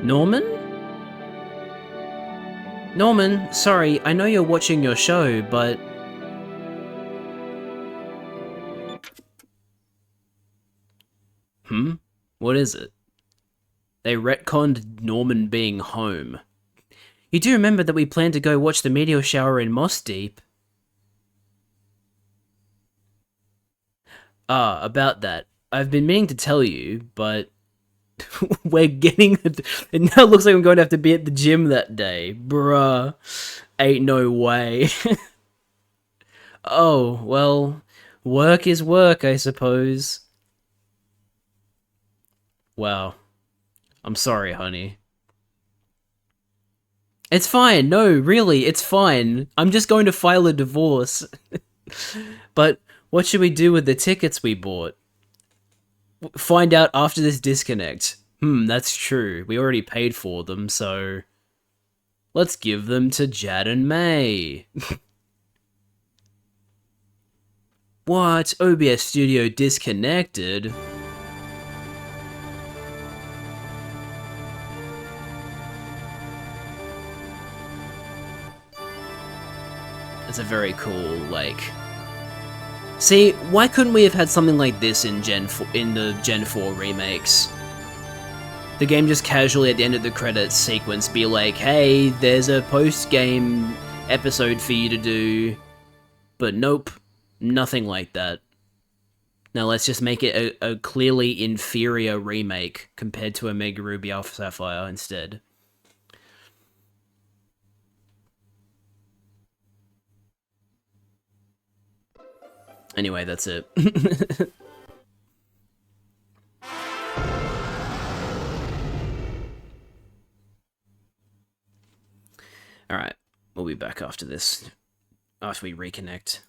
Norman? Norman, sorry, I know you're watching your show, but... What is it? They retconned Norman being home. You do remember that we planned to go watch the meteor shower in Moss Deep? Ah, about that. I've been meaning to tell you, but... we're getting... It now looks like I'm going to have to be at the gym that day. Bruh. Ain't no way. Oh, well... Work is work, I suppose. Wow. I'm sorry, honey. It's fine. No, really, it's fine. I'm just going to file a divorce. But what should we do with the tickets we bought? Find out after this disconnect. That's true. We already paid for them, so... Let's give them to Jad and May. What? OBS Studio disconnected? That's a very cool, like... See, why couldn't we have had something like this in the Gen 4 remakes? The game just casually at the end of the credits sequence be like, hey, there's a post-game episode for you to do. But nope, nothing like that. Now let's just make it a clearly inferior remake compared to Omega Ruby Alpha Sapphire instead. Anyway, that's it. Alright, we'll be back after this. After we reconnect.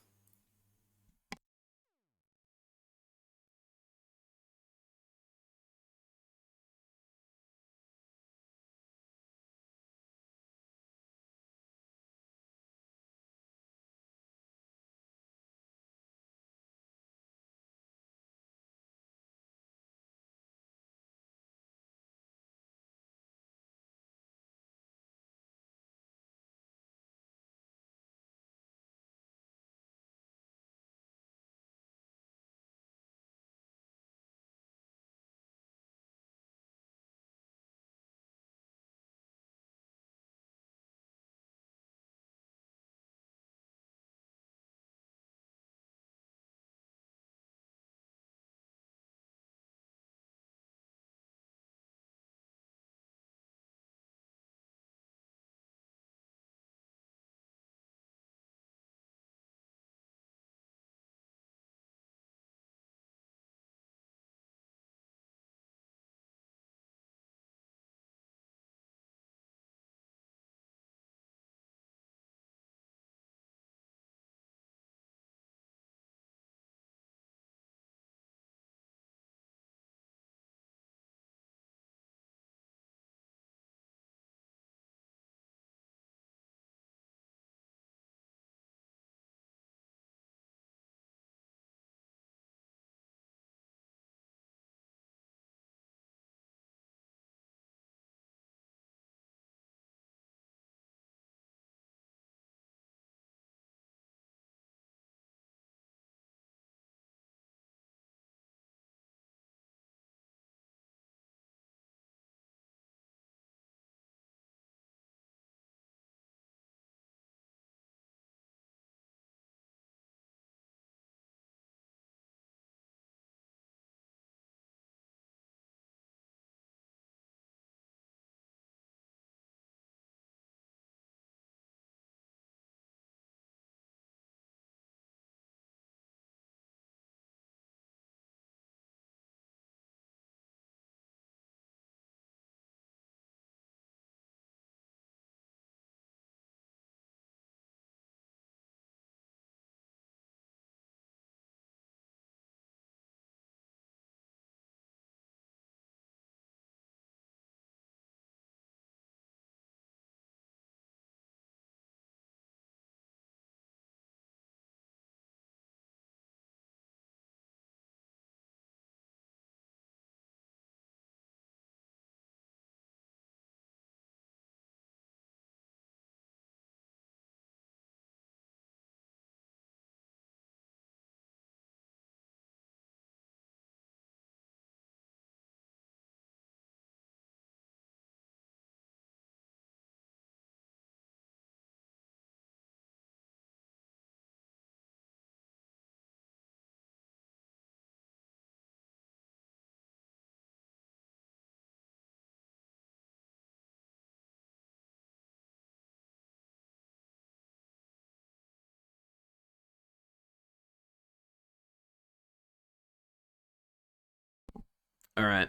Alright.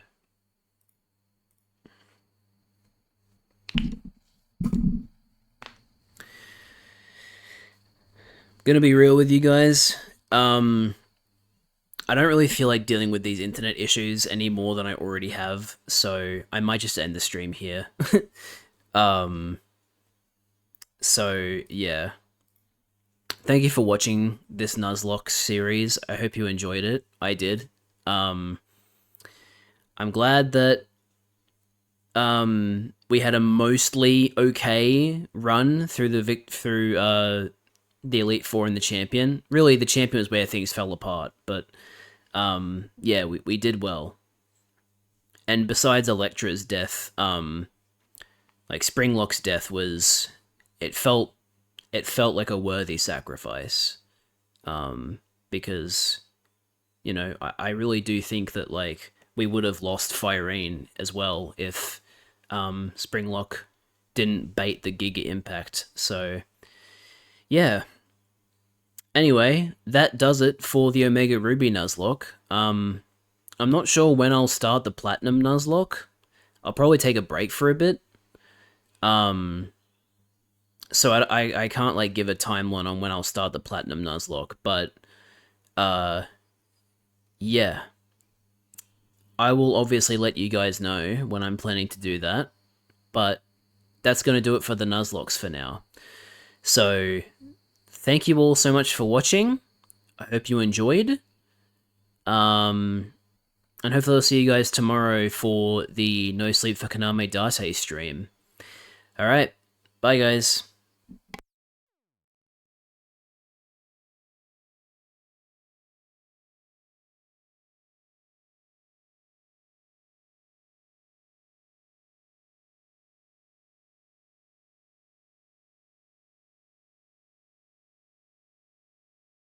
Gonna be real with you guys. I don't really feel like dealing with these internet issues any more than I already have, so I might just end the stream here. um, so yeah. Thank you for watching this Nuzlocke series. I hope you enjoyed it. I did. I'm glad that we had a mostly okay run through the Elite Four and the Champion. Really, the Champion was where things fell apart, but yeah, we did well. And besides Electra's death, like Springlock's death was, it felt like a worthy sacrifice, because you know I really do think that like we would have lost Firene as well if Springlock didn't bait the Giga Impact. So yeah. Anyway, that does it for the Omega Ruby Nuzlocke. I'm not sure when I'll start the Platinum Nuzlocke. I'll probably take a break for a bit. So I can't like give a timeline on when I'll start the Platinum Nuzlocke, but yeah. I will obviously let you guys know when I'm planning to do that, but that's going to do it for the Nuzlocks for now. So, thank you all so much for watching. I hope you enjoyed. And hopefully I'll see you guys tomorrow for the No Sleep for Kaname Date stream. Alright, bye guys.